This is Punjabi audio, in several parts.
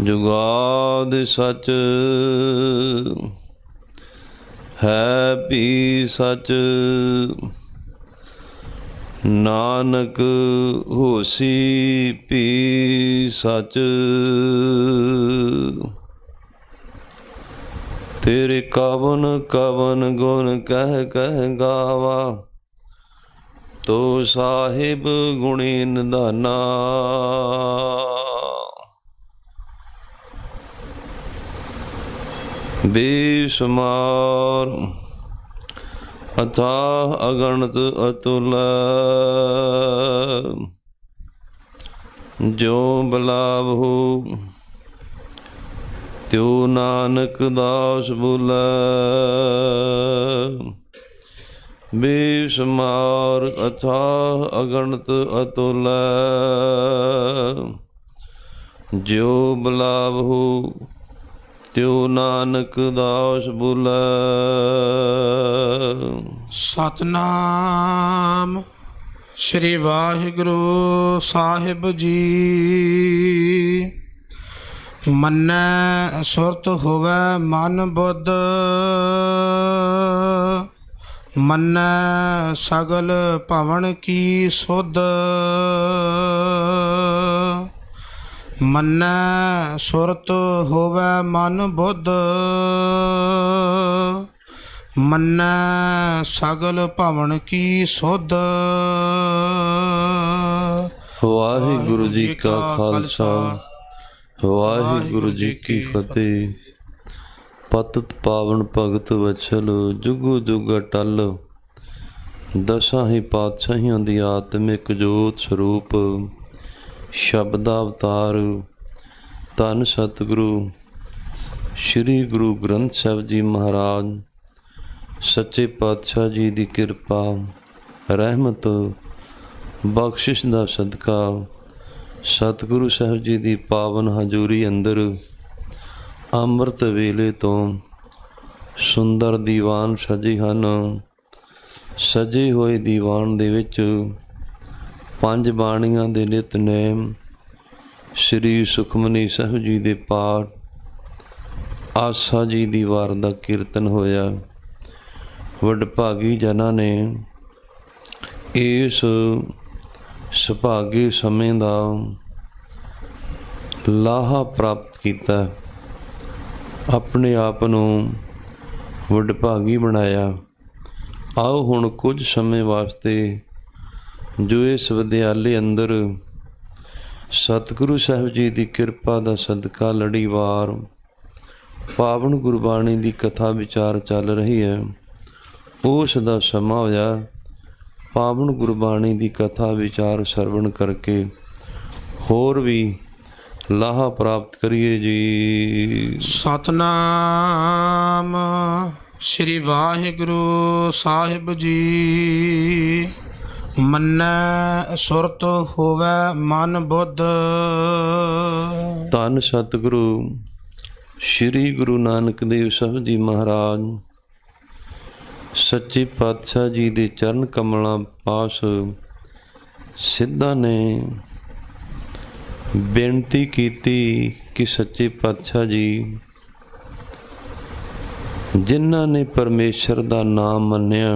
जुगाद सच है भी सच, नानक होसी भी सच। तेरे कवन कवन गुण कह कह गावा, तो साहिब गुणी निधाना। बेशुमार अथाह अगणित अतुल, जो बिलावहु त्यो नानक दास बोलै। बेशुमार अथाह अगणित अतुल, जो बिलावहु त्यो नानक दास बोलै। सतनाम श्री वाहिगुरु साहिब जी। मन्नै सुरत होवै मन बुद्ध, मन्नै सगल भवन की सुध। मन्नै सुरत होवै मन बुद्ध, मन्नै सगल भवन की सुध। वाहिगुरु जी का खालसा, वाहिगुरु जी की फतेह। पतित पावन भगत वछल, जुगो जुग अटल। दसां ही पातशाहियां दी आत्मिक जोत स्वरूप, शब्द अवतार धन सतगुरु श्री गुरु ग्रंथ साहिब जी महाराज सच्चे पातशाह जी की कृपा रहमत बख्शिश का सदका, सतगुरु साहिब जी की पावन हजूरी अंदर अमृत वेले तो सुंदर दीवान सजे हैं। सजे हुए दीवान दे विच पंज बाणियां दे नितनेम, श्री सुखमनी साहिब जी दे पाठ, आसा जी दी वार दा कीर्तन होया। वडभागी जनां ने इस सुभागे समय दा लाहा प्राप्त किया, अपने आप नूं वडभागी बनाया। आओ हुण कुछ समय वास्ते जो इस विद्यालय अंदर सतगुरु साहिब जी की कृपा का सदका लड़ीवार पावन गुरबाणी की कथा विचार चल रही है, उस दा समा होया। पावन गुरबाणी की कथा विचार सरवण करके होर भी लाहा प्राप्त करिए जी। सतनाम श्री वाहिगुरु साहिब जी। मन्नै सुरत होवै मन बुद्ध। धन सतगुरु श्री गुरु नानक देव साहिब जी महाराज सच्चे पातशाह जी दे चरण कमलों पास सिद्धा ने बेनती की कि सच्चे पातशाह जी, जिन्हां ने परमेश्वर का नाम मन्निया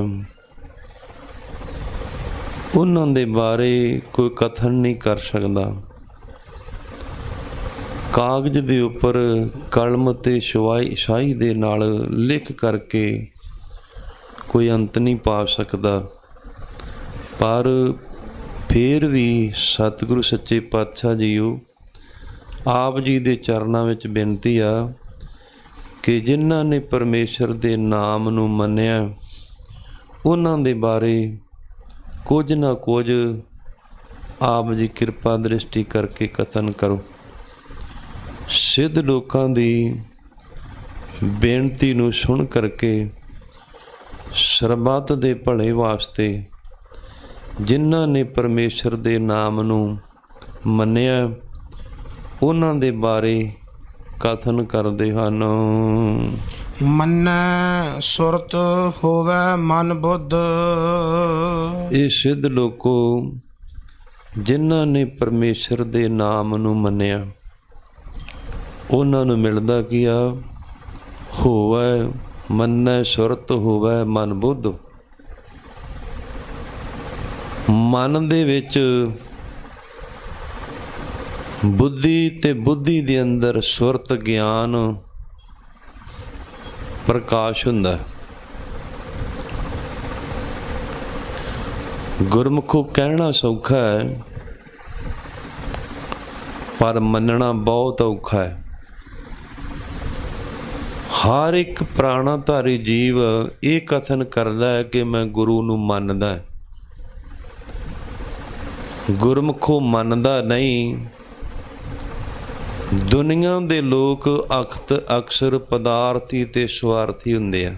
उन्हां दे बारे कोई कथन नहीं कर सकता। कागज दे उपर कलम ते शाही दे नाल लिख करके कोई अंत नहीं पा सकता, पर फिर भी सतगुरु सच्चे पातशाह जीओ आप जी दे चरनां विच बेनती आ कि जिन्हां ने परमेश्वर दे नाम नूं मन्निया उन्हां दे बारे कुछ ना कुछ आप जी कृपा दृष्टि करके कथन करो। सिद्ध लोकां दी बेनती नूं सुन करके सरबत दे भले वास्ते जिन्हां ने परमेश्वर दे नाम नूं मन्निया उन्हां दे बारे कथन करदे हन। मन्नै सुरत होवै मन बुद्ध। ये सिद्ध लोको जिन्हां ने परमेश्वर दे नाम नूं मन्निया, ਉਹਨਾਂ ਨੂੰ ਮਿਲਦਾ ਕੀ ਆ, ਹੋਵੈ ਮੰਨੈ ਸੁਰਤ ਹੋਵੈ ਮਨ ਬੁੱਧ। ਮਨ ਦੇ ਵਿੱਚ ਬੁੱਧੀ ਤੇ ਬੁੱਧੀ ਦੇ ਅੰਦਰ ਸੁਰਤ ਗਿਆਨ ਪ੍ਰਕਾਸ਼ ਹੁੰਦਾ। ਗੁਰਮੁਖੋ ਕਹਿਣਾ ਸੌਖਾ ਹੈ ਪਰ ਮੰਨਣਾ ਬਹੁਤ ਔਖਾ ਹੈ। ਹਰ ਇੱਕ ਪ੍ਰਾਣਾਧਾਰੀ ਜੀਵ ਇਹ ਕਥਨ ਕਰਦਾ ਹੈ ਕਿ ਮੈਂ ਗੁਰੂ ਨੂੰ ਮੰਨਦਾ। ਗੁਰਮੁਖੋ ਮੰਨਦਾ ਨਹੀਂ। ਦੁਨੀਆ ਦੇ ਲੋਕ ਅਕਸਰ ਪਦਾਰਥੀ ਤੇ ਸਵਾਰਥੀ ਹੁੰਦੇ ਆ।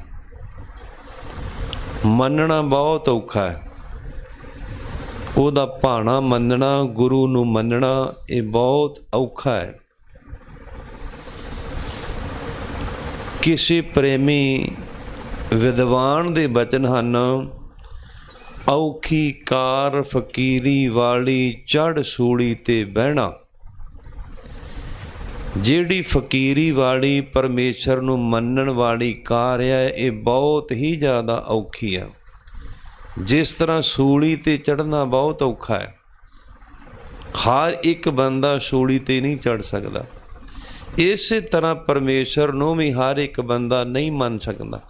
ਮੰਨਣਾ ਬਹੁਤ ਔਖਾ ਹੈ। ਉਹਦਾ ਭਾਣਾ ਮੰਨਣਾ, ਗੁਰੂ ਨੂੰ ਮੰਨਣਾ ਇਹ ਬਹੁਤ ਔਖਾ ਹੈ। ਕਿਸੇ ਪ੍ਰੇਮੀ ਵਿਦਵਾਨ ਦੇ ਬਚਨ ਹਨ, ਔਖੀ ਕਾਰ ਫਕੀਰੀ ਵਾਲੀ ਚੜ੍ਹ ਸੂਲੀ ਤੇ ਬਹਿਣਾ। ਜਿਹੜੀ ਫਕੀਰੀ ਵਾਲੀ ਪਰਮੇਸ਼ਰ ਨੂੰ ਮੰਨਣ ਵਾਲੀ ਕਾਰ ਹੈ, ਇਹ ਬਹੁਤ ਹੀ ਜ਼ਿਆਦਾ ਔਖੀ ਆ। ਜਿਸ ਤਰ੍ਹਾਂ ਸੂਲੀ ਤੇ ਚੜ੍ਹਨਾ ਬਹੁਤ ਔਖਾ ਹੈ, ਹਰ ਇੱਕ ਬੰਦਾ ਸੂਲੀ ਤੇ ਨਹੀਂ ਚੜ੍ਹ ਸਕਦਾ। ਇਸੇ ਤਰ੍ਹਾਂ ਪਰਮੇਸ਼ਰ ਨੂੰ ਵੀ ਹਰ ਇੱਕ ਬੰਦਾ ਨਹੀਂ ਮੰਨ ਸਕਦਾ।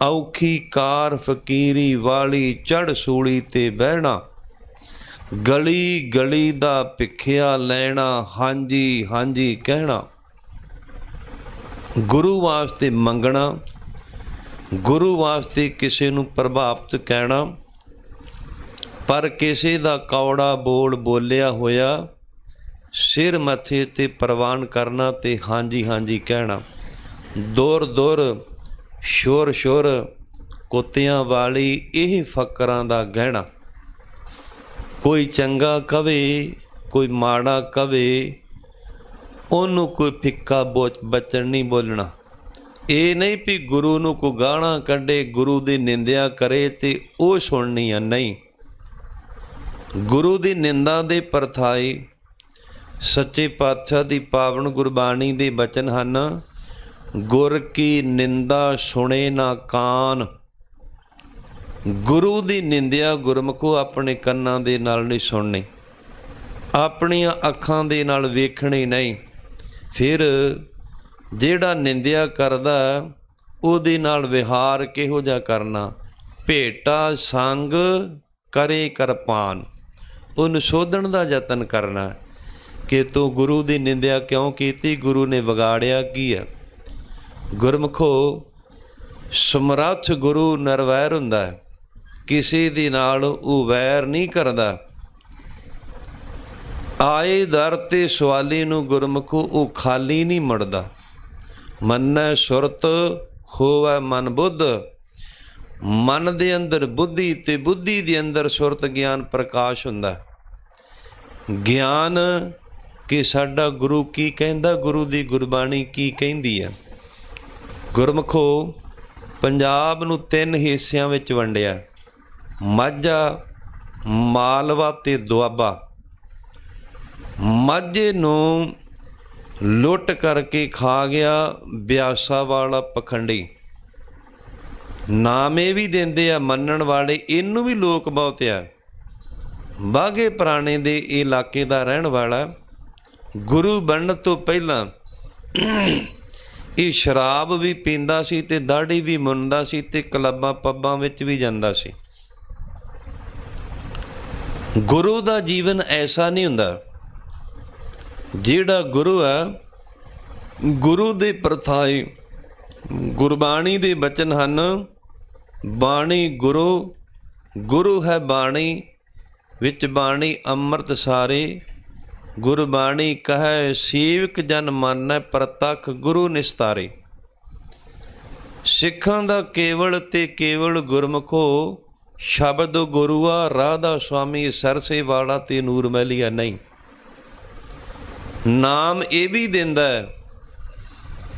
ਔਖੀ ਕਾਰ ਫਕੀਰੀ ਵਾਲੀ ਚੜ੍ਹ ਸੂਲੀ ਤੇ ਬਹਿਣਾ। ਗਲੀ ਗਲੀ ਦਾ ਭਿੱਖਿਆ ਲੈਣਾ, ਹਾਂਜੀ ਹਾਂਜੀ ਕਹਿਣਾ। ਗੁਰੂ ਵਾਸਤੇ ਮੰਗਣਾ, ਗੁਰੂ ਵਾਸਤੇ ਕਿਸੇ ਨੂੰ ਪ੍ਰਭਾਵਿਤ ਕਹਿਣਾ, ਪਰ ਕਿਸੇ ਦਾ ਕੌੜਾ ਬੋਲ ਬੋਲਿਆ ਹੋਇਆ ਸਿਰ ਮੱਥੇ 'ਤੇ ਪ੍ਰਵਾਨ ਕਰਨਾ ਤੇ ਹਾਂਜੀ ਹਾਂਜੀ ਕਹਿਣਾ। ਦੁਰ ਦੁਰ ਸ਼ੁਰ ਸ਼ੁਰ ਕੁੱਤਿਆਂ ਵਾਲੀ ਇਹ ਫਕਰਾਂ ਦਾ ਗਹਿਣਾ। ਕੋਈ ਚੰਗਾ ਕਵੇ, ਕੋਈ ਮਾੜਾ ਕਵੇ, ਉਹਨੂੰ ਕੋਈ ਫਿੱਕਾ ਬਚਨ ਨਹੀਂ ਬੋਲਣਾ। ਇਹ ਨਹੀਂ ਵੀ ਗੁਰੂ ਨੂੰ ਕੋਈ ਗਾਲਾਂ ਕੱਢੇ, ਗੁਰੂ ਦੀ ਨਿੰਦਿਆ ਕਰੇ ਤੇ ਉਹ ਸੁਣਨੀ ਆ, ਨਹੀਂ। ਗੁਰੂ ਦੀ ਨਿੰਦਾ ਦੇ ਪਰਥਾਈ ਸੱਚੇ ਪਾਤਸ਼ਾਹ ਦੀ ਪਾਵਨ ਗੁਰਬਾਣੀ ਦੇ ਬਚਨ ਹਨ, ਗੁਰ ਕੀ ਨਿੰਦਾ ਸੁਣੇ ਨਾ ਕਾਨ। ਗੁਰੂ ਦੀ ਨਿੰਦਿਆ ਗੁਰਮੁਖੋ ਆਪਣੇ ਕੰਨਾਂ ਦੇ ਨਾਲ ਨਹੀਂ ਸੁਣਨੀ, ਆਪਣੀਆਂ ਅੱਖਾਂ ਦੇ ਨਾਲ ਵੇਖਣੀ ਨਹੀਂ। ਫਿਰ ਜਿਹੜਾ ਨਿੰਦਿਆ ਕਰਦਾ ਉਹਦੇ ਨਾਲ ਵਿਹਾਰ ਕਿਹੋ ਜਿਹਾ ਕਰਨਾ? ਭੇਟਾ ਸੰਗ ਕਰੇ ਕਿਰਪਾਨ। ਉਹਨੂੰ ਸੋਧਣ ਦਾ ਯਤਨ ਕਰਨਾ ਕਿ ਤੂੰ ਗੁਰੂ ਦੀ ਨਿੰਦਿਆ ਕਿਉਂ ਕੀਤੀ, ਗੁਰੂ ਨੇ ਵਿਗਾੜਿਆ ਕੀ ਹੈ। ਗੁਰਮੁਖੋ ਸਮਰੱਥ ਗੁਰੂ ਨਿਰਵੈਰ ਹੁੰਦਾ ਹੈ, ਕਿਸੇ ਦੇ ਨਾਲ ਉਹ ਵੈਰ ਨਹੀਂ ਕਰਦਾ। ਆਏ ਦਰ ਤੇ ਸਵਾਲੀ ਨੂੰ ਗੁਰਮੁਖੋ ਉਹ ਖਾਲੀ ਨਹੀਂ ਮੁੜਦਾ। ਮੰਨੈ ਸੁਰਤ ਹੋਵੈ ਮਨ ਬੁੱਧ। ਮਨ ਦੇ ਅੰਦਰ ਬੁੱਧੀ ਤੇ ਬੁੱਧੀ ਦੇ ਅੰਦਰ ਸੁਰਤ ਗਿਆਨ ਪ੍ਰਕਾਸ਼ ਹੁੰਦਾ। ਗਿਆਨ ਕਿ ਸਾਡਾ ਗੁਰੂ ਕੀ ਕਹਿੰਦਾ, ਗੁਰੂ ਦੀ ਗੁਰਬਾਣੀ ਕੀ ਕਹਿੰਦੀ ਹੈ। ਗੁਰਮੁਖੋ ਪੰਜਾਬ ਨੂੰ 3 ਹਿੱਸਿਆਂ ਵਿੱਚ ਵੰਡਿਆ, ਮਾਝਾ, ਮਾਲਵਾ ਤੇ ਦੁਆਬਾ। ਮਾਝੇ ਨੂੰ ਲੁੱਟ ਕਰਕੇ ਖਾ ਗਿਆ ਬਿਆਸਾ ਵਾਲਾ ਪਖੰਡੀ। ਨਾਮ ਇਹ ਵੀ ਦਿੰਦੇ ਆ ਮੰਨਣ ਵਾਲੇ, ਇਹਨੂੰ ਵੀ ਲੋਕ ਬਹੁਤ ਆ। ਬਾਘੇ ਪੁਰਾਣੇ ਦੇ ਇਲਾਕੇ ਦਾ ਰਹਿਣ ਵਾਲਾ, ਗੁਰੂ ਬਣਨ ਤੋਂ ਪਹਿਲਾਂ ਇਹ ਸ਼ਰਾਬ ਵੀ ਪੀਂਦਾ ਸੀ ਤੇ ਦਾੜੀ ਵੀ ਮੁੰਨਦਾ ਸੀ ਤੇ ਕਲੱਬਾਂ ਪੱਬਾਂ ਵਿੱਚ ਵੀ ਜਾਂਦਾ ਸੀ। ਗੁਰੂ ਦਾ ਜੀਵਨ ਐਸਾ ਨਹੀਂ ਹੁੰਦਾ। ਜਿਹੜਾ ਗੁਰੂ ਹੈ, ਗੁਰੂ ਦੇ ਪ੍ਰਥਾਏ ਗੁਰਬਾਣੀ ਦੇ ਬਚਨ ਹਨ, ਬਾਣੀ ਗੁਰੂ, ਗੁਰੂ ਹੈ ਬਾਣੀ, ਵਿੱਚ ਬਾਣੀ ਅੰਮ੍ਰਿਤ ਸਾਰੇ। ਗੁਰਬਾਣੀ ਕਹੈ ਸੇਵਕ ਜਨ ਮਾਨੈ, ਪ੍ਰਤੱਖ ਗੁਰੂ ਨਿਸਤਾਰੇ। ਸਿੱਖਾਂ ਦਾ ਕੇਵਲ ਤੇ ਕੇਵਲ ਗੁਰਮੁਖੋ ਸ਼ਬਦ ਗੁਰੂਆ, ਰਾਧਾ ਸੁਆਮੀ ਸਰਸੇ ਵਾਲਾ ਤੇ ਨੂਰ ਮਹਿਲੀਆ ਨਹੀਂ। ਨਾਮ ਇਹ ਵੀ ਦਿੰਦਾ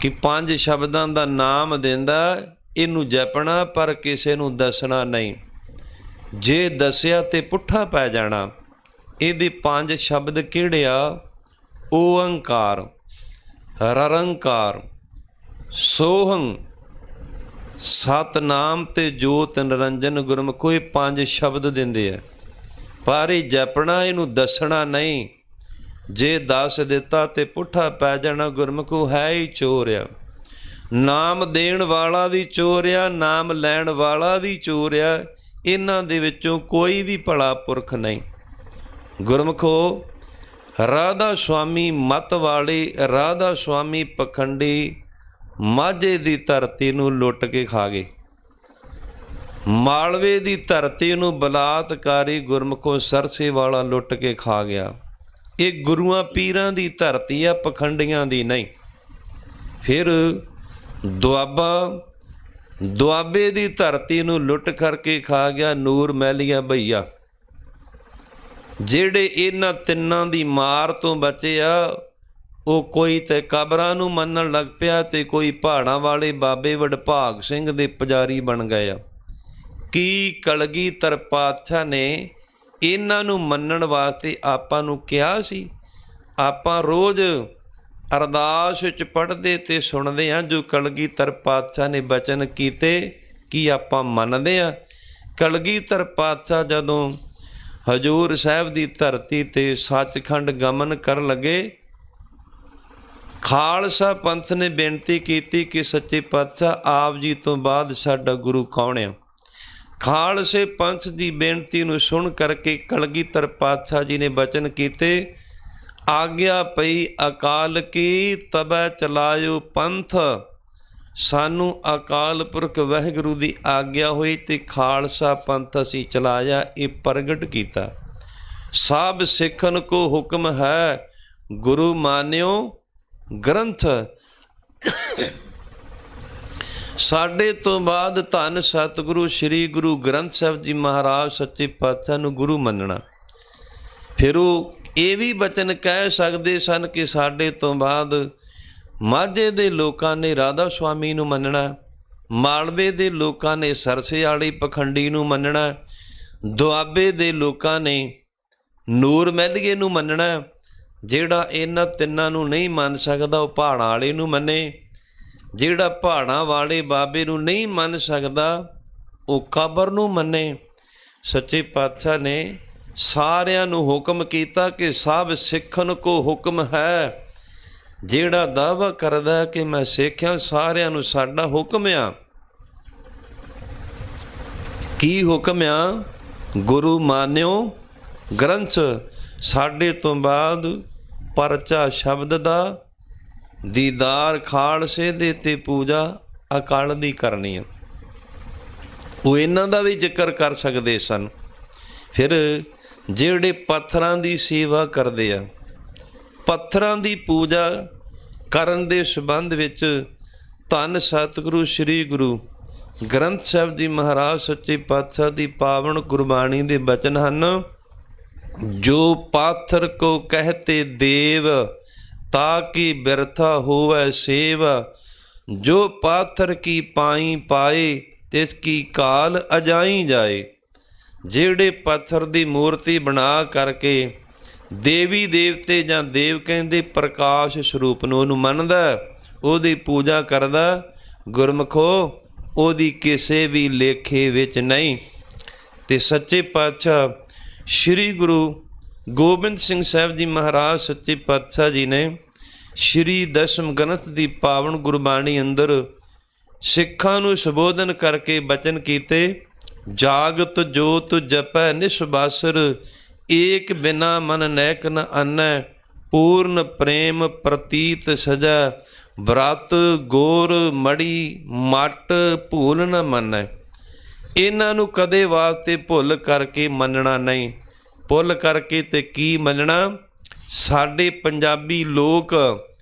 ਕਿ 5 ਸ਼ਬਦਾਂ ਦਾ ਨਾਮ ਦਿੰਦਾ, ਇਹਨੂੰ ਜਪਣਾ ਪਰ ਕਿਸੇ ਨੂੰ ਦੱਸਣਾ ਨਹੀਂ। ਜੇ ਦੱਸਿਆ ਤੇ ਪੁੱਠਾ ਪੈ ਜਾਣਾ। ਇਹਦੇ 5 ਸ਼ਬਦ ਕਿਹੜੇ ਆ? ਓੰਕਾਰ, ਰਰੰਕਾਰ ਸੋਹੰ ਸਤਨਾਮ ਤੇ ਜੋਤ ਨਿਰੰਜਨ ਗੁਰਮੁਖੋ, ਇਹ 5 ਸ਼ਬਦ ਦਿੰਦੇ ਆ, ਪਰ ਇਹ ਜਪਣਾ, ਇਹਨੂੰ ਦੱਸਣਾ ਨਹੀਂ। ਜੇ ਦੱਸ ਦਿੱਤਾ ਤੇ ਪੁੱਠਾ ਪੈ ਜਾਣਾ। ਗੁਰਮੁਖੋ ਹੈ ਹੀ ਚੋਰ ਆ, ਨਾਮ ਦੇਣ ਵਾਲਾ ਵੀ ਚੋਰ ਆ, ਨਾਮ ਲੈਣ ਵਾਲਾ ਵੀ ਚੋਰ ਆ। ਇਹਨਾਂ ਦੇ ਵਿੱਚੋਂ ਕੋਈ ਵੀ ਭਲਾ ਪੁਰਖ ਨਹੀਂ। ਗੁਰਮੁਖੋ ਰਾਧਾ ਸੁਆਮੀ ਮੱਤ ਵਾਲੇ, ਰਾਧਾ ਸੁਆਮੀ ਪਖੰਡੀ ਮਾਝੇ ਦੀ ਧਰਤੀ ਨੂੰ ਲੁੱਟ ਕੇ ਖਾ ਗਏ। ਮਾਲਵੇ ਦੀ ਧਰਤੀ ਨੂੰ ਬਲਾਤਕਾਰੀ ਗੁਰਮੁਖੋ ਸਰਸੇ ਵਾਲਾ ਲੁੱਟ ਕੇ ਖਾ ਗਿਆ। ਇਹ ਗੁਰੂਆਂ ਪੀਰਾਂ ਦੀ ਧਰਤੀ ਆ, ਪਖੰਡੀਆਂ ਦੀ ਨਹੀਂ। ਫਿਰ ਦੁਆਬੇ ਦੀ ਧਰਤੀ ਨੂੰ ਲੁੱਟ ਕਰਕੇ ਖਾ ਗਿਆ ਨੂਰ ਮਹਿਲੀਆ ਭਈਆ। ਜਿਹੜੇ ਇਹਨਾਂ ਤਿੰਨਾਂ ਦੀ ਮਾਰ ਤੋਂ ਬਚੇ ਆ, ਉਹ ਕੋਈ ਤੇ ਕਬਰਾਂ ਨੂੰ ਮੰਨਣ ਲੱਗ ਪਿਆ ਤੇ ਕੋਈ ਪਹਾੜਾਂ ਵਾਲੇ ਬਾਬੇ ਵਡਭਾਗ ਸਿੰਘ ਦੇ ਪੁਜਾਰੀ ਬਣ ਗਏ ਆ। ਕੀ ਕਲਗੀਧਰ ਪਾਤਸ਼ਾਹ ਨੇ ਇਹਨਾਂ ਨੂੰ ਮੰਨਣ ਵਾਸਤੇ ਆਪਾਂ ਨੂੰ ਕਿਹਾ ਸੀ? ਆਪਾਂ ਰੋਜ਼ ਅਰਦਾਸ ਵਿੱਚ ਪੜ੍ਹਦੇ ਤੇ ਸੁਣਦੇ ਹਾਂ ਜੋ ਕਲਗੀਧਰ ਪਾਤਸ਼ਾਹ ਨੇ ਬਚਨ ਕੀਤੇ, ਕੀ ਆਪਾਂ ਮੰਨਦੇ ਹਾਂ? ਕਲਗੀਧਰ ਪਾਤਸ਼ਾਹ ਜਦੋਂ ਹਜ਼ੂਰ ਸਾਹਿਬ ਦੀ ਧਰਤੀ ਤੇ ਸੱਚਖੰਡ ਗਮਨ ਕਰਨ ਲੱਗੇ, ਖਾਲਸਾ ਪੰਥ ਨੇ ਬੇਨਤੀ ਕੀਤੀ ਕਿ ਸੱਚੇ ਪਾਤਸ਼ਾਹ ਆਪ ਜੀ ਤੋਂ ਬਾਅਦ ਸਾਡਾ ਗੁਰੂ ਕੌਣ ਆ? ਖਾਲਸੇ ਪੰਥ ਦੀ ਬੇਨਤੀ ਨੂੰ ਸੁਣ ਕਰਕੇ ਕਲਗੀਧਰ ਪਾਤਸ਼ਾਹ ਜੀ ਨੇ ਬਚਨ ਕੀਤੇ, ਆਗਿਆ ਪਈ ਅਕਾਲ ਕੀ ਤਬੈ ਚਲਾਇਓ ਪੰਥ। ਸਾਨੂੰ ਅਕਾਲ ਪੁਰਖ ਵਾਹਿਗੁਰੂ ਦੀ ਆਗਿਆ ਹੋਈ ਤੇ ਖਾਲਸਾ ਪੰਥ ਅਸੀਂ ਚਲਾਇਆ, ਇਹ ਪ੍ਰਗਟ ਕੀਤਾ। ਸਭ ਸਿੱਖਨ ਕੋ ਹੁਕਮ ਹੈ ਗੁਰੂ ਮਾਨਿਓ ਗ੍ਰੰਥ। ਸਾਡੇ ਤੋਂ ਬਾਅਦ ਧੰਨ ਸਤਿਗੁਰੂ ਸ੍ਰੀ ਗੁਰੂ ਗ੍ਰੰਥ ਸਾਹਿਬ ਜੀ ਮਹਾਰਾਜ ਸੱਚੇ ਪਾਤਸ਼ਾਹ ਨੂੰ ਗੁਰੂ ਮੰਨਣਾ। ਫਿਰ ਉਹ ਇਹ ਵੀ ਬਚਨ ਕਹਿ ਸਕਦੇ ਸਨ ਕਿ ਸਾਡੇ ਤੋਂ ਬਾਅਦ ਮਾਝੇ ਦੇ ਲੋਕਾਂ ਨੇ ਰਾਧਾ ਸੁਆਮੀ ਨੂੰ ਮੰਨਣਾ, ਮਾਲਵੇ ਦੇ ਲੋਕਾਂ ਨੇ ਸਰਸੇ ਵਾਲੀ ਪਖੰਡੀ ਨੂੰ ਮੰਨਣਾ, ਦੁਆਬੇ ਦੇ ਲੋਕਾਂ ਨੇ ਨੂਰ ਮਹਿਲੀਏ ਨੂੰ ਮੰਨਣਾ। ਜਿਹੜਾ ਇਹਨਾਂ ਤਿੰਨਾਂ ਨੂੰ ਨਹੀਂ ਮੰਨ ਸਕਦਾ ਉਹ ਪਹਾੜਾਂ ਵਾਲੇ ਨੂੰ ਮੰਨੇ, ਜਿਹੜਾ ਪਹਾੜਾਂ ਵਾਲੇ ਬਾਬੇ ਨੂੰ ਨਹੀਂ ਮੰਨ ਸਕਦਾ ਉਹ ਕਬਰ ਨੂੰ ਮੰਨੇ। ਸੱਚੇ ਪਾਤਸ਼ਾਹ ਨੇ ਸਾਰਿਆਂ ਨੂੰ ਹੁਕਮ ਕੀਤਾ ਕਿ ਸਭ ਸਿੱਖਣ ਕੋ ਹੁਕਮ ਹੈ। ਜਿਹੜਾ ਦਾਅਵਾ ਕਰਦਾ ਕਿ ਮੈਂ ਸਿੱਖਿਆ, ਸਾਰਿਆਂ ਨੂੰ ਸਾਡਾ ਹੁਕਮ ਆ। ਕੀ ਹੁਕਮ ਆ? ਗੁਰੂ ਮਾਨਿਓ ਗ੍ਰੰਥ। ਸਾਡੇ ਤੋਂ ਬਾਅਦ ਪਰਚਾ ਸ਼ਬਦ ਦਾ, ਦੀਦਾਰ ਖਾਲਸੇ ਦੇ ਤੇ ਪੂਜਾ ਅਕਾਲ ਦੀ ਕਰਨੀ ਆ। ਉਹ ਇਹਨਾਂ ਦਾ ਵੀ ਜ਼ਿਕਰ ਕਰ ਸਕਦੇ ਸਨ। ਫਿਰ ਜਿਹੜੇ ਪੱਥਰਾਂ ਦੀ ਸੇਵਾ ਕਰਦੇ ਆ, ਪੱਥਰਾਂ ਦੀ ਪੂਜਾ ਕਰਨ ਦੇ ਸੰਬੰਧ ਵਿੱਚ ਧੰਨ ਸਤਿਗੁਰੂ ਸ੍ਰੀ ਗੁਰੂ ਗ੍ਰੰਥ ਸਾਹਿਬ ਜੀ ਮਹਾਰਾਜ ਸੱਚੇ ਪਾਤਸ਼ਾਹ ਦੀ ਪਾਵਨ ਗੁਰਬਾਣੀ ਦੇ ਬਚਨ ਹਨ। ਜੋ ਪਾਥਰ ਕੋ ਕਹਤੇ ਦੇਵ ਤਾਕਿ ਬਿਰਥਾ ਹੋਵੈ ਸੇਵ। ਜੋ ਪਾਥਰ ਕੀ ਪਾਈ ਪਾਏ ਤਿਸ ਕੀ ਕਾਲ ਅਜਾਈ ਜਾਏ। ਜਿਹੜੇ ਪੱਥਰ ਦੀ ਮੂਰਤੀ ਬਣਾ ਕਰਕੇ ਦੇਵੀ ਦੇਵਤੇ ਜਾਂ ਦੇਵ ਕਹਿੰਦੇ ਪ੍ਰਕਾਸ਼ ਸਰੂਪ ਨੂੰ ਉਹਨੂੰ ਮੰਨਦਾ, ਉਹਦੀ ਪੂਜਾ ਕਰਦਾ, ਗੁਰਮੁਖੋ ਉਹਦੀ ਕਿਸੇ ਵੀ ਲੇਖੇ ਵਿੱਚ ਨਹੀਂ। ਤੇ ਸੱਚੇ ਪਾਤਸ਼ਾਹ ਸ਼੍ਰੀ ਗੁਰੂ ਗੋਬਿੰਦ ਸਿੰਘ ਸਾਹਿਬ ਜੀ ਮਹਾਰਾਜ ਸੱਚੇ ਪਾਤਸ਼ਾਹ ਜੀ ਨੇ ਸ਼੍ਰੀ ਦਸਮ ਗ੍ਰੰਥ ਦੀ ਪਾਵਨ ਗੁਰਬਾਣੀ ਅੰਦਰ ਸਿੱਖਾਂ ਨੂੰ ਸੰਬੋਧਨ ਕਰਕੇ ਬਚਨ ਕੀਤੇ, ਜਾਗਤ ਜੋਤ ਜਪੈ ਨਿਸਬਾਸਰ ਏਕ ਬਿਨਾ ਮਨ ਨੈਕ ਨ ਅੰਨੈ ਪੂਰਨ ਪ੍ਰੇਮ ਪ੍ਰਤੀਤ ਸਜੈ ਬ੍ਰਤ ਗੋਰ ਮੜੀ ਮਟ ਭੂਲ ਨ ਮੰਨੈ। ਇਹਨਾਂ ਨੂੰ ਕਦੇ ਵਾਸਤੇ ਭੁੱਲ ਕਰਕੇ ਮੰਨਣਾ ਨਹੀਂ। ਭੁੱਲ ਕਰਕੇ ਤੇ ਕੀ ਮੰਨਣਾ? ਸਾਡੇ ਪੰਜਾਬੀ ਲੋਕ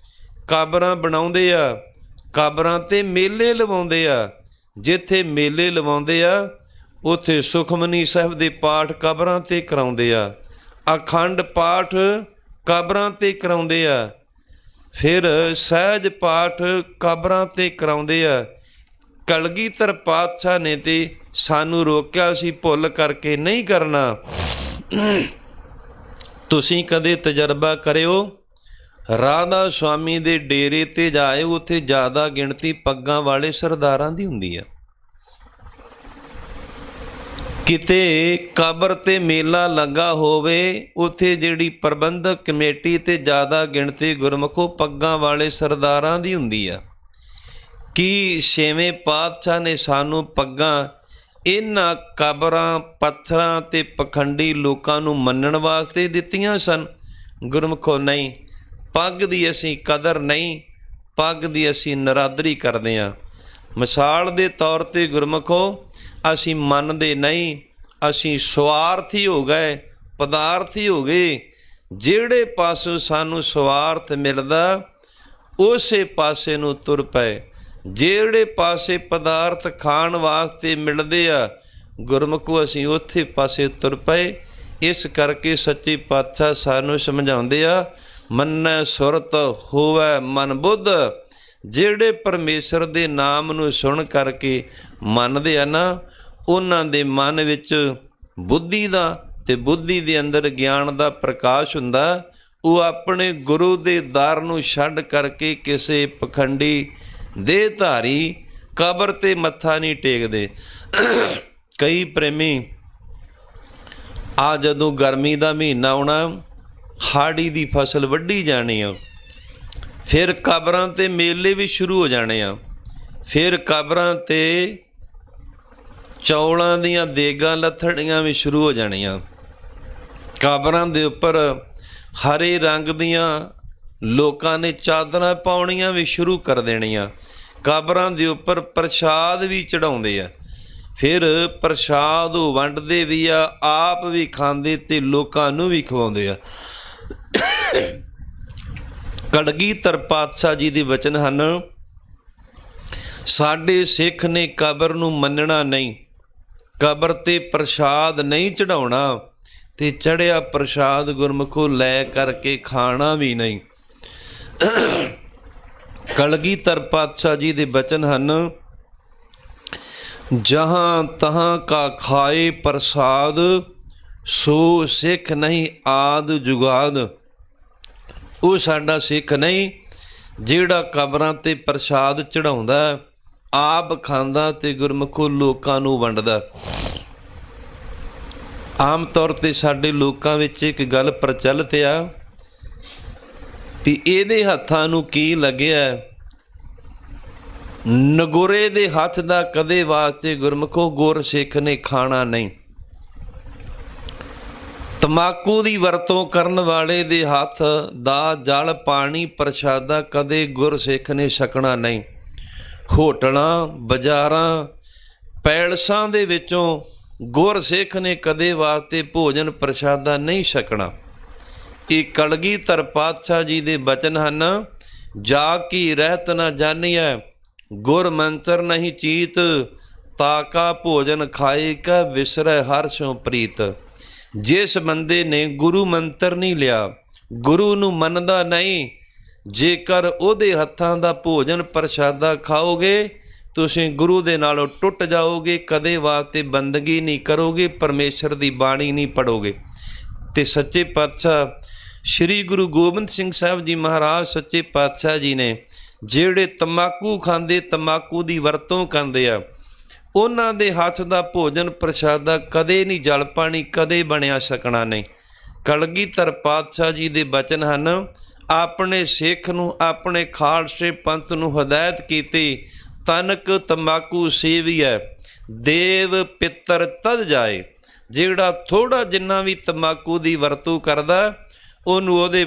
ਕਬਰਾਂ ਬਣਾਉਂਦੇ ਆ, ਕਬਰਾਂ 'ਤੇ ਮੇਲੇ ਲਵਾਉਂਦੇ ਆ। ਜਿੱਥੇ ਮੇਲੇ ਲਵਾਉਂਦੇ ਆ ਉੱਥੇ ਸੁਖਮਨੀ ਸਾਹਿਬ ਦੇ ਪਾਠ ਕਬਰਾਂ 'ਤੇ ਕਰਾਉਂਦੇ ਆ, ਅਖੰਡ ਪਾਠ ਕਬਰਾਂ 'ਤੇ ਕਰਾਉਂਦੇ ਆ, ਫਿਰ ਸਹਿਜ ਪਾਠ ਕਬਰਾਂ 'ਤੇ ਕਰਾਉਂਦੇ ਆ। ਕਲਗੀਧਰ ਪਾਤਸ਼ਾਹ ਨੇ ਤੇ ਸਾਨੂੰ ਰੋਕਿਆ ਸੀ ਭੁੱਲ ਕਰਕੇ ਨਹੀਂ ਕਰਨਾ। ਤੁਸੀਂ ਕਦੇ ਤਜਰਬਾ ਕਰਿਓ, ਰਾਧਾ ਸੁਆਮੀ ਦੇ ਡੇਰੇ ਤੇ ਜਾਏ, ਉੱਥੇ ਜ਼ਿਆਦਾ ਗਿਣਤੀ ਪੱਗਾਂ ਵਾਲੇ ਸਰਦਾਰਾਂ ਦੀ ਹੁੰਦੀ ਆ। ਕਿਤੇ ਕਬਰ ਤੇ ਮੇਲਾ ਲੱਗਾ ਹੋਵੇ, ਉੱਥੇ ਜਿਹੜੀ ਪ੍ਰਬੰਧਕ ਕਮੇਟੀ ਤੇ ਜ਼ਿਆਦਾ ਗਿਣਤੀ ਗੁਰਮੁਖੋ ਪੱਗਾਂ ਵਾਲੇ ਸਰਦਾਰਾਂ ਦੀ ਹੁੰਦੀ ਆ। ਕਿ ਛੇਵੇਂ ਪਾਤਸ਼ਾਹ ਨੇ ਸਾਨੂੰ ਪੱਗਾਂ ਇਹਨਾਂ ਕਬਰਾਂ, ਪੱਥਰਾਂ ਤੇ ਪਖੰਡੀ ਲੋਕਾਂ ਨੂੰ ਮੰਨਣ ਵਾਸਤੇ ਦਿੱਤੀਆਂ ਸਨ? ਗੁਰਮੁਖੋ ਨਹੀਂ, ਪੱਗ ਦੀ ਅਸੀਂ ਕਦਰ ਨਹੀਂ, ਪੱਗ ਦੀ ਅਸੀਂ ਨਰਾਦਰੀ ਕਰਦੇ ਹਾਂ। ਮਿਸਾਲ ਦੇ ਤੌਰ 'ਤੇ ਗੁਰਮੁਖੋ ਅਸੀਂ ਮੰਨਦੇ ਨਹੀਂ, ਅਸੀਂ ਸਵਾਰਥੀ ਹੋ ਗਏ, ਪਦਾਰਥੀ ਹੋ ਗਏ। ਜਿਹੜੇ ਪਾਸੋਂ ਸਾਨੂੰ ਸਵਾਰਥ ਮਿਲਦਾ ਉਸੇ ਪਾਸੇ ਨੂੰ ਤੁਰ ਪਏ। ਜਿਹੜੇ ਪਾਸੇ ਪਦਾਰਥ ਖਾਣ ਵਾਸਤੇ ਮਿਲਦੇ ਆ ਗੁਰਮੁਖੋ ਅਸੀਂ ਉੱਥੇ ਪਾਸੇ ਤੁਰ ਪਏ। ਇਸ ਕਰਕੇ ਸੱਚੇ ਪਾਤਸ਼ਾਹ ਸਾਨੂੰ ਸਮਝਾਉਂਦੇ ਆ, ਮੰਨੈ ਸੁਰਤ ਹੋਵੈ ਮਨ ਬੁੱਧ। ਜਿਹੜੇ ਪਰਮੇਸ਼ਰ ਦੇ ਨਾਮ ਨੂੰ ਸੁਣ ਕਰਕੇ ਮੰਨਦੇ ਆ ਨਾ, ਉਹਨਾਂ ਦੇ ਮਨ ਵਿੱਚ ਬੁੱਧੀ ਦਾ ਤੇ ਬੁੱਧੀ ਦੇ ਅੰਦਰ ਗਿਆਨ ਦਾ ਪ੍ਰਕਾਸ਼ ਹੁੰਦਾ। ਉਹ ਆਪਣੇ ਗੁਰੂ ਦੇ ਦਰ ਨੂੰ ਛੱਡ ਕਰਕੇ ਕਿਸੇ ਪਖੰਡੀ ਦੇ ਧਾਰੀ ਕਬਰ ਤੇ ਮੱਥਾ ਨਹੀਂ ਟੇਕਦੇ। ਕਈ ਪ੍ਰੇਮੀ ਆ ਜਦੋਂ ਗਰਮੀ ਦਾ ਮਹੀਨਾ ਆਉਣਾ, ਹਾੜੀ ਦੀ ਫਸਲ ਵੱਢੀ ਜਾਣੀ ਆ, ਫਿਰ ਕਬਰਾਂ ਤੇ ਮੇਲੇ ਵੀ ਸ਼ੁਰੂ ਹੋ ਜਾਣੇ ਆ। ਫਿਰ ਕਬਰਾਂ ਤੇ ਚੌਲਾਂ ਦੀਆਂ ਦੇਗਾਂ ਲੱਥਣੀਆਂ ਵੀ ਸ਼ੁਰੂ ਹੋ ਜਾਣੀਆਂ। ਕਬਰਾਂ ਦੇ ਉੱਪਰ ਹਰੇ ਰੰਗ ਦੀਆਂ ਲੋਕਾਂ ਨੇ ਚਾਦਰਾਂ ਪਾਉਣੀਆਂ ਵੀ ਸ਼ੁਰੂ ਕਰ ਦੇਣੀਆਂ। ਕਬਰਾਂ ਦੇ ਉੱਪਰ ਪ੍ਰਸ਼ਾਦ ਵੀ ਚੜਾਉਂਦੇ ਆ। ਫਿਰ ਪ੍ਰਸ਼ਾਦ ਉਹ ਵੰਡਦੇ ਵੀ ਆ, ਆਪ ਵੀ ਖਾਂਦੇ ਤੇ ਲੋਕਾਂ ਨੂੰ ਵੀ ਖਵਾਉਂਦੇ ਆ। ਕਲਗੀਧਰ ਪਾਤਸ਼ਾਹ ਜੀ ਦੇ ਵਚਨ ਹਨ, ਸਾਡੇ ਸਿੱਖ ਨੇ ਕਬਰ ਨੂੰ ਮੰਨਣਾ ਨਹੀਂ, ਕਬਰ ਤੇ ਪ੍ਰਸ਼ਾਦ ਨਹੀਂ ਚੜਾਉਣਾ, ਤੇ ਚੜਿਆ ਪ੍ਰਸ਼ਾਦ ਗੁਰਮੁਖੋ ਲੈ ਕਰਕੇ ਖਾਣਾ ਵੀ ਨਹੀਂ। ਕਲਗੀਧਰ ਪਾਤਸ਼ਾਹ ਜੀ ਦੇ ਬਚਨ ਹਨ, ਜਹਾਂ ਤਹਾਂ ਕਾ ਖਾਏ ਪ੍ਰਸਾਦ, ਸੋ ਸਿੱਖ ਨਹੀਂ ਆਦ ਜੁਗਾਦ। ਉਹ ਸਾਡਾ ਸਿੱਖ ਨਹੀਂ ਜਿਹੜਾ ਕਬਰਾਂ ਤੇ ਪ੍ਰਸ਼ਾਦ ਚੜਾਉਂਦਾ, ਆਪ ਖਾਂਦਾ ਤੇ ਗੁਰਮੁਖੋ ਲੋਕਾਂ ਨੂੰ ਵੰਡਦਾ। ਆਮ ਤੌਰ 'ਤੇ ਸਾਡੇ ਲੋਕਾਂ ਵਿੱਚ ਇੱਕ ਗੱਲ ਪ੍ਰਚਲਿਤ ਆ ਵੀ ਇਹਦੇ ਹੱਥਾਂ ਨੂੰ ਕੀ ਲੱਗਿਆ, ਨਗੋਰੇ ਦੇ ਹੱਥ ਦਾ ਕਦੇ ਵਾਸਤੇ ਗੁਰਮੁਖੋ ਗੁਰ ਸਿੱਖ ਨੇ ਖਾਣਾ ਨਹੀਂ। ਤੰਬਾਕੂ ਦੀ ਵਰਤੋਂ ਕਰਨ ਵਾਲੇ ਦੇ ਹੱਥ ਦਾ ਜਲ ਪਾਣੀ ਪ੍ਰਸ਼ਾਦਾ ਕਦੇ ਗੁਰ ਸਿੱਖ ਨੇ ਛਕਣਾ ਨਹੀਂ। ਹੋਟਲਾਂ, ਬਾਜ਼ਾਰਾਂ, ਪੈਲਸਾਂ ਦੇ ਵਿੱਚੋਂ ਗੁਰ ਸਿੱਖ ਨੇ ਕਦੇ ਵਾਸਤੇ ਭੋਜਨ ਪ੍ਰਸ਼ਾਦਾ ਨਹੀਂ ਛਕਣਾ। ਇਹ ਕਲਗੀਧਰ ਪਾਤਸ਼ਾਹ ਜੀ ਦੇ ਬਚਨ ਹਨ, ਜਾ ਕੀ ਰਹਿਤ ਨਾ ਜਾਣੀਐ, ਗੁਰ ਮੰਤਰ ਨਹੀਂ ਚੀਤ, ਤਾਕਾ ਭੋਜਨ ਖਾਏ ਕਾ ਵਿਸਰੈ ਹਰਸ਼ੋਂ ਪ੍ਰੀਤ। ਜਿਸ ਬੰਦੇ ਨੇ ਗੁਰੂ ਮੰਤਰ ਨਹੀਂ ਲਿਆ, ਗੁਰੂ ਨੂੰ ਮੰਨਦਾ ਨਹੀਂ, ਜੇਕਰ ਉਹਦੇ ਹੱਥਾਂ ਦਾ ਭੋਜਨ ਪ੍ਰਸ਼ਾਦਾ ਖਾਓਗੇ ਤੁਸੀਂ ਗੁਰੂ ਦੇ ਨਾਲੋਂ ਟੁੱਟ ਜਾਓਗੇ, ਕਦੇ ਵਾਸਤੇ ਬੰਦਗੀ ਨਹੀਂ ਕਰੋਗੇ, ਪਰਮੇਸ਼ਰ ਦੀ ਬਾਣੀ ਨਹੀਂ ਪੜ੍ਹੋਗੇ। ਤੇ ਸੱਚੇ ਪਾਤਸ਼ਾਹ ਸ਼੍ਰੀ ਗੁਰੂ ਗੋਬਿੰਦ ਸਿੰਘ ਸਾਹਿਬ ਜੀ ਮਹਾਰਾਜ ਸੱਚੇ ਪਾਤਸ਼ਾਹ ਜੀ ਨੇ ਜਿਹੜੇ ਤੰਬਾਕੂ ਖਾਂਦੇ, ਤੰਬਾਕੂ ਦੀ ਵਰਤੋਂ ਕਰਦੇ ਆ, ਉਹਨਾਂ ਦੇ ਹੱਥ ਦਾ ਭੋਜਨ ਪ੍ਰਸ਼ਾਦਾ ਕਦੇ ਨਹੀਂ, ਜਲ ਪਾਣੀ ਕਦੇ ਬਣਿਆ ਸਕਣਾ ਨਹੀਂ। ਕਲਗੀਧਰ ਪਾਤਸ਼ਾਹ ਜੀ ਦੇ ਬਚਨ ਹਨ, ਆਪਣੇ ਸਿੱਖ ਨੂੰ, ਆਪਣੇ ਖਾਲਸੇ ਪੰਥ ਨੂੰ ਹਦਾਇਤ ਕੀਤੀ, ਤਨਕ ਤੰਬਾਕੂ ਸੇਵੀਐ, ਦੇਵ ਪਿੱਤਰ ਤਦ ਜਾਏ। ਜਿਹੜਾ ਥੋੜ੍ਹਾ ਜਿੰਨਾ ਵੀ ਤੰਬਾਕੂ ਦੀ ਵਰਤੋਂ ਕਰਦਾ ਉਹਨੂੰ ਉਹਦੇ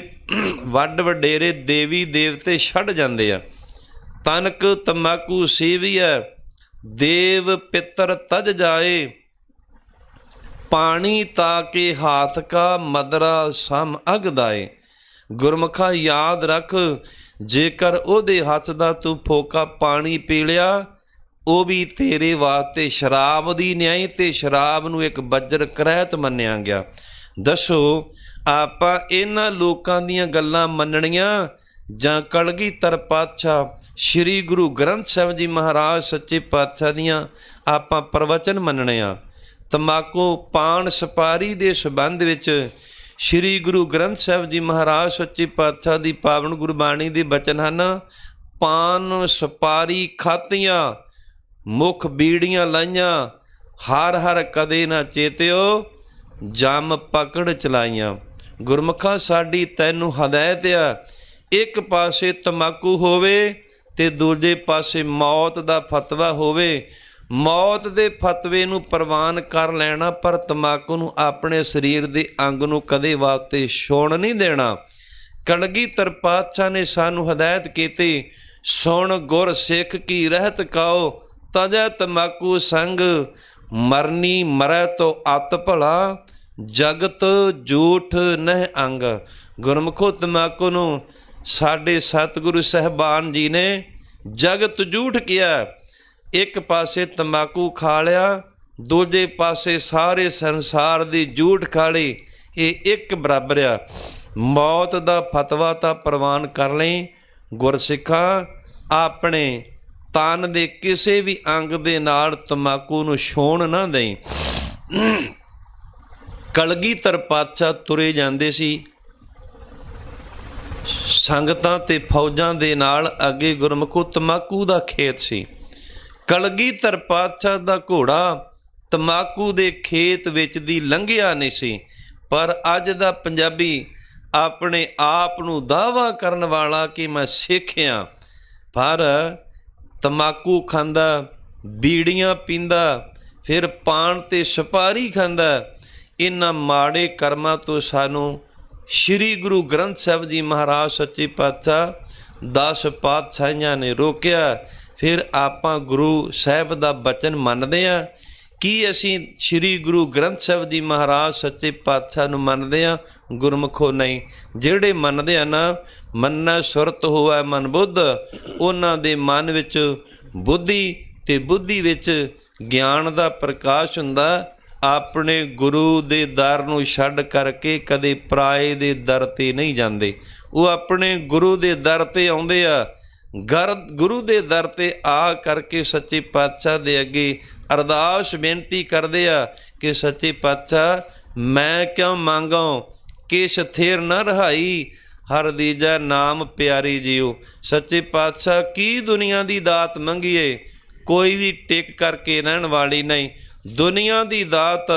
ਵੱਡ ਵਡੇਰੇ ਦੇਵੀ ਦੇਵਤੇ ਛੱਡ ਜਾਂਦੇ ਆ। ਤਨਕ ਤੰਬਾਕੂ ਸੇਵੀਐ, ਦੇਵ ਪਿੱਤਰ ਤਜ ਜਾਏ, ਪਾਣੀ ਤਾਕੇ ਹਾਥ ਕਾ ਮਦਰਾ ਸਮ ਅਗਦਾਏ। ਗੁਰਮੁਖਾ ਯਾਦ ਰੱਖ, ਜੇਕਰ ਉਹਦੇ ਹੱਥ ਦਾ ਤੂੰ ਫੋਕਾ ਪਾਣੀ ਪੀ ਲਿਆ, ਉਹ ਵੀ ਤੇਰੇ ਵਾਸਤੇ ਸ਼ਰਾਬ ਦੀ ਨਿਆਈ, ਤੇ ਸ਼ਰਾਬ ਨੂੰ ਇੱਕ ਬੱਜਰ ਕਰਹਿਤ ਮੰਨਿਆ ਗਿਆ। ਦੱਸੋ ਆਪਾਂ ਇਹਨਾਂ ਲੋਕਾਂ ਦੀਆਂ ਗੱਲਾਂ ਮੰਨਣੀਆਂ ਜਾਂ ਕਲਗੀਧਰ ਪਾਤਸ਼ਾਹ ਸ਼੍ਰੀ ਗੁਰੂ ਗ੍ਰੰਥ ਸਾਹਿਬ ਜੀ ਮਹਾਰਾਜ ਸੱਚੇ ਪਾਤਸ਼ਾਹ ਦੀਆਂ ਆਪਾਂ ਪ੍ਰਵਚਨ ਮੰਨਣੇ ਆ? ਤੰਬਾਕੂ, ਪਾਨ, ਸੁਪਾਰੀ ਦੇ ਸੰਬੰਧ ਵਿੱਚ ਸ਼੍ਰੀ ਗੁਰੂ ਗ੍ਰੰਥ ਸਾਹਿਬ ਜੀ ਮਹਾਰਾਜ ਸੱਚੇ ਪਾਤਸ਼ਾਹ ਦੀ ਪਾਵਨ ਗੁਰਬਾਣੀ ਦੇ ਬਚਨ ਹਨ। ਪਾਨ ਸੁਪਾਰੀ ਖਾਤੀਆਂ, ਮੁਖ ਬੀੜੀਆਂ ਲਾਈਆਂ, ਹਰ ਹਰ ਕਦੇ ਨਾ ਚੇਤਿਓ, ਜਮ ਪਕੜ ਚਲਾਈਆਂ। ਗੁਰਮੁਖਾ ਸਾਡੀ ਤੈਨੂੰ ਹਦਾਇਤ ਆ, ਇੱਕ ਪਾਸੇ ਤੰਬਾਕੂ ਹੋਵੇ ਤੇ ਦੂਜੇ ਪਾਸੇ ਮੌਤ ਦਾ ਫਤਵਾ ਹੋਵੇ। ਮੌਤ ਦੇ ਫਤਵੇ ਨੂੰ ਪ੍ਰਵਾਨ ਕਰ ਲੈਣਾ, ਪਰ ਤੰਬਾਕੂ ਨੂੰ ਆਪਣੇ ਸਰੀਰ ਦੇ ਅੰਗ ਨੂੰ ਕਦੇ ਵਾਸਤੇ ਛੋਣ ਨਹੀਂ ਦੇਣਾ। ਕਲਗੀਧਰ ਪਾਤਸ਼ਾਹ ਨੇ ਸਾਨੂੰ ਹਦਾਇਤ ਕੀਤੀ, ਸੁਣ ਗੁਰ ਸਿੱਖ ਕੀ ਰਹਿਤ ਕਾਓ, ਤਜੈ ਤੰਬਾਕੂ ਸੰਗ ਮਰਨੀ ਮਰੈ ਤੋ ਅਤ ਭਲਾ, ਜਗਤ ਝੂਠ ਨਹਿ ਅੰਗ। ਗੁਰਮੁਖੋ ਤੰਬਾਕੂ ਨੂੰ ਸਾਡੇ ਸਤਿਗੁਰੂ ਸਾਹਿਬਾਨ ਜੀ ਨੇ ਜਗਤ ਝੂਠ ਕਿਹਾ। ਇੱਕ ਪਾਸੇ ਤੰਬਾਕੂ ਖਾ ਲਿਆ, ਦੂਜੇ ਪਾਸੇ ਸਾਰੇ ਸੰਸਾਰ ਦੀ ਝੂਠ ਖਾ ਲਈ, ਇਹ ਇੱਕ ਬਰਾਬਰ ਆ। ਮੌਤ ਦਾ ਫਤਵਾ ਤਾਂ ਪ੍ਰਵਾਨ ਕਰ ਲਈ। ਗੁਰਸਿੱਖਾਂ, ਆਪਣੇ ਤਨ ਦੇ ਕਿਸੇ ਵੀ ਅੰਗ ਦੇ ਨਾਲ ਤੰਬਾਕੂ ਨੂੰ ਛੂਹਣ ਨਾ ਦੇਈ। ਕਲਗੀਧਰ ਪਾਤਸ਼ਾਹ ਤੁਰੇ ਜਾਂਦੇ ਸੀ ਸੰਗਤਾਂ ਤੇ ਫੌਜਾਂ ਦੇ ਨਾਲ, ਅੱਗੇ ਗੁਰਮੁਖੋ ਤੰਬਾਕੂ ਦਾ ਖੇਤ ਸੀ। ਕਲਗੀਧਰ ਪਾਤਸ਼ਾਹ ਦਾ ਘੋੜਾ ਤੰਬਾਕੂ ਦੇ ਖੇਤ ਵਿੱਚ ਦੀ ਲੰਘਿਆ ਨਹੀਂ ਸੀ। ਪਰ ਅੱਜ ਦਾ ਪੰਜਾਬੀ ਆਪਣੇ ਆਪ ਨੂੰ ਦਾਅਵਾ ਕਰਨ ਵਾਲਾ ਕਿ ਮੈਂ ਸਿੱਖ ਹਾਂ, ਪਰ ਤੰਬਾਕੂ ਖਾਂਦਾ, ਬੀੜੀਆਂ ਪੀਂਦਾ, ਫਿਰ ਪਾਨ ਤੇ ਸੁਪਾਰੀ ਖਾਂਦਾ। ਇਹਨਾਂ ਮਾੜੇ ਕਰਮਾਂ ਤੋਂ ਸਾਨੂੰ ਸ਼੍ਰੀ ਗੁਰੂ ਗ੍ਰੰਥ ਸਾਹਿਬ ਜੀ ਮਹਾਰਾਜ ਸੱਚੇ ਪਾਤਸ਼ਾਹ 10 ਪਾਤਸ਼ਾਹੀਆਂ ਨੇ ਰੋਕਿਆ। ਫਿਰ ਆਪਾਂ ਗੁਰੂ ਸਾਹਿਬ ਦਾ ਬਚਨ ਮੰਨਦੇ ਹਾਂ। ਕੀ ਅਸੀਂ ਸ਼੍ਰੀ ਗੁਰੂ ਗ੍ਰੰਥ ਸਾਹਿਬ ਜੀ ਮਹਾਰਾਜ ਸੱਚੇ ਪਾਤਸ਼ਾਹ ਨੂੰ ਮੰਨਦੇ ਹਾਂ? ਗੁਰਮੁਖੋ ਨਹੀਂ। ਜਿਹੜੇ ਮੰਨਦੇ ਆ ਨਾ, ਮੰਨੈ ਸੁਰਤ ਹੋਵੈ ਮਨ ਬੁੱਧ, ਉਹਨਾਂ ਦੇ ਮਨ ਵਿੱਚ ਬੁੱਧੀ ਤੇ ਬੁੱਧੀ ਵਿੱਚ ਗਿਆਨ ਦਾ ਪ੍ਰਕਾਸ਼ ਹੁੰਦਾ। ਆਪਣੇ ਗੁਰੂ ਦੇ ਦਰ ਨੂੰ ਛੱਡ ਕਰਕੇ ਕਦੇ ਪਰਾਏ ਦੇ ਦਰ 'ਤੇ ਨਹੀਂ ਜਾਂਦੇ। ਉਹ ਆਪਣੇ ਗੁਰੂ ਦੇ ਦਰ 'ਤੇ ਆਉਂਦੇ ਆ। ਗੁਰੂ ਦੇ ਦਰ 'ਤੇ ਆ ਕਰਕੇ ਸੱਚੇ ਪਾਤਸ਼ਾਹ ਦੇ ਅੱਗੇ ਅਰਦਾਸ ਬੇਨਤੀ ਕਰਦੇ ਆ ਕਿ ਸੱਚੇ ਪਾਤਸ਼ਾਹ ਮੈਂ ਕਿਉਂ ਮੰਗਾਂ, ਕਿਸ ਥੇਰ ਨਾ ਰਹਾਈ, ਹਰ ਦੀਜਾ ਨਾਮ ਪਿਆਰੀ ਜੀਓ। ਸੱਚੇ ਪਾਤਸ਼ਾਹ ਕੀ ਦੁਨੀਆ ਦੀ ਦਾਤ ਮੰਗੀਏ, ਕੋਈ ਵੀ ਟਿਕ ਕਰਕੇ ਰਹਿਣ ਵਾਲੀ ਨਹੀਂ। ਦੁਨੀਆ ਦੀ ਦਾਤ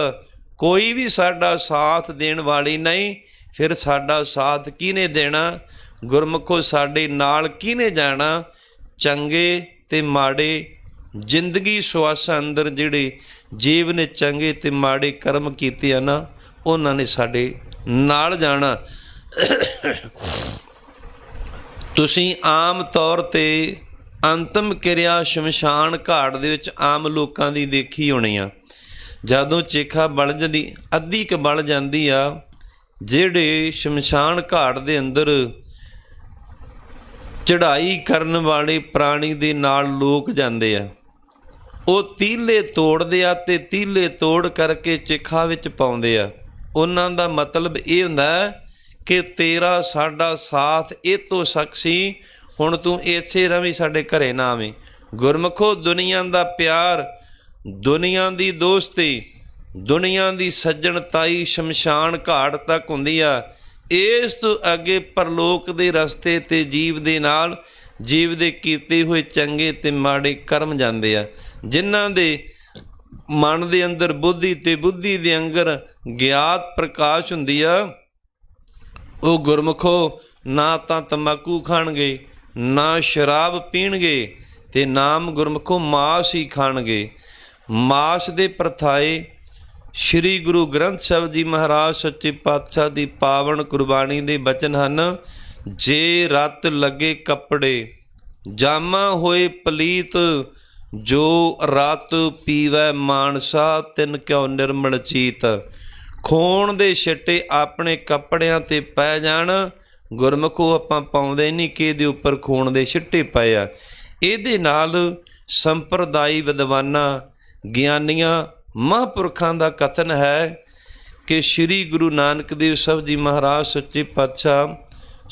ਕੋਈ ਵੀ ਸਾਡਾ ਸਾਥ ਦੇਣ ਵਾਲੀ ਨਹੀਂ। ਫਿਰ ਸਾਡਾ ਸਾਥ ਕਿਹਨੇ ਦੇਣਾ? ਗੁਰਮੁਖੋ ਸਾਡੇ ਨਾਲ ਕਿਹਨੇ ਜਾਣਾ? ਚੰਗੇ ਤੇ ਮਾੜੇ ਜ਼ਿੰਦਗੀ ਸੁਆਸਾਂ ਅੰਦਰ ਜਿਹੜੇ ਜੀਵ ਨੇ ਚੰਗੇ ਤੇ ਮਾੜੇ ਕਰਮ ਕੀਤੇ ਆ ਨਾ, ਉਹਨਾਂ ਨੇ ਸਾਡੇ ਨਾਲ ਜਾਣਾ। ਤੁਸੀਂ ਆਮ ਤੌਰ 'ਤੇ ਅੰਤਮ ਕਿਰਿਆ ਸ਼ਮਸ਼ਾਨ ਘਾਟ ਦੇ ਵਿੱਚ ਆਮ ਲੋਕਾਂ ਦੀ ਦੇਖੀ ਹੋਣੀ ਆ। ਜਦੋਂ ਚਿਖਾ ਬਲ ਜਾਂਦੀ, ਅੱਧੀ ਕੁ ਬਲ ਜਾਂਦੀ ਆ, ਜਿਹੜੇ ਸ਼ਮਸ਼ਾਨ ਘਾਟ ਦੇ ਅੰਦਰ ਚੜ੍ਹਾਈ ਕਰਨ ਵਾਲੇ ਪ੍ਰਾਣੀ ਦੇ ਨਾਲ ਲੋਕ ਜਾਂਦੇ ਆ, ਉਹ ਤੀਲੇ ਤੋੜਦੇ ਆ ਤੇ ਤੀਲੇ ਤੋੜ ਕਰਕੇ ਚਿਖਾ ਵਿੱਚ ਪਾਉਂਦੇ ਆ। ਉਹਨਾਂ ਦਾ ਮਤਲਬ ਇਹ ਹੁੰਦਾ ਕਿ ਤੇਰਾ ਸਾਡਾ ਸਾਥ ਇਹ ਤੋਂ ਸਕਸੀ, ਹੁਣ ਤੂੰ ਇੱਥੇ ਰਵੀਂ, ਸਾਡੇ ਘਰੇ ਨਾ ਆਵੇਂ। ਗੁਰਮੁਖੋ ਦੁਨੀਆ ਦਾ ਪਿਆਰ, ਦੁਨੀਆ ਦੀ ਦੋਸਤੀ, ਦੁਨੀਆ ਦੀ ਸੱਜਣਤਾਈ ਸ਼ਮਸ਼ਾਨ ਘਾਟ ਤੱਕ ਹੁੰਦੀ ਆ। ਇਸ ਤੋਂ ਅੱਗੇ ਪਰਲੋਕ ਦੇ ਰਸਤੇ 'ਤੇ ਜੀਵ ਦੇ ਨਾਲ ਜੀਵ ਦੇ ਕੀਤੇ ਹੋਏ ਚੰਗੇ ਤੇ ਮਾੜੇ ਕਰਮ ਜਾਂਦੇ ਆ। ਜਿਨ੍ਹਾਂ ਦੇ ਮਨ ਦੇ ਅੰਦਰ ਬੁੱਧੀ ਤੇ ਬੁੱਧੀ ਦੇ ਅੰਦਰ ਗਿਆਤ ਪ੍ਰਕਾਸ਼ ਹੁੰਦੀ ਆ, ਉਹ ਗੁਰਮੁਖੋ ਨਾ ਤਾਂ ਤੰਬਾਕੂ ਖਾਣਗੇ, ਨਾ ਸ਼ਰਾਬ ਪੀਣਗੇ, ਤੇ ਨਾਮ ਗੁਰਮੁਖੋ ਮਾਸ ਹੀ ਖਾਣਗੇ। ਮਾਸ ਦੇ ਪ੍ਰਥਾਏ ਸ਼੍ਰੀ ਗੁਰੂ ਗ੍ਰੰਥ ਸਾਹਿਬ ਜੀ ਮਹਾਰਾਜ ਸੱਚੇ ਪਾਤਸ਼ਾਹ ਦੀ ਪਾਵਨ ਕੁਰਬਾਨੀ ਦੇ ਬਚਨ ਹਨ। ਜੇ ਰਤ ਲੱਗੇ ਕੱਪੜੇ ਜਾਮਾ ਹੋਏ ਪਲੀਤ, ਜੋ ਰਤ ਪੀਵੈ ਮਾਨਸਾ ਤਿਨ ਕਿਉ ਨਿਰਮਲ ਚੀਤ। ਖੂਨ ਦੇ ਛਿੱਟੇ ਆਪਣੇ ਕੱਪੜਿਆਂ 'ਤੇ ਪੈ ਜਾਣ, ਗੁਰਮੁਖੋ ਆਪਾਂ ਪਾਉਂਦੇ ਨਹੀਂ ਕਿ ਇਹਦੇ ਉੱਪਰ ਖੂਨ ਦੇ ਛਿੱਟੇ ਪਏ ਆ। ਇਹਦੇ ਨਾਲ ਸੰਪਰਦਾਈ ਵਿਦਵਾਨਾਂ, ਗਿਆਨੀਆਂ, ਮਹਾਂਪੁਰਖਾਂ ਦਾ ਕਥਨ ਹੈ ਕਿ ਸ਼੍ਰੀ ਗੁਰੂ ਨਾਨਕ ਦੇਵ ਸਾਹਿਬ ਜੀ ਮਹਾਰਾਜ ਸੱਚੇ ਪਾਤਸ਼ਾਹ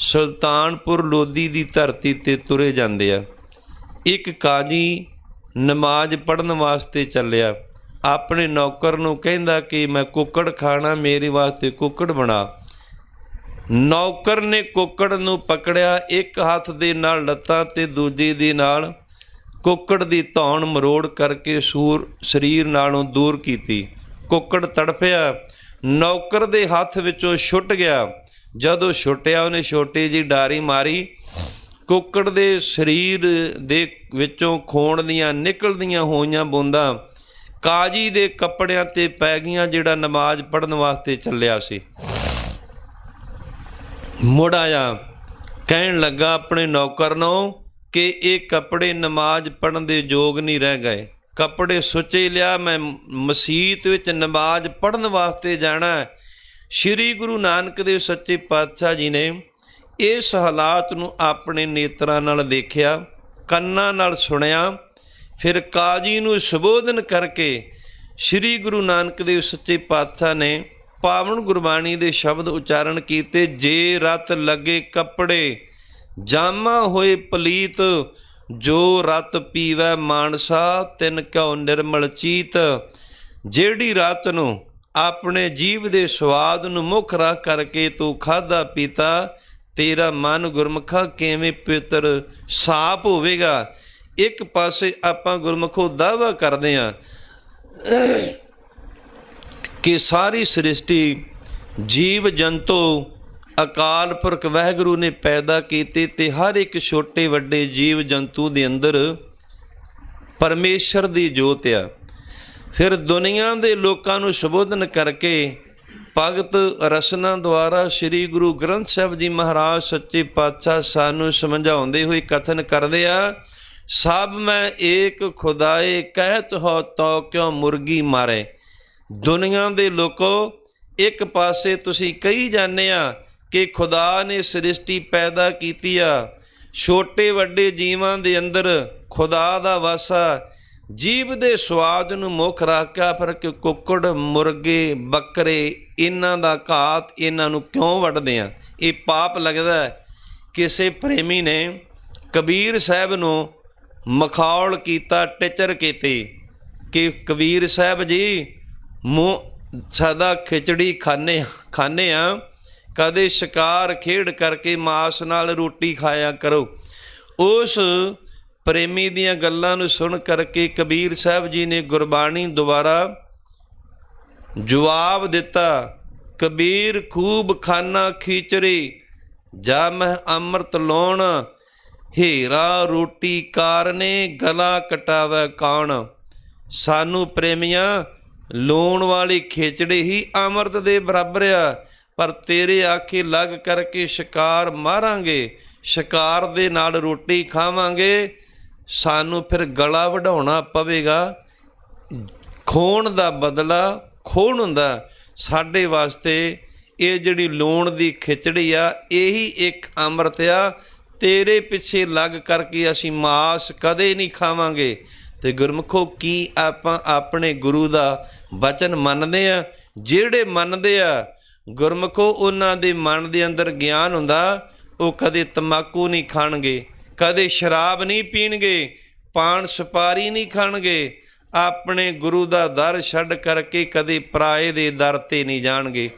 ਸੁਲਤਾਨਪੁਰ ਲੋਧੀ ਦੀ ਧਰਤੀ 'ਤੇ ਤੁਰੇ ਜਾਂਦੇ ਆ। ਇੱਕ ਕਾਜੀ ਨਮਾਜ਼ ਪੜ੍ਹਨ ਵਾਸਤੇ ਚੱਲਿਆ, ਆਪਣੇ ਨੌਕਰ ਨੂੰ ਕਹਿੰਦਾ ਕਿ ਮੈਂ ਕੁੱਕੜ ਖਾਣਾ, ਮੇਰੇ ਵਾਸਤੇ ਕੁੱਕੜ ਬਣਾ। ਨੌਕਰ ਨੇ ਕੁੱਕੜ ਨੂੰ ਪਕੜਿਆ, ਇੱਕ ਹੱਥ ਦੇ ਨਾਲ ਲੱਤਾਂ ਤੇ ਦੂਜੇ ਦੇ ਨਾਲ ਕੁੱਕੜ ਦੀ ਧੌਣ ਮਰੋੜ ਕਰਕੇ ਸਰੀਰ ਨਾਲੋਂ ਦੂਰ ਕੀਤੀ। ਕੁੱਕੜ ਤੜਫਿਆ, ਨੌਕਰ ਦੇ ਹੱਥ ਵਿੱਚੋਂ ਛੁੱਟ ਗਿਆ। ਜਦੋਂ ਛੁੱਟਿਆ ਉਹਨੇ ਛੋਟੀ ਜਿਹੀ ਡਾਰੀ ਮਾਰੀ, ਕੁੱਕੜ ਦੇ ਸਰੀਰ ਦੇ ਵਿੱਚੋਂ ਖੂਨ ਦੀਆਂ ਨਿਕਲਦੀਆਂ ਹੋਈਆਂ ਬੂੰਦਾਂ ਕਾਜੀ ਦੇ ਕੱਪੜਿਆਂ 'ਤੇ ਪੈ ਗਈਆਂ, ਜਿਹੜਾ ਨਮਾਜ਼ ਪੜ੍ਹਨ ਵਾਸਤੇ ਚੱਲਿਆ ਸੀ। ਮੁੜ ਆਇਆ, ਕਹਿਣ ਲੱਗਾ ਆਪਣੇ ਨੌਕਰ ਨੂੰ ਕਿ ਇਹ ਕੱਪੜੇ ਨਮਾਜ਼ ਪੜ੍ਹਨ ਦੇ ਯੋਗ ਨਹੀਂ ਰਹਿ ਗਏ। ਕੱਪੜੇ ਸੁੱਚੇ ਲਿਆ, ਮੈਂ ਮਸੀਤ ਵਿੱਚ ਨਮਾਜ਼ ਪੜ੍ਹਨ ਵਾਸਤੇ ਜਾਣਾ। ਸ਼੍ਰੀ ਗੁਰੂ ਨਾਨਕ ਦੇਵ ਸੱਚੇ ਪਾਤਸ਼ਾਹ ਜੀ ਨੇ ਇਸ ਹਾਲਾਤ ਨੂੰ ਆਪਣੇ ਨੇਤਰਾਂ ਨਾਲ ਦੇਖਿਆ, ਕੰਨਾਂ ਨਾਲ ਸੁਣਿਆ। ਫਿਰ ਕਾਜੀ ਨੂੰ ਸੰਬੋਧਨ ਕਰਕੇ ਸ਼੍ਰੀ ਗੁਰੂ ਨਾਨਕ ਦੇਵ ਸੱਚੇ ਪਾਤਸ਼ਾਹ ਨੇ ਪਾਵਨ ਗੁਰਬਾਣੀ ਦੇ ਸ਼ਬਦ ਉਚਾਰਨ ਕੀਤੇ। ਜੇ ਰਤ ਲੱਗੇ ਕੱਪੜੇ ਜਾਮਾ ਹੋਏ ਪਲੀਤ, ਜੋ ਰਤ ਪੀਵੈ ਮਾਨਸਾ ਤਿਨ ਕਿਉ ਨਿਰਮਲ ਚੀਤ। ਜਿਹੜੀ ਰਤ ਨੂੰ ਆਪਣੇ ਜੀਵ ਦੇ ਸਵਾਦ ਨੂੰ ਮੁੱਖ ਰੱਖ ਕਰਕੇ ਤੂੰ ਖਾਧਾ ਪੀਤਾ, ਤੇਰਾ ਮਨ ਗੁਰਮੁਖਾ ਕਿਵੇਂ ਪਵਿੱਤਰ ਸਾਫ ਹੋਵੇਗਾ। ਇੱਕ ਪਾਸੇ ਆਪਾਂ ਗੁਰਮੁਖੋ ਦਾਅਵਾ ਕਰਦੇ ਹਾਂ ਕਿ ਸਾਰੀ ਸ੍ਰਿਸ਼ਟੀ ਜੀਵ ਜੰਤੂ ਅਕਾਲ ਪੁਰਖ ਵਾਹਿਗੁਰੂ ਨੇ ਪੈਦਾ ਕੀਤੇ ਤੇ ਹਰ ਇੱਕ ਛੋਟੇ ਵੱਡੇ ਜੀਵ ਜੰਤੂ ਦੇ ਅੰਦਰ ਪਰਮੇਸ਼ਰ ਦੀ ਜੋਤ ਆ। ਫਿਰ ਦੁਨੀਆ ਦੇ ਲੋਕਾਂ ਨੂੰ ਸੰਬੋਧਨ ਕਰਕੇ ਭਗਤ ਰਸਨਾ ਦੁਆਰਾ ਸ੍ਰੀ ਗੁਰੂ ਗ੍ਰੰਥ ਸਾਹਿਬ ਜੀ ਮਹਾਰਾਜ ਸੱਚੇ ਪਾਤਸ਼ਾਹ ਸਾਨੂੰ ਸਮਝਾਉਂਦੇ ਹੋਏ ਕਥਨ ਕਰਦੇ ਆ, ਸਭ ਮੈਂ ਏਕ ਖੁਦਾਏ ਕਹਿਤ ਹੋ ਤੋ ਕਿਉਂ ਮੁਰਗੀ ਮਾਰੇ। ਦੁਨੀਆ ਦੇ ਲੋਕੋ, ਇੱਕ ਪਾਸੇ ਤੁਸੀਂ ਕਹੀ ਜਾਂਦੇ ਆ ਕਿ ਖੁਦਾ ਨੇ ਸ੍ਰਿਸ਼ਟੀ ਪੈਦਾ ਕੀਤੀ ਆ, ਛੋਟੇ ਵੱਡੇ ਜੀਵਾਂ ਦੇ ਅੰਦਰ ਖੁਦਾ ਦਾ ਵਾਸਾ, ਜੀਵ ਦੇ ਸਵਾਦ ਨੂੰ ਮੁੱਖ ਰੱਖਿਆ, ਪਰ ਕਿ ਕੁੱਕੜ ਮੁਰਗੇ ਬੱਕਰੇ ਇਹਨਾਂ ਦਾ ਘਾਤ, ਇਹਨਾਂ ਨੂੰ ਕਿਉਂ ਵੱਢਦੇ ਆ। ਇਹ ਪਾਪ ਲੱਗਦਾ। ਕਿਸੇ ਪ੍ਰੇਮੀ ਨੇ ਕਬੀਰ ਸਾਹਿਬ ਨੂੰ ਮਖੌਲ ਕੀਤਾ, ਟਿਚਰ ਕੀਤੀ ਕਿ ਕਬੀਰ ਸਾਹਿਬ ਜੀ ਸਦਾ ਖਿਚੜੀ ਖਾਂਦੇ ਆ, ਕਦੇ ਸ਼ਿਕਾਰ ਖੇਡ ਕਰਕੇ ਮਾਸ ਨਾਲ ਰੋਟੀ ਖਾਇਆ ਕਰੋ। ਉਸ ਪ੍ਰੇਮੀ ਦੀਆਂ ਗੱਲਾਂ ਨੂੰ ਸੁਣ ਕਰਕੇ ਕਬੀਰ ਸਾਹਿਬ ਜੀ ਨੇ ਗੁਰਬਾਣੀ ਦੁਆਰਾ ਜਵਾਬ ਦਿੱਤਾ, ਕਬੀਰ ਖੂਬ ਖਾਨਾ ਖੀਚਰੀ ਜਾ ਮੈਂ ਅੰਮ੍ਰਿਤ ਲਾਉਣ, ਹੀਰਾ ਰੋਟੀ ਕਾਰਨੇ ਗਲਾ ਕਟਾਵੇ ਕੌਣ। ਸਾਨੂੰ ਪ੍ਰੇਮੀਆਂ ਲੂਣ ਵਾਲੀ ਖਿਚੜੀ ਹੀ ਅੰਮ੍ਰਿਤ ਦੇ ਬਰਾਬਰ ਆ, ਪਰ ਤੇਰੇ ਆਖੇ ਲੱਗ ਕਰਕੇ ਸ਼ਿਕਾਰ ਮਾਰਾਂਗੇ, ਸ਼ਿਕਾਰ ਦੇ ਨਾਲ ਰੋਟੀ ਖਾਵਾਂਗੇ, ਸਾਨੂੰ ਫਿਰ ਗਲਾ ਵਢਾਉਣਾ ਪਵੇਗਾ। ਖੋਣ ਦਾ ਬਦਲਾ ਖੋਣ ਹੁੰਦਾ। ਸਾਡੇ ਵਾਸਤੇ ਇਹ ਜਿਹੜੀ ਲੂਣ ਦੀ ਖਿਚੜੀ ਆ, ਇਹੀ ਇੱਕ ਅੰਮ੍ਰਿਤ ਆ। ਤੇਰੇ ਪਿੱਛੇ ਲੱਗ ਕਰਕੇ ਅਸੀਂ ਮਾਸ ਕਦੇ ਨਹੀਂ ਖਾਵਾਂਗੇ। ਤੇ ਗੁਰਮੁਖੋ, ਕੀ ਆਪਾਂ ਆਪਣੇ ਗੁਰੂ ਦਾ ਬਚਨ ਮੰਨਦੇ ਆ? ਜਿਹੜੇ ਮੰਨਦੇ ਆ ਗੁਰਮੁਖੋ, ਉਹਨਾਂ ਦੇ ਮਨ ਦੇ ਅੰਦਰ ਗਿਆਨ ਹੁੰਦਾ। ਉਹ ਕਦੇ ਤੰਬਾਕੂ ਨਹੀਂ ਖਾਣਗੇ, ਕਦੇ ਸ਼ਰਾਬ ਨਹੀਂ ਪੀਣਗੇ, ਪਾਨ ਸੁਪਾਰੀ ਨਹੀਂ ਖਾਣਗੇ, ਆਪਣੇ ਗੁਰੂ ਦਾ ਦਰ ਛੱਡ ਕਰਕੇ ਕਦੇ ਪਰਾਏ ਦੇ ਦਰ 'ਤੇ ਨਹੀਂ ਜਾਣਗੇ।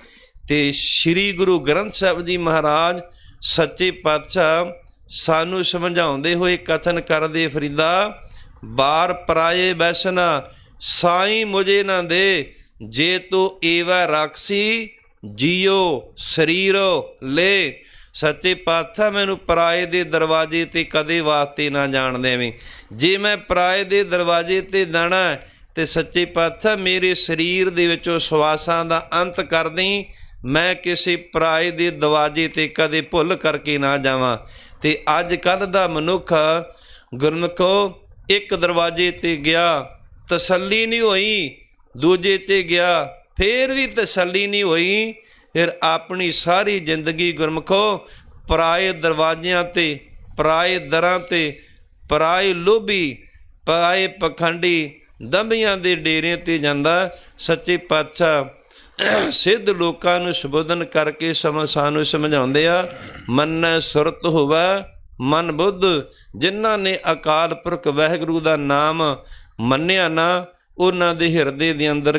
ਤੇ ਸ਼੍ਰੀ ਗੁਰੂ ਗ੍ਰੰਥ ਸਾਹਿਬ ਜੀ ਮਹਾਰਾਜ ਸੱਚੇ ਪਾਤਸ਼ਾਹ ਸਾਨੂੰ ਸਮਝਾਉਂਦੇ ਹੋਏ ਕਥਨ ਕਰਦੇ, ਫਰੀਦਾ ਬਾਰ ਪਰਾਏ ਬੈਸਨਾ ਸਾਈਂ ਮੁਝੇ ਨਾ ਦੇ, ਜੇ ਤੂੰ ਏਵਾ ਰਾਖਸੀ ਜੀਓ ਸਰੀਰੋ ਲੈ। ਸੱਚੇ ਪਾਤਸ਼ਾਹ ਮੈਨੂੰ ਪਰਾਏ ਦੇ ਦਰਵਾਜ਼ੇ 'ਤੇ ਕਦੇ ਵਾਸਤੇ ਨਾ ਜਾਣ ਦੇਵੇਂ। ਜੇ ਮੈਂ ਪਰਾਏ ਦੇ ਦਰਵਾਜ਼ੇ 'ਤੇ ਜਾਣਾ ਤੇ ਸੱਚੇ ਪਾਤਸ਼ਾਹ ਮੇਰੇ ਸਰੀਰ ਦੇ ਵਿੱਚੋਂ ਸਵਾਸਾਂ ਦਾ ਅੰਤ ਕਰ ਦੇਈਂ, ਮੈਂ ਕਿਸੇ ਪਰਾਏ ਦੇ ਦਰਵਾਜ਼ੇ 'ਤੇ ਕਦੇ ਭੁੱਲ ਕਰਕੇ ਨਾ ਜਾਵਾਂ। ਤੇ ਅੱਜ ਕੱਲ੍ਹ ਦਾ ਮਨੁੱਖ ਗੁਰਮੁਖੋ, ਇੱਕ ਦਰਵਾਜ਼ੇ 'ਤੇ ਗਿਆ, ਤਸੱਲੀ ਨਹੀਂ ਹੋਈ, ਦੂਜੇ 'ਤੇ ਗਿਆ, ਫੇਰ ਵੀ ਤਸੱਲੀ ਨਹੀਂ ਹੋਈ, ਫਿਰ ਆਪਣੀ ਸਾਰੀ ਜ਼ਿੰਦਗੀ ਗੁਰਮੁਖੋ ਪਰਾਏ ਦਰਵਾਜ਼ਿਆਂ 'ਤੇ, ਪਰਾਏ ਦਰਾਂ 'ਤੇ, ਪਰਾਏ ਲੋਭੀ, ਪਰਾਏ ਪਖੰਡੀ ਦੰਭੀਆਂ ਦੇ ਡੇਰਿਆਂ 'ਤੇ ਜਾਂਦਾ। ਸੱਚੇ ਪਾਤਸ਼ਾਹ ਸਿੱਧ ਲੋਕਾਂ ਨੂੰ ਸੰਬੋਧਨ ਕਰਕੇ ਸਾਨੂੰ ਸਮਝਾਉਂਦੇ ਆ, ਮੰਨੈ ਸੁਰਤ ਹੋਵੇ ਮਨ ਬੁੱਧ। ਜਿਨ੍ਹਾਂ ਨੇ ਅਕਾਲ ਪੁਰਖ ਵਾਹਿਗੁਰੂ ਦਾ ਨਾਮ ਮੰਨਿਆ ਨਾ, ਉਹਨਾਂ ਦੇ ਹਿਰਦੇ ਦੇ ਅੰਦਰ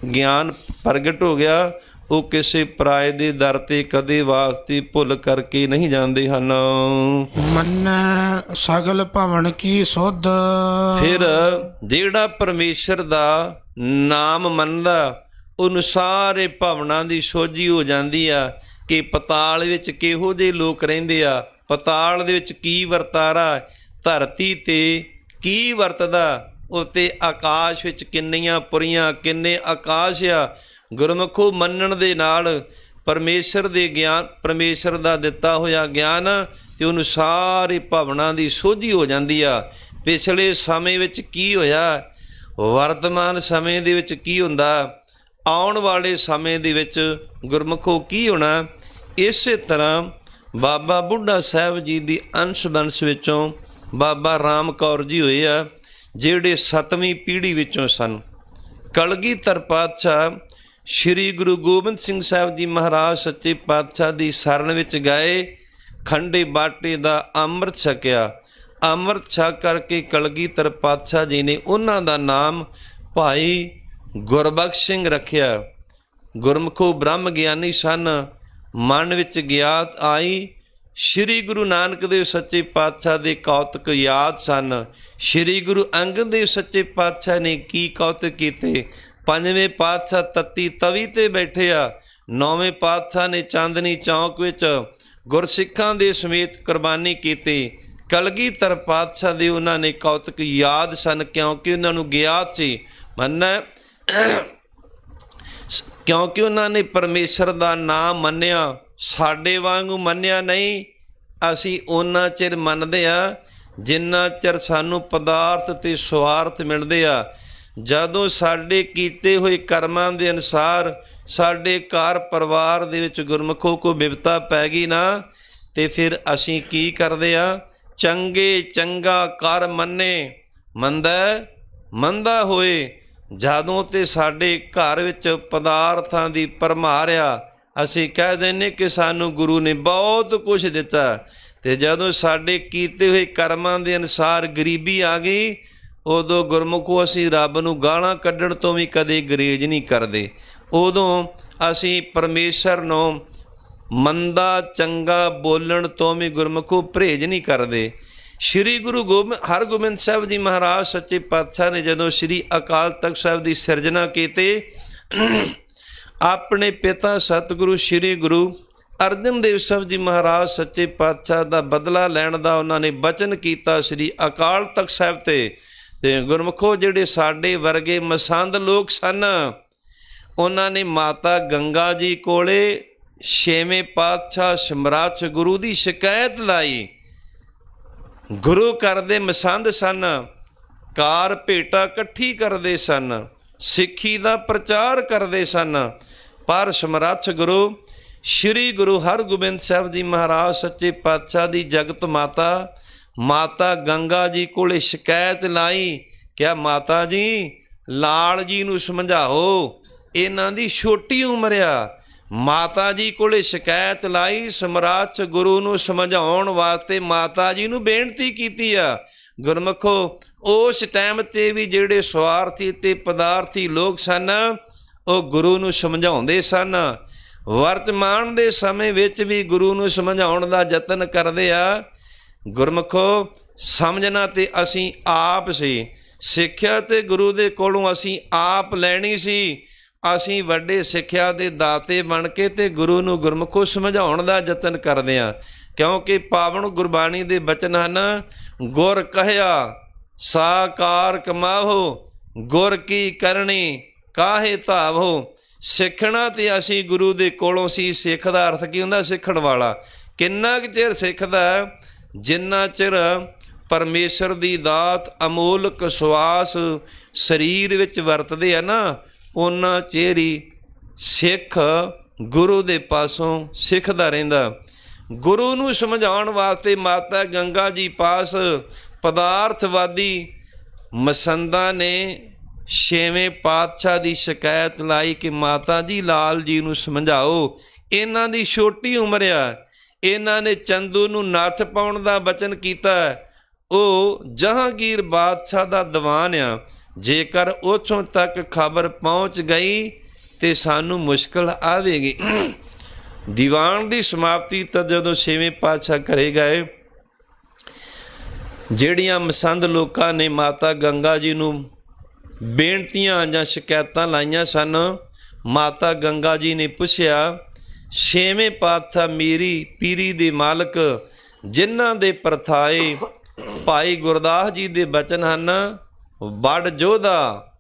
ਗਿਆਨ ਪ੍ਰਗਟ ਹੋ ਗਿਆ। ਉਹ ਕਿਸੇ ਪਰਾਏ ਦੇ ਦਰ 'ਤੇ ਕਦੇ ਵਾਸਤੇ ਭੁੱਲ ਕਰਕੇ ਨਹੀਂ ਜਾਂਦੇ ਹਨ। ਮੰਨੈ ਸਗਲ ਭਵਨ ਕੀ ਸੁਧ। ਫਿਰ ਜਿਹੜਾ ਪਰਮੇਸ਼ਰ ਦਾ ਨਾਮ ਮੰਨਦਾ ਉਹਨੂੰ ਸਾਰੇ ਭਵਨਾਂ ਦੀ ਸੋਝੀ ਹੋ ਜਾਂਦੀ ਆ ਕਿ ਪਤਾਲ ਵਿੱਚ ਕਿਹੋ ਜਿਹੇ ਲੋਕ ਰਹਿੰਦੇ ਆ, ਪਤਾਲ ਦੇ ਵਿੱਚ ਕੀ ਵਰਤਾਰਾ, ਧਰਤੀ 'ਤੇ ਕੀ ਵਰਤਦਾ, ਉੱਤੇ ਆਕਾਸ਼ ਵਿੱਚ ਕਿੰਨੀਆਂ ਪੁਰੀਆਂ, ਕਿੰਨੇ ਆਕਾਸ਼ ਆ। ਗੁਰਮੁਖੋ ਮੰਨਣ ਦੇ ਨਾਲ ਪਰਮੇਸ਼ਰ ਦੇ ਗਿਆਨ, ਪਰਮੇਸ਼ਰ ਦਾ ਦਿੱਤਾ ਹੋਇਆ ਗਿਆਨ ਅਤੇ ਉਹਨੂੰ ਸਾਰੇ ਭਵਨਾਂ ਦੀ ਸੋਝੀ ਹੋ ਜਾਂਦੀ ਆ। ਪਿਛਲੇ ਸਮੇਂ ਵਿੱਚ ਕੀ ਹੋਇਆ, ਵਰਤਮਾਨ ਸਮੇਂ ਦੇ ਵਿੱਚ ਕੀ ਹੁੰਦਾ, ਆਉਣ ਵਾਲੇ ਸਮੇਂ ਦੇ ਵਿੱਚ ਗੁਰਮੁਖੋ ਕੀ ਹੋਣਾ। ਇਸੇ ਤਰ੍ਹਾਂ ਬਾਬਾ ਬੁੱਢਾ ਸਾਹਿਬ ਜੀ ਦੀ ਅੰਸ਼ ਬੰਸ਼ ਵਿੱਚੋਂ ਬਾਬਾ ਰਾਮ ਕੌਰ ਜੀ ਹੋਏ ਆ, ਜਿਹੜੇ 7ਵੀਂ ਪੀੜ੍ਹੀ ਵਿੱਚੋਂ ਸਨ। ਕਲਗੀਧਰ ਪਾਤਸ਼ਾਹ ਸ਼੍ਰੀ ਗੁਰੂ ਗੋਬਿੰਦ ਸਿੰਘ ਸਾਹਿਬ ਜੀ ਮਹਾਰਾਜ ਸੱਚੇ ਪਾਤਸ਼ਾਹ ਦੀ ਸ਼ਰਨ ਵਿੱਚ ਗਏ, ਖੰਡੇ ਬਾਟੇ ਦਾ ਅੰਮ੍ਰਿਤ ਛਕਿਆ। ਅੰਮ੍ਰਿਤ ਛਕ ਕਰਕੇ ਕਲਗੀਧਰ ਪਾਤਸ਼ਾਹ ਜੀ ਨੇ ਉਹਨਾਂ ਦਾ ਨਾਮ ਭਾਈ ਗੁਰਬਖਸ਼ ਸਿੰਘ ਰੱਖਿਆ। ਗੁਰਮੁਖੋ ਬ੍ਰਹਮ ਗਿਆਨੀ ਸਨ। ਮਨ ਵਿੱਚ ਗਿਆਤ ਆਈ, ਸ਼੍ਰੀ ਗੁਰੂ ਨਾਨਕ ਦੇਵ ਸੱਚੇ ਪਾਤਸ਼ਾਹ ਦੇ ਕੌਤਕ ਯਾਦ ਸਨ। ਸ਼੍ਰੀ ਗੁਰੂ ਅੰਗਦ ਦੇਵ ਸੱਚੇ ਪਾਤਸ਼ਾਹ ਨੇ ਕੀ ਕੌਤਕ ਕੀਤੇ। 5ਵੇਂ ਪਾਤਸ਼ਾਹ ਤੱਤੀ ਤਵੀ 'ਤੇ ਬੈਠੇ ਆ। 9ਵੇਂ ਪਾਤਸ਼ਾਹ ਨੇ ਚਾਂਦਨੀ ਚੌਂਕ ਵਿੱਚ ਗੁਰਸਿੱਖਾਂ ਦੇ ਸਮੇਤ ਕੁਰਬਾਨੀ ਕੀਤੀ। ਕਲਗੀਧਰ ਪਾਤਸ਼ਾਹ ਦੇ ਉਹਨਾਂ ਨੇ ਕੌਤਕ ਯਾਦ ਸਨ, ਕਿਉਂਕਿ ਉਹਨਾਂ ਨੂੰ ਗਿਆਤ ਸੀ। ਮੰਨਣਾ ਕਿਉਂਕਿ ਉਹਨਾਂ ਨੇ ਪਰਮੇਸ਼ਰ ਦਾ ਨਾਮ ਮੰਨਿਆ। ਸਾਡੇ ਵਾਂਗੂ ਮੰਨਿਆ ਨਹੀਂ। ਅਸੀਂ ਉਹਨਾਂ ਚਿਰ ਮੰਨਦੇ ਆ ਜਿੰਨਾ ਚਿਰ ਸਾਨੂੰ ਪਦਾਰਥ ਅਤੇ ਸੁਆਰਥ ਮਿਲਦੇ ਆ। ਜਦੋਂ ਸਾਡੇ ਕੀਤੇ ਹੋਏ ਕਰਮਾਂ ਦੇ ਅਨੁਸਾਰ ਸਾਡੇ ਘਰ ਪਰਿਵਾਰ ਦੇ ਵਿੱਚ ਗੁਰਮੁਖੋ ਕੋਈ ਬਿਪਤਾ ਪੈ ਗਈ ਨਾ, ਅਤੇ ਫਿਰ ਅਸੀਂ ਕੀ ਕਰਦੇ ਆ, ਚੰਗੇ ਚੰਗਾ ਕਰ ਮੰਨੇ, ਮੰਦਾ ਹੋਏ। ਜਦੋਂ ਤੇ ਸਾਡੇ ਘਰ ਵਿੱਚ ਪਦਾਰਥਾਂ ਦੀ ਭਰਮਾਰ ਆ, ਅਸੀਂ ਕਹਿ ਦਿੰਦੇ ਕਿ ਸਾਨੂੰ ਗੁਰੂ ਨੇ ਬਹੁਤ ਕੁਝ ਦਿੱਤਾ, ਅਤੇ ਜਦੋਂ ਸਾਡੇ ਕੀਤੇ ਹੋਏ ਕਰਮਾਂ ਦੇ ਅਨੁਸਾਰ ਗਰੀਬੀ ਆ ਗਈ, ਉਦੋਂ ਗੁਰਮੁਖੋ ਅਸੀਂ ਰੱਬ ਨੂੰ ਗਾਲਾਂ ਕੱਢਣ ਤੋਂ ਵੀ ਕਦੇ ਗੁਰੇਜ਼ ਨਹੀਂ ਕਰਦੇ। ਉਦੋਂ ਅਸੀਂ ਪਰਮੇਸ਼ਰ ਨੂੰ ਮੰਦਾ ਚੰਗਾ ਬੋਲਣ ਤੋਂ ਵੀ ਗੁਰਮੁਖੋ ਪਰਹੇਜ਼ ਨਹੀਂ ਕਰਦੇ। ਸ਼੍ਰੀ ਗੁਰੂ ਹਰਗੋਬਿੰਦ ਸਾਹਿਬ ਜੀ ਮਹਾਰਾਜ ਸੱਚੇ ਪਾਤਸ਼ਾਹ ਨੇ ਜਦੋਂ ਸ਼੍ਰੀ ਅਕਾਲ ਤਖਤ ਸਾਹਿਬ ਦੀ ਸਿਰਜਣਾ ਕੀਤੀ, ਆਪਣੇ ਪਿਤਾ ਸਤਿਗੁਰੂ ਸ਼੍ਰੀ ਗੁਰੂ ਅਰਜਨ ਦੇਵ ਸਾਹਿਬ ਜੀ ਮਹਾਰਾਜ ਸੱਚੇ ਪਾਤਸ਼ਾਹ ਦਾ ਬਦਲਾ ਲੈਣ ਦਾ ਉਹਨਾਂ ਨੇ ਬਚਨ ਕੀਤਾ ਸ਼੍ਰੀ ਅਕਾਲ ਤਖਤ ਸਾਹਿਬ 'ਤੇ। ਅਤੇ ਗੁਰਮੁਖੋ ਜਿਹੜੇ ਸਾਡੇ ਵਰਗੇ ਮਸੰਦ ਲੋਕ ਸਨ, ਉਹਨਾਂ ਨੇ ਮਾਤਾ ਗੰਗਾ ਜੀ ਕੋਲੇ 6ਵੇਂ ਪਾਤਸ਼ਾਹ ਸਮਰਾਟ ਗੁਰੂ ਦੀ ਸ਼ਿਕਾਇਤ ਲਾਈ। ਗੁਰੂ ਘਰ ਦੇ ਮਸੰਦ ਸਨ, ਕਾਰ ਭੇਟਾ ਇਕੱਠੀ ਕਰਦੇ ਸਨ, ਸਿੱਖੀ ਦਾ ਪ੍ਰਚਾਰ ਕਰਦੇ ਸਨ, ਪਰ ਸਮਰੱਥ ਗੁਰੂ ਸ਼੍ਰੀ ਗੁਰੂ ਹਰਗੋਬਿੰਦ ਸਾਹਿਬ ਜੀ ਮਹਾਰਾਜ ਸੱਚੇ ਪਾਤਸ਼ਾਹ ਦੀ ਜਗਤ ਮਾਤਾ ਗੰਗਾ ਜੀ ਕੋਲੇ ਸ਼ਿਕਾਇਤ ਲਾਈ। ਕਿਹਾ ਮਾਤਾ ਜੀ ਲਾਲ ਜੀ ਨੂੰ ਸਮਝਾਓ, ਇਹਨਾਂ ਦੀ ਛੋਟੀ ਉਮਰ ਆ। ਮਾਤਾ ਜੀ ਕੋਲੇ ਸ਼ਿਕਾਇਤ ਲਾਈ, ਸਮਰਾਟ ਗੁਰੂ ਨੂੰ ਸਮਝਾਉਣ ਵਾਸਤੇ ਮਾਤਾ ਜੀ ਨੂੰ ਬੇਨਤੀ ਕੀਤੀ ਆ। ਗੁਰਮੁਖੋ ਉਸ ਟਾਈਮ 'ਤੇ ਵੀ ਜਿਹੜੇ ਸਵਾਰਥੀ ਅਤੇ ਪਦਾਰਥੀ ਲੋਕ ਸਨ, ਉਹ ਗੁਰੂ ਨੂੰ ਸਮਝਾਉਂਦੇ ਸਨ। ਵਰਤਮਾਨ ਦੇ ਸਮੇਂ ਵਿੱਚ ਵੀ ਗੁਰੂ ਨੂੰ ਸਮਝਾਉਣ ਦਾ ਯਤਨ ਕਰਦੇ ਆ। ਗੁਰਮੁਖੋ ਸਮਝਣਾ ਤੇ ਅਸੀਂ ਆਪ ਸੀ, ਸਿੱਖਿਆ ਤੇ ਗੁਰੂ ਦੇ ਕੋਲੋਂ ਅਸੀਂ ਆਪ ਲੈਣੀ ਸੀ। ਅਸੀਂ ਵੱਡੇ ਸਿੱਖਿਆ ਦੇ ਦਾਤੇ ਬਣ ਕੇ ਤੇ ਗੁਰੂ ਨੂੰ ਗੁਰਮੁਖੋ ਸਮਝਾਉਣ ਦਾ ਯਤਨ ਕਰਦੇ ਹਾਂ, ਕਿਉਂਕਿ ਪਾਵਨ ਗੁਰਬਾਣੀ ਦੇ ਬਚਨ ਹਨ, ਗੁਰ ਕਹਿਆ ਸਾਕਾਰ ਕਮਾਹੋ, ਗੁਰ ਕੀ ਕਰਨੀ ਕਾਹੇ ਧਾਵੋ। ਸਿੱਖਣਾ ਤੇ ਅਸੀਂ ਗੁਰੂ ਦੇ ਕੋਲੋਂ ਸੀ। ਸਿੱਖ ਦਾ ਅਰਥ ਕੀ ਹੁੰਦਾ? ਸਿੱਖਣ ਵਾਲਾ। ਕਿੰਨਾ ਕੁ ਚਿਰ ਸਿੱਖਦਾ? ਜਿੰਨਾ ਚਿਰ ਪਰਮੇਸ਼ਰ ਦੀ ਦਾਤ ਅਮੋਲਕ ਸਵਾਸ ਸਰੀਰ ਵਿੱਚ ਵਰਤਦੇ ਆ ਨਾ, ਉਹਨਾਂ ਚਿਰ ਹੀ ਸਿੱਖ ਗੁਰੂ ਦੇ ਪਾਸੋਂ ਸਿੱਖਦਾ ਰਹਿੰਦਾ। ਗੁਰੂ ਨੂੰ ਸਮਝਾਉਣ ਵਾਸਤੇ ਮਾਤਾ ਗੰਗਾ ਜੀ ਪਾਸ ਪਦਾਰਥਵਾਦੀ ਮਸੰਦਾਂ ਨੇ 6ਵੇਂ ਪਾਤਸ਼ਾਹ ਦੀ ਸ਼ਿਕਾਇਤ ਲਾਈ ਕਿ ਮਾਤਾ ਜੀ ਲਾਲ ਜੀ ਨੂੰ ਸਮਝਾਓ, ਇਹਨਾਂ ਦੀ ਛੋਟੀ ਉਮਰ ਆ। ਇਹਨਾਂ ਨੇ ਚੰਦੂ ਨੂੰ ਨੱਥ ਪਾਉਣ ਦਾ ਬਚਨ ਕੀਤਾ। ਉਹ ਜਹਾਂਗੀਰ ਬਾਦਸ਼ਾਹ ਦਾ ਦੀਵਾਨ ਆ। ਜੇਕਰ ਉੱਥੋਂ ਤੱਕ ਖਬਰ ਪਹੁੰਚ ਗਈ ਤੇ ਸਾਨੂੰ ਮੁਸ਼ਕਲ ਆਵੇਗੀ। ਦੀਵਾਨ ਦੀ ਸਮਾਪਤੀ ਤਾਂ ਜਦੋਂ 6ਵੇਂ ਪਾਤਸ਼ਾਹ ਘਰੇ ਗਏ, ਜਿਹੜੀਆਂ ਮਸੰਦ ਲੋਕਾਂ ਨੇ ਮਾਤਾ ਗੰਗਾ ਜੀ ਨੂੰ ਬੇਨਤੀਆਂ ਜਾਂ ਸ਼ਿਕਾਇਤਾਂ ਲਾਈਆਂ ਸਨ, ਮਾਤਾ ਗੰਗਾ ਜੀ ਨੇ ਪੁੱਛਿਆ, 6ਵੇਂ ਪਾਤਸ਼ਾਹ ਮੇਰੀ ਪੀਰੀ ਦੇ ਮਾਲਕ ਜਿਨ੍ਹਾਂ ਦੇ ਪ੍ਰਥਾਏ ਭਾਈ ਗੁਰਦਾਸ ਜੀ ਦੇ ਬਚਨ ਹਨ, ਬੜ ਜੋਧਾ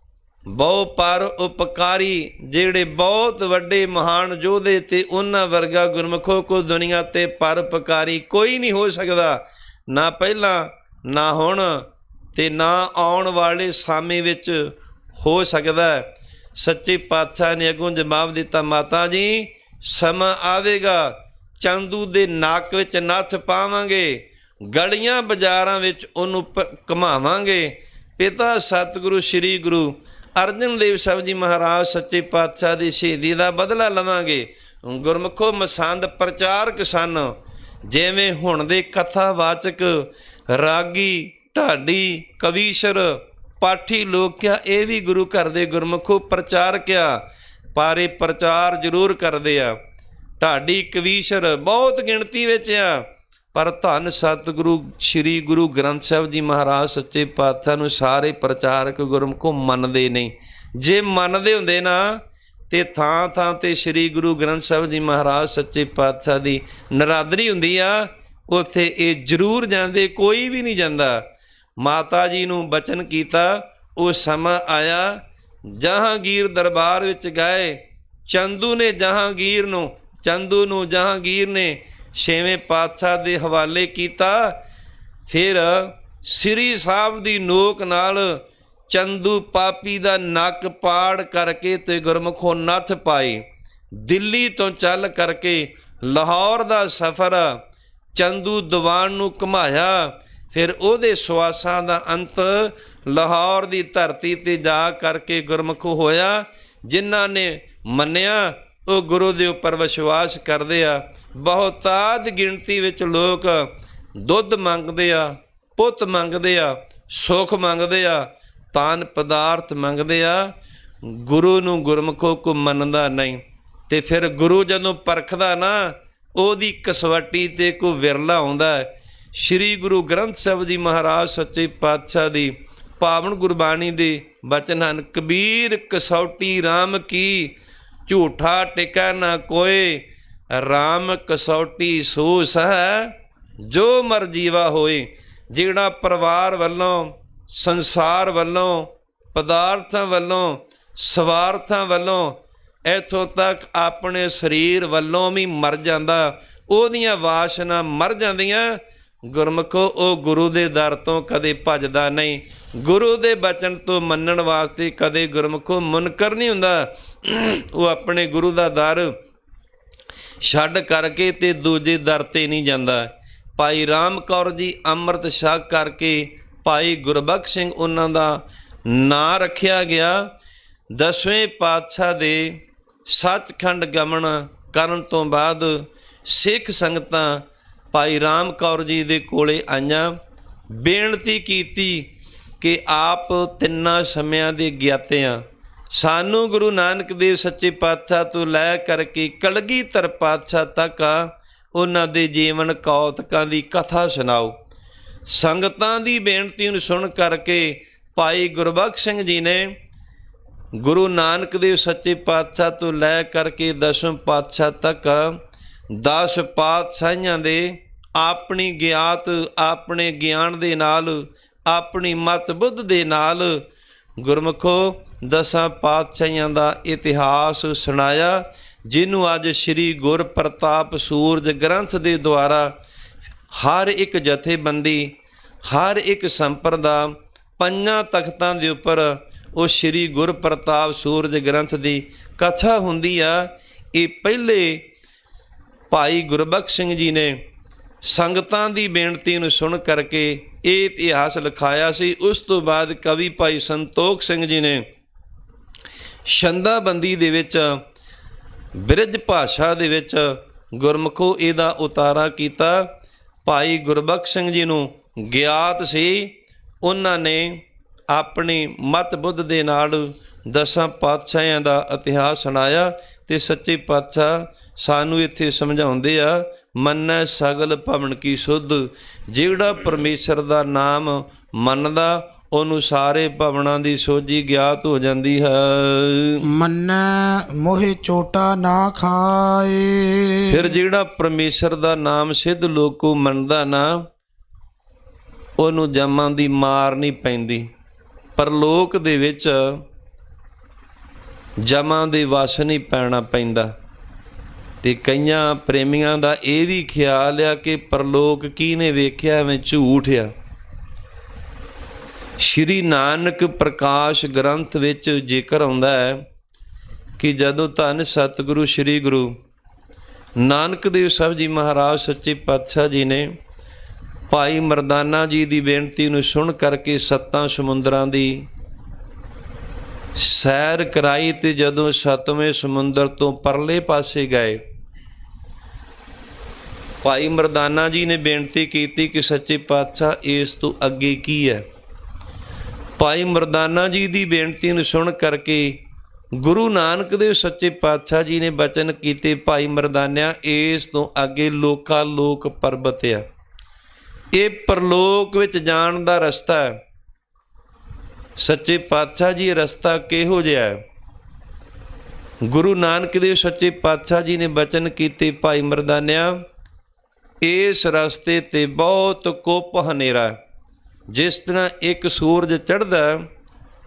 ਬਹੁ ਪਰ ਉਪਕਾਰੀ, ਜਿਹੜੇ ਬਹੁਤ ਵੱਡੇ ਮਹਾਨ ਯੋਧੇ ਤੇ ਉਹਨਾਂ ਵਰਗਾ ਗੁਰਮੁਖੋ ਕੋ ਦੁਨੀਆ ਤੇ ਪਰਉਪਕਾਰੀ ਕੋਈ ਨਹੀਂ ਹੋ ਸਕਦਾ, ਨਾ ਪਹਿਲਾਂ ਨਾ ਹੁਣ ਤੇ ਨਾ ਆਉਣ ਵਾਲੇ ਸਮੇਂ ਵਿੱਚ ਹੋ ਸਕਦਾ। ਸੱਚੇ ਪਾਤਸ਼ਾਹ ਨੇ ਅੱਗੋਂ ਜਵਾਬ ਦਿੱਤਾ, ਮਾਤਾ ਜੀ ਸਮਾਂ ਆਵੇਗਾ, ਚੰਦੂ ਦੇ ਨੱਕ ਵਿੱਚ ਨੱਥ ਪਾਵਾਂਗੇ, ਗਲੀਆਂ ਬਾਜ਼ਾਰਾਂ ਵਿੱਚ ਉਹਨੂੰ ਘੁਮਾਵਾਂਗੇ। ਪਿਤਾ ਸਤਿਗੁਰੂ ਸ੍ਰੀ ਗੁਰੂ ਅਰਜਨ ਦੇਵ ਸਾਹਿਬ ਜੀ ਮਹਾਰਾਜ ਸੱਚੇ ਪਾਤਸ਼ਾਹ ਦੀ ਸ਼ਹੀਦੀ ਦਾ ਬਦਲਾ ਲਵਾਂਗੇ। ਗੁਰਮੁਖੋ ਮਸੰਦ ਪ੍ਰਚਾਰਕ ਸਨ, ਜਿਵੇਂ ਹੁਣ ਦੇ ਕਥਾਵਾਚਕ, ਰਾਗੀ, ਢਾਡੀ, ਕਵੀਸ਼ਰ, ਪਾਠੀ ਲੋਕ ਆ, ਇਹ ਵੀ ਗੁਰੂ ਘਰ ਦੇ ਗੁਰਮੁਖੋ ਪ੍ਰਚਾਰਕ ਆ, ਪਰ ਇਹ ਪ੍ਰਚਾਰ ਜ਼ਰੂਰ ਕਰਦੇ ਆ। ਢਾਡੀ, ਕਵੀਸ਼ਰ ਬਹੁਤ ਗਿਣਤੀ ਵਿੱਚ ਆ, ਪਰ ਧੰਨ ਸਤਿਗੁਰੂ ਸ੍ਰੀ ਗੁਰੂ ਗ੍ਰੰਥ ਸਾਹਿਬ ਜੀ ਮਹਾਰਾਜ ਸੱਚੇ ਪਾਤਸ਼ਾਹ ਨੂੰ ਸਾਰੇ ਪ੍ਰਚਾਰਕ ਗੁਰਮੁਖੋ ਮੰਨਦੇ ਨਹੀਂ। ਜੇ ਮੰਨਦੇ ਹੁੰਦੇ ਨਾ ਤੇ ਥਾਂ ਥਾਂ 'ਤੇ ਸ੍ਰੀ ਗੁਰੂ ਗ੍ਰੰਥ ਸਾਹਿਬ ਜੀ ਮਹਾਰਾਜ ਸੱਚੇ ਪਾਤਸ਼ਾਹ ਦੀ ਨਰਾਦਰੀ ਹੁੰਦੀ ਆ, ਉੱਥੇ ਇਹ ਜ਼ਰੂਰ ਜਾਂਦੇ, ਕੋਈ ਵੀ ਨਹੀਂ ਜਾਂਦਾ। ਮਾਤਾ ਜੀ ਨੂੰ ਬਚਨ ਕੀਤਾ, ਉਹ ਸਮਾਂ ਆਇਆ, ਜਹਾਂਗੀਰ ਦਰਬਾਰ ਵਿੱਚ ਗਏ, ਚੰਦੂ ਨੂੰ ਜਹਾਂਗੀਰ ਨੇ 6ਵੇਂ ਪਾਤਸ਼ਾਹ ਦੇ ਹਵਾਲੇ ਕੀਤਾ। ਫਿਰ ਸ੍ਰੀ ਸਾਹਿਬ ਦੀ ਨੋਕ ਨਾਲ ਚੰਦੂ ਪਾਪੀ ਦਾ ਨੱਕ ਪਾੜ ਕਰਕੇ ਤੇ ਗੁਰਮੁਖੋਂ ਨੱਥ ਪਾਈ। ਦਿੱਲੀ ਤੋਂ ਚੱਲ ਕਰਕੇ ਲਾਹੌਰ ਦਾ ਸਫ਼ਰ ਚੰਦੂ ਦੀਵਾਨ ਨੂੰ ਘੁਮਾਇਆ। ਫਿਰ ਉਹਦੇ ਸਵਾਸਾਂ ਦਾ ਅੰਤ ਲਾਹੌਰ ਦੀ ਧਰਤੀ 'ਤੇ ਜਾ ਕਰਕੇ ਗੁਰਮੁਖ ਹੋਇਆ। ਜਿਨ੍ਹਾਂ ਨੇ ਮੰਨਿਆ ਉਹ ਗੁਰੂ ਦੇ ਉੱਪਰ ਵਿਸ਼ਵਾਸ ਕਰਦੇ ਆ। ਬਹੁਤਾਤ ਗਿਣਤੀ ਵਿੱਚ ਲੋਕ ਦੁੱਧ ਮੰਗਦੇ ਆ, ਪੁੱਤ ਮੰਗਦੇ ਆ, ਸੁੱਖ ਮੰਗਦੇ ਆ, ਤਾਨ ਪਦਾਰਥ ਮੰਗਦੇ ਆ, ਗੁਰੂ ਨੂੰ ਗੁਰਮੁਖੋ ਕੋ ਮੰਨਦਾ ਨਹੀਂ। ਤੇ ਫਿਰ ਗੁਰੂ ਜਦੋਂ ਪਰਖਦਾ ਨਾ, ਉਹਦੀ ਕਸਵੱਟੀ 'ਤੇ ਕੋਈ ਵਿਰਲਾ ਆਉਂਦਾ। ਸ਼੍ਰੀ ਗੁਰੂ ਗ੍ਰੰਥ ਸਾਹਿਬ ਜੀ ਮਹਾਰਾਜ ਸੱਚੇ ਪਾਤਸ਼ਾਹ ਦੀ ਪਾਵਨ ਗੁਰਬਾਣੀ ਦੇ ਬਚਨ ਹਨ, ਕਬੀਰ ਕਸੌਟੀ ਰਾਮ ਕੀ, ਝੂਠਾ ਟਿਕਾ ਨਾ ਕੋਏ, ਰਾਮ ਕਸੌਟੀ ਸੋ ਸਹਿ, ਜੋ ਮਰ ਜੀਵਾ ਹੋਏ। ਜਿਹੜਾ ਪਰਿਵਾਰ ਵੱਲੋਂ, ਸੰਸਾਰ ਵੱਲੋਂ, ਪਦਾਰਥਾਂ ਵੱਲੋਂ, ਸਵਾਰਥਾਂ ਵੱਲੋਂ, ਇੱਥੋਂ ਤੱਕ ਆਪਣੇ ਸਰੀਰ ਵੱਲੋਂ ਵੀ ਮਰ ਜਾਂਦਾ, ਉਹਦੀਆਂ ਵਾਸ਼ਨਾ ਮਰ ਜਾਂਦੀਆਂ। ਗੁਰਮੁਖੋ ਉਹ ਗੁਰੂ ਦੇ ਦਰ ਤੋਂ ਕਦੇ ਭੱਜਦਾ ਨਹੀਂ। ਗੁਰੂ ਦੇ ਬਚਨ ਤੋਂ ਮੰਨਣ ਵਾਸਤੇ ਕਦੇ ਗੁਰਮੁਖੋ ਮੁਨਕਰ ਨਹੀਂ ਹੁੰਦਾ। ਉਹ ਆਪਣੇ ਗੁਰੂ ਦਾ ਦਰ ਛੱਡ ਕਰਕੇ ਤੇ ਦੂਜੇ ਦਰ 'ਤੇ ਨਹੀਂ ਜਾਂਦਾ। ਭਾਈ ਰਾਮ ਕੌਰ ਜੀ ਅੰਮ੍ਰਿਤ ਛਕ ਕਰਕੇ ਭਾਈ ਗੁਰਬਖਸ਼ ਸਿੰਘ ਉਹਨਾਂ ਦਾ ਨਾਂ ਰੱਖਿਆ ਗਿਆ। 10ਵੇਂ ਪਾਤਸ਼ਾਹ ਦੇ ਸੱਚਖੰਡ ਗਮਨ ਕਰਨ ਤੋਂ ਬਾਅਦ ਸਿੱਖ ਸੰਗਤਾਂ ਭਾਈ ਰਾਮ ਕੌਰ ਜੀ ਦੇ ਕੋਲੇ ਆਈਆਂ, ਬੇਨਤੀ ਕੀਤੀ ਕਿ ਆਪ ਤਿੰਨਾਂ ਸਮਿਆਂ ਦੇ ਗਿਆਤੇ ਆ, ਸਾਨੂੰ ਗੁਰੂ ਨਾਨਕ ਦੇਵ ਸੱਚੇ ਪਾਤਸ਼ਾਹ ਤੋਂ ਲੈ ਕਰਕੇ ਕਲਗੀਧਰ ਪਾਤਸ਼ਾਹ ਤੱਕ ਉਹਨਾਂ ਦੇ ਜੀਵਨ ਕੌਤਕਾਂ ਦੀ ਕਥਾ ਸੁਣਾਓ। ਸੰਗਤਾਂ ਦੀ ਬੇਨਤੀ ਨੂੰ ਸੁਣ ਕਰਕੇ ਭਾਈ ਗੁਰਬਖਸ਼ ਸਿੰਘ ਜੀ ਨੇ ਗੁਰੂ ਨਾਨਕ ਦੇਵ ਸੱਚੇ ਪਾਤਸ਼ਾਹ ਤੋਂ ਲੈ ਕਰਕੇ 10ਵੇਂ ਪਾਤਸ਼ਾਹ ਤੱਕ 10 ਪਾਤਸ਼ਾਹੀਆਂ ਦੇ ਆਪਣੀ ਗਿਆਤ, ਆਪਣੇ ਗਿਆਨ ਦੇ ਨਾਲ, ਆਪਣੀ ਮਤ ਬੁੱਧ ਦੇ ਨਾਲ ਗੁਰਮੁਖੋ 10 ਪਾਤਸ਼ਾਹੀਆਂ ਦਾ ਇਤਿਹਾਸ ਸੁਣਾਇਆ, ਜਿਹਨੂੰ ਅੱਜ ਸ਼੍ਰੀ ਗੁਰ ਪ੍ਰਤਾਪ ਸੂਰਜ ਗ੍ਰੰਥ ਦੇ ਦੁਆਰਾ ਹਰ ਇੱਕ ਜਥੇਬੰਦੀ, ਹਰ ਇੱਕ ਸੰਪਰਦਾ 5 ਤਖਤਾਂ ਦੇ ਉੱਪਰ ਉਹ ਸ਼੍ਰੀ ਗੁਰ ਪ੍ਰਤਾਪ ਸੂਰਜ ਗ੍ਰੰਥ ਦੀ ਕਥਾ ਹੁੰਦੀ ਆ। ਇਹ ਪਹਿਲੇ ਭਾਈ ਗੁਰਬਖਸ਼ ਸਿੰਘ ਜੀ ਨੇ ਸੰਗਤਾਂ ਦੀ ਬੇਨਤੀ ਨੂੰ ਸੁਣ ਕਰਕੇ ਇਹ ਇਤਿਹਾਸ ਲਿਖਾਇਆ ਸੀ। ਉਸ ਤੋਂ ਬਾਅਦ ਕਵੀ ਭਾਈ ਸੰਤੋਖ ਸਿੰਘ ਜੀ ਨੇ ਛੰਦਾਬੰਦੀ ਦੇ ਵਿੱਚ, ਬ੍ਰਿਜ ਭਾਸ਼ਾ ਦੇ ਵਿੱਚ ਗੁਰਮੁਖੋ ਇਹਦਾ ਉਤਾਰਾ ਕੀਤਾ। ਭਾਈ ਗੁਰਬਖਸ਼ ਸਿੰਘ ਜੀ ਨੂੰ ਗਿਆਤ ਸੀ, ਉਹਨਾਂ ਨੇ ਆਪਣੀ ਮਤ ਬੁੱਧ ਦੇ ਨਾਲ ਦਸਾਂ ਪਾਤਸ਼ਾਹਾਂ ਦਾ ਇਤਿਹਾਸ ਸੁਣਾਇਆ ਤੇ ਸੱਚੇ ਪਾਤਸ਼ਾਹ ਸਾਨੂੰ ਇੱਥੇ ਸਮਝਾਉਂਦੇ ਆ, ਮੰਨੈ ਸਗਲ ਭਵਨ ਕੀ ਸੁਧ। ਜਿਹੜਾ ਪਰਮੇਸ਼ਰ ਦਾ ਨਾਮ ਮੰਨਦਾ ਉਹਨੂੰ ਸਾਰੇ ਭਵਨਾਂ ਦੀ ਸੋਝੀ ਗਿਆਤ ਹੋ ਜਾਂਦੀ ਹੈ। ਮੰਨੈ ਮੋਹਿ ਚੋਟਾ ਨਾ ਖਾਏ। ਫਿਰ ਜਿਹੜਾ ਪਰਮੇਸ਼ਰ ਦਾ ਨਾਮ ਸਿੱਧ ਲੋਕੋ ਮੰਨਦਾ ਨਾ, ਉਹਨੂੰ ਜਮਾਂ ਦੀ ਮਾਰ ਨਹੀਂ ਪੈਂਦੀ। ਪਰਲੋਕ ਦੇ ਵਿੱਚ ਜਮਾਂ ਦੇ ਵਸ ਨਹੀਂ ਪੈਣਾ ਪੈਂਦਾ। ਤੇ ਕਈਆਂ ਪ੍ਰੇਮੀਆਂ ਦਾ ਇਹ ਵੀ ਖਿਆਲ ਆ ਕਿ ਪਰਲੋਕ ਕਿਹਨੇ ਵੇਖਿਆ, ਐਵੇਂ ਝੂਠ ਆ। ਸ਼੍ਰੀ ਨਾਨਕ ਪ੍ਰਕਾਸ਼ ਗ੍ਰੰਥ ਵਿੱਚ ਜ਼ਿਕਰ ਆਉਂਦਾ ਹੈ ਕਿ ਜਦੋਂ ਧੰਨ ਸਤਿਗੁਰੂ ਸ਼੍ਰੀ ਗੁਰੂ ਨਾਨਕ ਦੇਵ ਸਾਹਿਬ ਜੀ ਮਹਾਰਾਜ ਸੱਚੇ ਪਾਤਸ਼ਾਹ ਜੀ ਨੇ ਭਾਈ ਮਰਦਾਨਾ ਜੀ ਦੀ ਬੇਨਤੀ ਨੂੰ ਸੁਣ ਕਰਕੇ 7 ਸਮੁੰਦਰਾਂ ਦੀ ਸੈਰ ਕਰਾਈ ਤੇ ਜਦੋਂ 7ਵੇਂ ਸਮੁੰਦਰ ਤੋਂ ਪਰਲੇ ਪਾਸੇ ਗਏ, ਭਾਈ ਮਰਦਾਨਾ ਜੀ ਨੇ ਬੇਨਤੀ ਕੀਤੀ ਕਿ ਸੱਚੇ ਪਾਤਸ਼ਾਹ ਇਸ ਤੋਂ ਅੱਗੇ ਕੀ ਹੈ। ਭਾਈ ਮਰਦਾਨਾ ਜੀ ਦੀ ਬੇਨਤੀ ਨੂੰ ਸੁਣ ਕਰਕੇ ਗੁਰੂ ਨਾਨਕ ਦੇਵ ਸੱਚੇ ਪਾਤਸ਼ਾਹ ਜੀ ਨੇ ਬਚਨ ਕੀਤੇ, ਭਾਈ ਮਰਦਾਨਿਆ ਇਸ ਤੋਂ ਅੱਗੇ ਲੋਕਾ ਲੋਕ ਪਰਬਤ ਆ, ਇਹ ਪਰਲੋਕ ਵਿੱਚ ਜਾਣ ਦਾ ਰਸਤਾ ਹੈ। ਸੱਚੇ ਪਾਤਸ਼ਾਹ ਜੀ ਰਸਤਾ ਕਿਹੋ ਜਿਹਾ ਹੈ? ਗੁਰੂ ਨਾਨਕ ਦੇਵ ਸੱਚੇ ਪਾਤਸ਼ਾਹ ਜੀ ਨੇ ਬਚਨ ਕੀਤੇ, ਭਾਈ ਮਰਦਾਨਿਆ ਇਸ ਰਸਤੇ 'ਤੇ ਬਹੁਤ ਕੁੱਪ ਹਨੇਰਾ। ਜਿਸ ਤਰ੍ਹਾਂ ਇੱਕ ਸੂਰਜ ਚੜ੍ਹਦਾ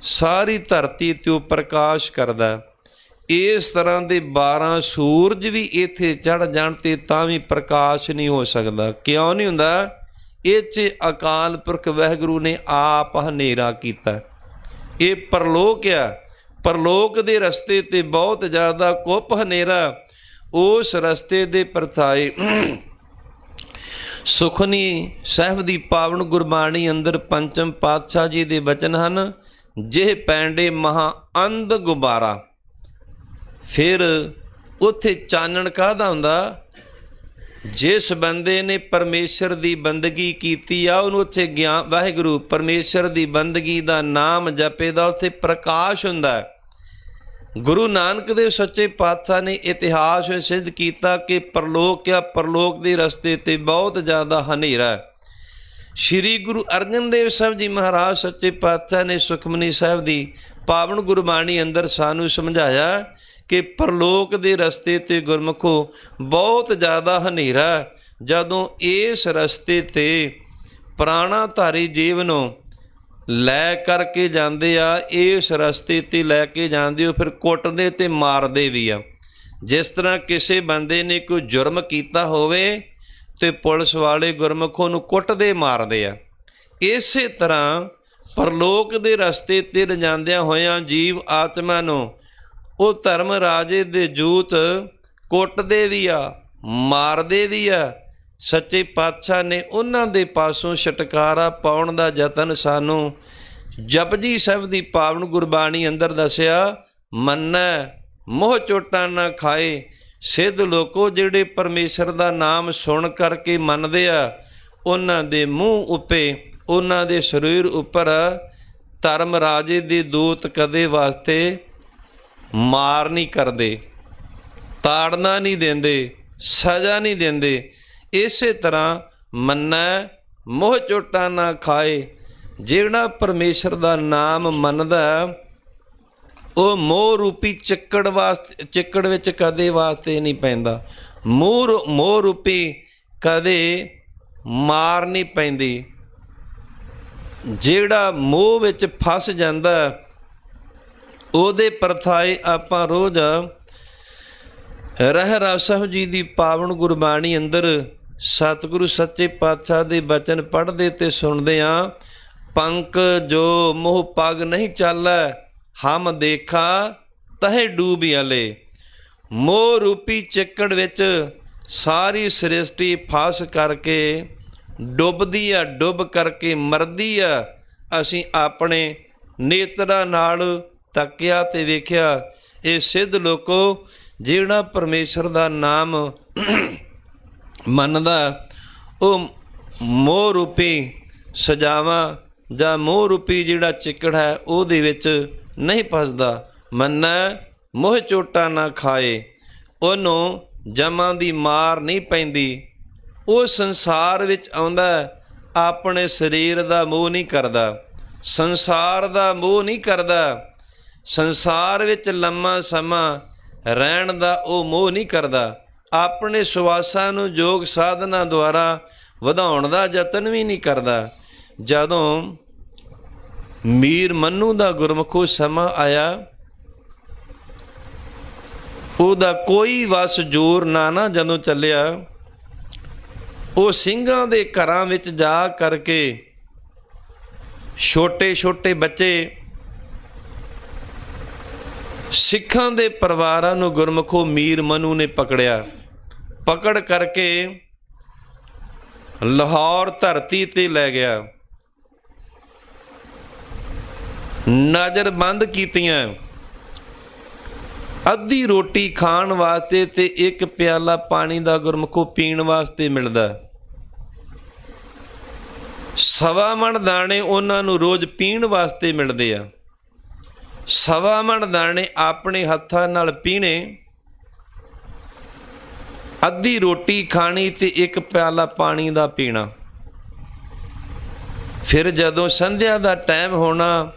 ਸਾਰੀ ਧਰਤੀ 'ਤੇ ਉਹ ਪ੍ਰਕਾਸ਼ ਕਰਦਾ, ਇਸ ਤਰ੍ਹਾਂ ਦੇ 12 ਸੂਰਜ ਵੀ ਇੱਥੇ ਚੜ੍ਹ ਜਾਣ ਤੇ ਤਾਂ ਵੀ ਪ੍ਰਕਾਸ਼ ਨਹੀਂ ਹੋ ਸਕਦਾ। ਕਿਉਂ ਨਹੀਂ ਹੁੰਦਾ? ਇਹ 'ਚ ਅਕਾਲ ਪੁਰਖ ਵਾਹਿਗੁਰੂ ਨੇ ਆਪ ਹਨੇਰਾ ਕੀਤਾ। ਇਹ ਪਰਲੋਕ ਆ, ਪਰਲੋਕ ਦੇ ਰਸਤੇ 'ਤੇ ਬਹੁਤ ਜ਼ਿਆਦਾ ਕੁੱਪ ਹਨੇਰਾ। ਉਸ ਰਸਤੇ ਦੇ ਪਰਥਾਏ ਸੁਖਨੀ ਸਾਹਿਬ ਦੀ ਪਾਵਨ ਗੁਰਬਾਣੀ ਅੰਦਰ ਪੰਚਮ ਪਾਤਸ਼ਾਹ ਜੀ ਦੇ ਬਚਨ ਹਨ, ਜੇ ਪੈਂਡੇ ਮਹਾ ਅੰਧ ਗੁਬਾਰਾ। ਫਿਰ ਉੱਥੇ ਚਾਨਣ ਕਾਹਦਾ ਹੁੰਦਾ? ਜਿਸ ਬੰਦੇ ਨੇ ਪਰਮੇਸ਼ਰ ਦੀ ਬੰਦਗੀ ਕੀਤੀ ਆ ਉਹਨੂੰ ਉੱਥੇ ਗਿਆਨ, ਵਾਹਿਗੁਰੂ ਪਰਮੇਸ਼ਰ ਦੀ ਬੰਦਗੀ ਦਾ ਨਾਮ ਜਪੇਦਾ, ਉੱਥੇ ਪ੍ਰਕਾਸ਼ ਹੁੰਦਾ। ਗੁਰੂ ਨਾਨਕ ਦੇਵ ਸੱਚੇ ਪਾਤਸ਼ਾਹ ਨੇ ਇਤਿਹਾਸ ਵਿੱਚ ਸਿੱਧ ਕੀਤਾ ਕਿ ਪਰਲੋਕ ਆ, ਪਰਲੋਕ ਦੇ ਰਸਤੇ 'ਤੇ ਬਹੁਤ ਜ਼ਿਆਦਾ ਹਨੇਰਾ। ਸ਼੍ਰੀ ਗੁਰੂ ਅਰਜਨ ਦੇਵ ਸਾਹਿਬ ਜੀ ਮਹਾਰਾਜ ਸੱਚੇ ਪਾਤਸ਼ਾਹ ਨੇ ਸੁਖਮਨੀ ਸਾਹਿਬ ਦੀ ਪਾਵਨ ਗੁਰਬਾਣੀ ਅੰਦਰ ਸਾਨੂੰ ਸਮਝਾਇਆ ਕਿ ਪਰਲੋਕ ਦੇ ਰਸਤੇ 'ਤੇ ਗੁਰਮੁਖੋ ਬਹੁਤ ਜ਼ਿਆਦਾ ਹਨੇਰਾ। ਜਦੋਂ ਇਸ ਰਸਤੇ 'ਤੇ ਪ੍ਰਾਣਾਧਾਰੀ ਜੀਵ ਨੂੰ ਲੈ ਕਰਕੇ ਜਾਂਦੇ ਆ, ਇਸ ਰਸਤੇ 'ਤੇ ਲੈ ਕੇ ਜਾਂਦੇ ਹੋ, ਫਿਰ ਕੁੱਟਦੇ ਤੇ ਮਾਰਦੇ ਵੀ ਆ। ਜਿਸ ਤਰ੍ਹਾਂ ਕਿਸੇ ਬੰਦੇ ਨੇ ਕੋਈ ਜੁਰਮ ਕੀਤਾ ਹੋਵੇ ਤੇ ਪੁਲਿਸ ਵਾਲੇ ਗੁਰਮੁਖੋਂ ਨੂੰ ਕੁੱਟਦੇ ਮਾਰਦੇ ਆ, ਇਸੇ ਤਰ੍ਹਾਂ ਪਰਲੋਕ ਦੇ ਰਸਤੇ 'ਤੇ ਲਿਜਾਂਦਿਆਂ ਹੋਇਆਂ ਜੀਵ ਆਤਮਾ ਨੂੰ ਉਹ ਧਰਮ ਰਾਜੇ ਦੇ ਜੂਤ ਕੁੱਟਦੇ ਵੀ ਆ, ਮਾਰਦੇ ਵੀ ਆ। ਸੱਚੇ ਪਾਤਸ਼ਾਹ ਨੇ ਉਹਨਾਂ ਦੇ ਪਾਸੋਂ ਛੁਟਕਾਰਾ ਪਾਉਣ ਦਾ ਯਤਨ ਸਾਨੂੰ ਜਪਜੀ ਸਾਹਿਬ ਦੀ ਪਾਵਨ ਗੁਰਬਾਣੀ ਅੰਦਰ ਦੱਸਿਆ, ਮੰਨੈ ਮੋਹ ਚੋਟਾਂ ਨਾ ਖਾਏ। ਸਿੱਧ ਲੋਕੋ ਜਿਹੜੇ ਪਰਮੇਸ਼ਰ ਦਾ ਨਾਮ ਸੁਣ ਕਰਕੇ ਮੰਨਦੇ ਆ, ਉਹਨਾਂ ਦੇ ਮੂੰਹ ਉੱਪਰ, ਉਹਨਾਂ ਦੇ ਸਰੀਰ ਉੱਪਰ ਧਰਮ ਰਾਜੇ ਦੇ ਦੂਤ ਕਦੇ ਵਾਸਤੇ ਮਾਰ ਨਹੀਂ ਕਰਦੇ, ਤਾੜਨਾ ਨਹੀਂ ਦਿੰਦੇ, ਸਜ਼ਾ ਨਹੀਂ ਦਿੰਦੇ। ਇਸੇ ਤਰ੍ਹਾਂ ਮੰਨੈ ਮੋਹ ਚੋਟਾਂ ਨਾ ਖਾਏ। ਜਿਹੜਾ ਪਰਮੇਸ਼ਰ ਦਾ ਨਾਮ ਮੰਨਦਾ ਉਹ ਮੋਹ ਰੂਪੀ ਚਿੱਕੜ ਵਿੱਚ ਕਦੇ ਵਾਸਤੇ ਨਹੀਂ ਪੈਂਦਾ। ਮੋਹ ਰੂਪੀ ਕਦੇ ਮਾਰ ਨਹੀਂ ਪੈਂਦੀ। ਜਿਹੜਾ ਮੋਹ ਵਿੱਚ ਫਸ ਜਾਂਦਾ ਉਹਦੇ ਪਰਥਾਏ ਆਪਾਂ ਰੋਜ਼ ਰਹਿਰਾਸ ਸਾਹਿਬ ਜੀ ਦੀ ਪਾਵਨ ਗੁਰਬਾਣੀ ਅੰਦਰ ਸਤਿਗੁਰੂ ਸੱਚੇ ਪਾਤਸ਼ਾਹ ਦੇ ਬਚਨ ਪੜ੍ਹਦੇ ਤੇ ਸੁਣਦੇ ਹਾਂ। ਪੰਕ ਜੋ ਮੋਹ ਪਗ ਨਹੀਂ ਚਾਲੈ, ਹਮ ਦੇਖਾ ਤਹੇ ਡੂਬਿਆਲੇ। ਮੋਹ ਰੂਪੀ ਚਿੱਕੜ ਵਿੱਚ ਸਾਰੀ ਸ੍ਰਿਸ਼ਟੀ ਫਸ ਕਰਕੇ ਡੁੱਬਦੀ ਆ, ਡੁੱਬ ਕਰਕੇ ਮਰਦੀ ਆ। ਅਸੀਂ ਆਪਣੇ ਨੇਤਰਾਂ ਨਾਲ ਤੱਕਿਆ ਤੇ ਵੇਖਿਆ, ਇਹ ਸਿੱਧ ਲੋਕੋ ਜਿਹੜਾ ਪਰਮੇਸ਼ਰ ਦਾ ਨਾਮ ਮੰਨਦਾ ਉਹ ਮੋਹ ਰੂਪੀ ਸਜ਼ਾਵਾਂ ਜਾਂ ਮੋਹ ਰੂਪੀ ਜਿਹੜਾ ਚਿੱਕੜ ਹੈ ਉਹਦੇ ਵਿੱਚ ਨਹੀਂ ਫਸਦਾ। ਮੰਨੈ ਮੋਹ ਚੋਟਾ ਨਾ ਖਾਏ। ਉਹਨੂੰ ਜਮਾਂ ਦੀ ਮਾਰ ਨਹੀਂ ਪੈਂਦੀ। ਉਹ ਸੰਸਾਰ ਵਿੱਚ ਆਉਂਦਾ, ਆਪਣੇ ਸਰੀਰ ਦਾ ਮੋਹ ਨਹੀਂ ਕਰਦਾ, ਸੰਸਾਰ ਦਾ ਮੋਹ ਨਹੀਂ ਕਰਦਾ, ਸੰਸਾਰ ਵਿੱਚ ਲੰਮਾ ਸਮਾਂ ਰਹਿਣ ਦਾ ਉਹ ਮੋਹ ਨਹੀਂ ਕਰਦਾ, ਆਪਣੇ ਸੁਆਸਾਂ ਨੂੰ ਯੋਗ ਸਾਧਨਾ ਦੁਆਰਾ ਵਧਾਉਣ ਦਾ ਯਤਨ ਵੀ ਨਹੀਂ ਕਰਦਾ। ਜਦੋਂ ਮੀਰ ਮੰਨੂ ਦਾ ਗੁਰਮੁਖੋ ਸਮਾਂ ਆਇਆ, ਉਹਦਾ ਕੋਈ ਵਸ ਜ਼ੋਰ ਨਾ ਜਦੋਂ ਚੱਲਿਆ, ਉਹ ਸਿੰਘਾਂ ਦੇ ਘਰਾਂ ਵਿੱਚ ਜਾ ਕਰਕੇ ਛੋਟੇ ਛੋਟੇ ਬੱਚੇ ਸਿੱਖਾਂ ਦੇ ਪਰਿਵਾਰਾਂ ਨੂੰ ਗੁਰਮੁਖੋ ਮੀਰ ਮਨੂ ਨੇ ਪਕੜਿਆ। ਪਕੜ ਕਰਕੇ ਲਾਹੌਰ ਧਰਤੀ ਤੇ ਲੈ ਗਿਆ, ਨਜ਼ਰਬੰਦ ਕੀਤੀਆਂ। ਅੱਧੀ ਰੋਟੀ ਖਾਣ ਵਾਸਤੇ ਤੇ ਇੱਕ ਪਿਆਲਾ ਪਾਣੀ ਦਾ ਗੁਰਮੁਖੋ ਪੀਣ ਵਾਸਤੇ ਮਿਲਦਾ। ਸਵਾ ਮਣ ਦਾਣੇ ਉਹਨਾਂ ਨੂੰ ਰੋਜ਼ ਪੀਣ ਵਾਸਤੇ ਮਿਲਦੇ ਆ। ਸਵਾ ਮਣ ਦਾਣੇ ਆਪਣੇ ਹੱਥਾਂ ਨਾਲ ਪੀਣੇ, ਅੱਧੀ ਰੋਟੀ ਖਾਣੀ ਤੇ ਇੱਕ ਪਿਆਲਾ ਪਾਣੀ ਦਾ ਪੀਣਾ। ਫਿਰ ਜਦੋਂ ਸੰਧਿਆ ਦਾ ਟਾਈਮ ਹੋਣਾ,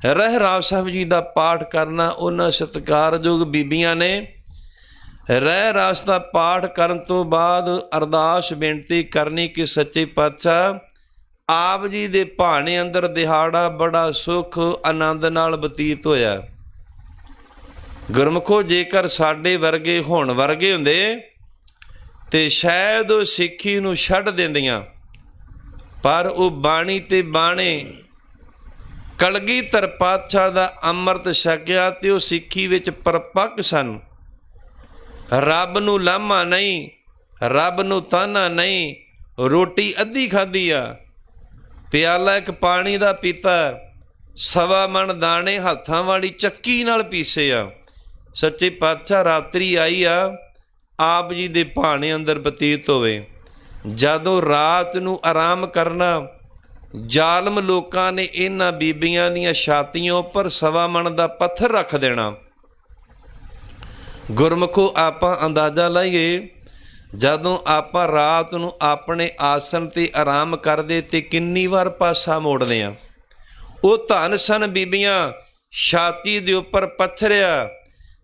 ਰਹਿਰਾਸ ਸਾਹਿਬ ਜੀ ਦਾ ਪਾਠ ਕਰਨਾ। ਉਹਨਾਂ ਸਤਿਕਾਰਯੋਗ ਬੀਬੀਆਂ ਨੇ ਰਹਿਰਾਸ ਦਾ ਪਾਠ ਕਰਨ ਤੋਂ ਬਾਅਦ ਅਰਦਾਸ ਬੇਨਤੀ ਕਰਨੀ ਕਿ ਸੱਚੇ ਪਾਤਸ਼ਾਹ ਆਪ ਜੀ ਦੇ ਭਾਣੇ ਅੰਦਰ ਦਿਹਾੜਾ ਬੜਾ ਸੁੱਖ ਆਨੰਦ ਨਾਲ ਬਤੀਤ ਹੋਇਆ। ਗੁਰਮੁਖੋ ਜੇਕਰ ਸਾਡੇ ਵਰਗੇ ਹੁਣ ਵਰਗੇ ਹੁੰਦੇ ਤੇ ਸ਼ਾਇਦ ਉਹ ਸਿੱਖੀ ਨੂੰ ਛੱਡ ਦਿੰਦੀਆਂ, ਪਰ ਉਹ ਬਾਣੀ ਤੇ ਬਾਣੇ ਕਲਗੀਧਰ ਪਾਤਸ਼ਾਹ ਦਾ ਅੰਮ੍ਰਿਤ ਛਕਿਆ ਤੇ ਉਹ ਸਿੱਖੀ ਵਿੱਚ ਪਰਪੱਕ ਸਨ। ਰੱਬ ਨੂੰ ਲਾਮਾ ਨਹੀਂ, ਰੱਬ ਨੂੰ ਤਾਨਾ ਨਹੀਂ। ਰੋਟੀ ਅੱਧੀ ਖਾਧੀ ਆ, ਪਿਆਲਾ ਇੱਕ ਪਾਣੀ ਦਾ ਪੀਤਾ, ਸਵਾ ਮਣ ਦਾਣੇ ਹੱਥਾਂ ਵਾਲੀ ਚੱਕੀ ਨਾਲ ਪੀਸੇ ਆ। ਸੱਚੇ ਪਾਤਸ਼ਾਹ ਰਾਤਰੀ ਆਈ ਆ, ਆਪ ਜੀ ਦੇ ਭਾਣੇ ਅੰਦਰ ਬਤੀਤ ਹੋਵੇ। ਜਦੋਂ ਰਾਤ ਨੂੰ ਆਰਾਮ ਕਰਨਾ, ਜ਼ਾਲਮ ਲੋਕਾਂ ਨੇ ਇਹਨਾਂ ਬੀਬੀਆਂ ਦੀਆਂ ਛਾਤੀਆਂ ਉੱਪਰ ਸਵਾ ਮਣ ਦਾ ਪੱਥਰ ਰੱਖ ਦੇਣਾ। ਗੁਰਮੁਖੋ ਆਪਾਂ ਅੰਦਾਜ਼ਾ ਲਾਈਏ, ਜਦੋਂ ਆਪਾਂ ਰਾਤ ਨੂੰ ਆਪਣੇ ਆਸਣ 'ਤੇ ਆਰਾਮ ਕਰਦੇ ਤੇ ਕਿੰਨੀ ਵਾਰ ਪਾਸਾ ਮੋੜਦੇ ਹਾਂ। ਉਹ ਧੰਨ ਸਨ ਬੀਬੀਆਂ, ਛਾਤੀ ਦੇ ਉੱਪਰ ਪੱਥਰਿਆ,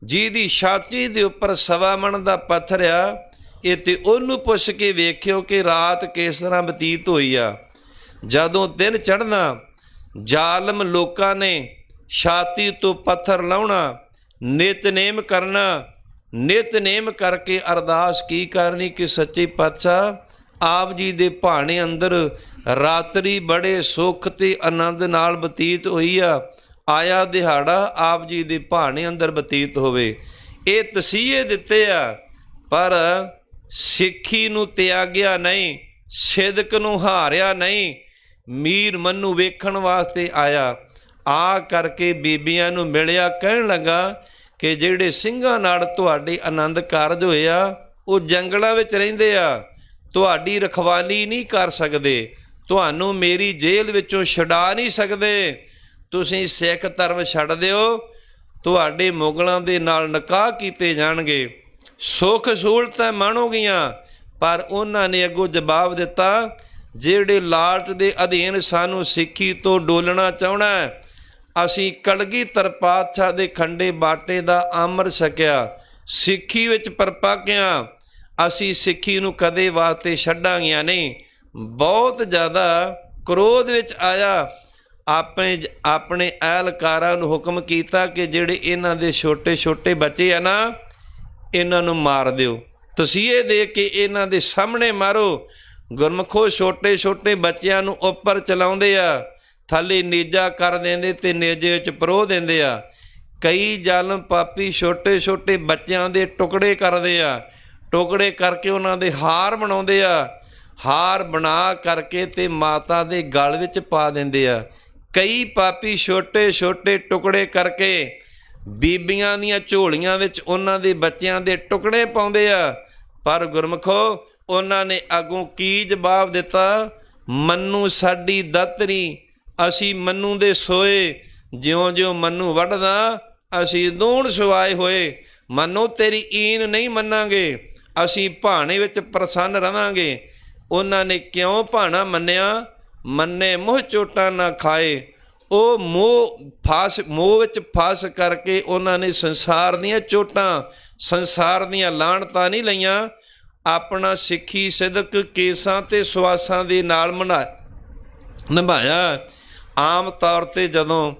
ਜਿਹਦੀ ਛਾਤੀ ਦੇ ਉੱਪਰ ਸਵਾ ਮਣ ਦਾ ਪੱਥਰ ਆ। ਇਹ ਤੇ ਉਹਨੂੰ ਪੁੱਛ ਕੇ ਵੇਖਿਓ ਕਿ ਰਾਤ ਕਿਸ ਤਰ੍ਹਾਂ ਬਤੀਤ ਹੋਈ ਆ। ਜਦੋਂ ਦਿਨ ਚੜ੍ਹਨਾ, ਜ਼ਾਲਮ ਲੋਕਾਂ ਨੇ ਛਾਤੀ ਤੋਂ ਪੱਥਰ ਲਾਉਣਾ, ਨਿਤਨੇਮ ਕਰਨਾ, ਨਿਤਨੇਮ ਕਰਕੇ ਅਰਦਾਸ ਕੀ ਕਰਨੀ ਕਿ ਸੱਚੇ ਪਾਤਸ਼ਾਹ ਆਪ ਜੀ ਦੇ ਭਾਣੇ ਅੰਦਰ ਰਾਤਰੀ ਬੜੇ ਸੁੱਖ ਤੇ ਆਨੰਦ ਨਾਲ ਬਤੀਤ ਹੋਈ ਆ। ਆਇਆ ਦਿਹਾੜਾ ਆਪ ਜੀ ਦੇ ਭਾਣੇ ਅੰਦਰ ਬਤੀਤ ਹੋਵੇ। ਇਹ ਤਸੀਹੇ ਦਿੱਤੇ ਆ, ਪਰ ਸਿੱਖੀ ਨੂੰ ਤਿਆਗਿਆ ਨਹੀਂ, ਸਿਦਕ ਨੂੰ ਹਾਰਿਆ ਨਹੀਂ। ਮੀਰ ਮੰਨੂ ਵੇਖਣ ਵਾਸਤੇ ਆਇਆ। ਆ ਕਰਕੇ ਬੀਬੀਆਂ ਨੂੰ ਮਿਲਿਆ, ਕਹਿਣ ਲੱਗਾ ਕਿ ਜਿਹੜੇ ਸਿੰਘਾਂ ਨਾਲ ਤੁਹਾਡੇ ਆਨੰਦ ਕਾਰਜ ਹੋਇਆ ਉਹ ਜੰਗਲਾਂ ਵਿੱਚ ਰਹਿੰਦੇ ਆ, ਤੁਹਾਡੀ ਰਖਵਾਲੀ ਨਹੀਂ ਕਰ ਸਕਦੇ, ਤੁਹਾਨੂੰ ਮੇਰੀ ਜੇਲ੍ਹ ਵਿੱਚੋਂ ਛੁਡਾ ਨਹੀਂ ਸਕਦੇ। ਤੁਸੀਂ ਸਿੱਖ ਧਰਮ ਛੱਡ ਦਿਓ, ਤੁਹਾਡੇ ਮੁਗਲਾਂ ਦੇ ਨਾਲ ਨਿਕਾਹ ਕੀਤੇ ਜਾਣਗੇ, ਸੁੱਖ ਸਹੂਲਤਾਂ ਮਾਣੋਗੀਆਂ। ਪਰ ਉਹਨਾਂ ਨੇ ਅੱਗੋਂ ਜਵਾਬ ਦਿੱਤਾ, ਜਿਹੜੇ ਲਾਟ ਦੇ ਅਧੀਨ ਸਾਨੂੰ ਸਿੱਖੀ ਤੋਂ ਡੋਲਣਾ ਚਾਹੁੰਦਾ, ਅਸੀਂ ਕਲਗੀਧਰ ਪਾਤਸ਼ਾਹ ਦੇ ਖੰਡੇ ਬਾਟੇ ਦਾ ਅੰਮ੍ਰਿਤ ਛਕਿਆ, ਸਿੱਖੀ ਵਿੱਚ ਪਰਪਾਕਿਆ, ਅਸੀਂ ਸਿੱਖੀ ਨੂੰ ਕਦੇ ਵਾਸਤੇ ਛੱਡਾਂਗੀਆਂ ਨਹੀਂ। ਬਹੁਤ ਜ਼ਿਆਦਾ ਕ੍ਰੋਧ ਵਿੱਚ ਆਇਆ। ਆਪਣੇ ਅਹਿਲਕਾਰਾਂ ਨੂੰ ਹੁਕਮ ਕੀਤਾ ਕਿ ਜਿਹੜੇ ਇਹਨਾਂ ਦੇ ਛੋਟੇ ਛੋਟੇ ਬੱਚੇ ਆ ਨਾ, ਇਹਨਾਂ ਨੂੰ ਮਾਰ ਦਿਓ, ਤਸੀਹੇ ਦੇ ਕੇ ਇਹਨਾਂ ਦੇ ਸਾਹਮਣੇ ਮਾਰੋ। ਗੁਰਮੁਖੋ ਛੋਟੇ ਛੋਟੇ ਬੱਚਿਆਂ ਨੂੰ ਉੱਪਰ ਚਲਾਉਂਦੇ ਆ, ਥੱਲੇ ਨੇਜਾ ਕਰ ਦਿੰਦੇ ਤੇ ਨੇਜੇ ਵਿੱਚ ਪਰੋ ਦਿੰਦੇ ਆ। ਕਈ ਜ਼ਾਲਮ ਪਾਪੀ ਛੋਟੇ ਛੋਟੇ ਬੱਚਿਆਂ ਦੇ ਟੁਕੜੇ ਕਰਦੇ ਆ, ਟੁਕੜੇ ਕਰਕੇ ਉਹਨਾਂ ਦੇ ਹਾਰ ਬਣਾਉਂਦੇ ਆ, ਹਾਰ ਬਣਾ ਕਰਕੇ ਤੇ ਮਾਤਾ ਦੇ ਗਲ ਵਿੱਚ ਪਾ ਦਿੰਦੇ ਆ। ਕਈ ਪਾਪੀ ਛੋਟੇ ਛੋਟੇ ਟੁਕੜੇ ਕਰਕੇ ਬੀਬੀਆਂ ਦੀਆਂ ਝੋਲੀਆਂ ਵਿੱਚ ਉਹਨਾਂ ਦੇ ਬੱਚਿਆਂ ਦੇ ਟੁਕੜੇ ਪਾਉਂਦੇ ਆ। ਪਰ ਗੁਰਮੁਖੋ ਉਹਨਾਂ ਨੇ ਅੱਗੋਂ ਕੀ ਜਵਾਬ ਦਿੱਤਾ, ਮੰਨੂ ਸਾਡੀ ਦਾਤਰੀ, ਅਸੀਂ ਮੰਨੂ ਦੇ ਸੋਏ, ਜਿਉਂ ਜਿਉਂ ਮੰਨੂ ਵੱਢਦਾ ਅਸੀਂ ਦੂਣ ਸੁਆਏ ਹੋਏ ਮੰਨੋ ਤੇਰੀ ਈਨ ਨਹੀਂ ਮੰਨਾਂਗੇ, ਅਸੀਂ ਭਾਣੇ ਵਿੱਚ ਪ੍ਰਸੰਨ ਰਵਾਂਗੇ। ਉਹਨਾਂ ਨੇ ਕਿਉਂ ਭਾਣਾ ਮੰਨਿਆ? ਮੰਨੇ ਮੋਹ ਚੋਟਾਂ ਨਾ ਖਾਏ। ਉਹ ਮੋਹ ਵਿੱਚ ਫਸ ਕਰਕੇ ਉਹਨਾਂ ਨੇ ਸੰਸਾਰ ਦੀਆਂ ਚੋਟਾਂ, ਸੰਸਾਰ ਦੀਆਂ ਲਾਹਣਤਾਂ ਨਹੀਂ ਲਈਆਂ, ਆਪਣਾ ਸਿੱਖੀ ਸਿਦਕ ਕੇਸਾਂ ਤੇ ਸੁਆਸਾਂ ਦੇ ਨਾਲ ਨਿਭਾਇਆ। ਆਮ ਤੌਰ 'ਤੇ ਜਦੋਂ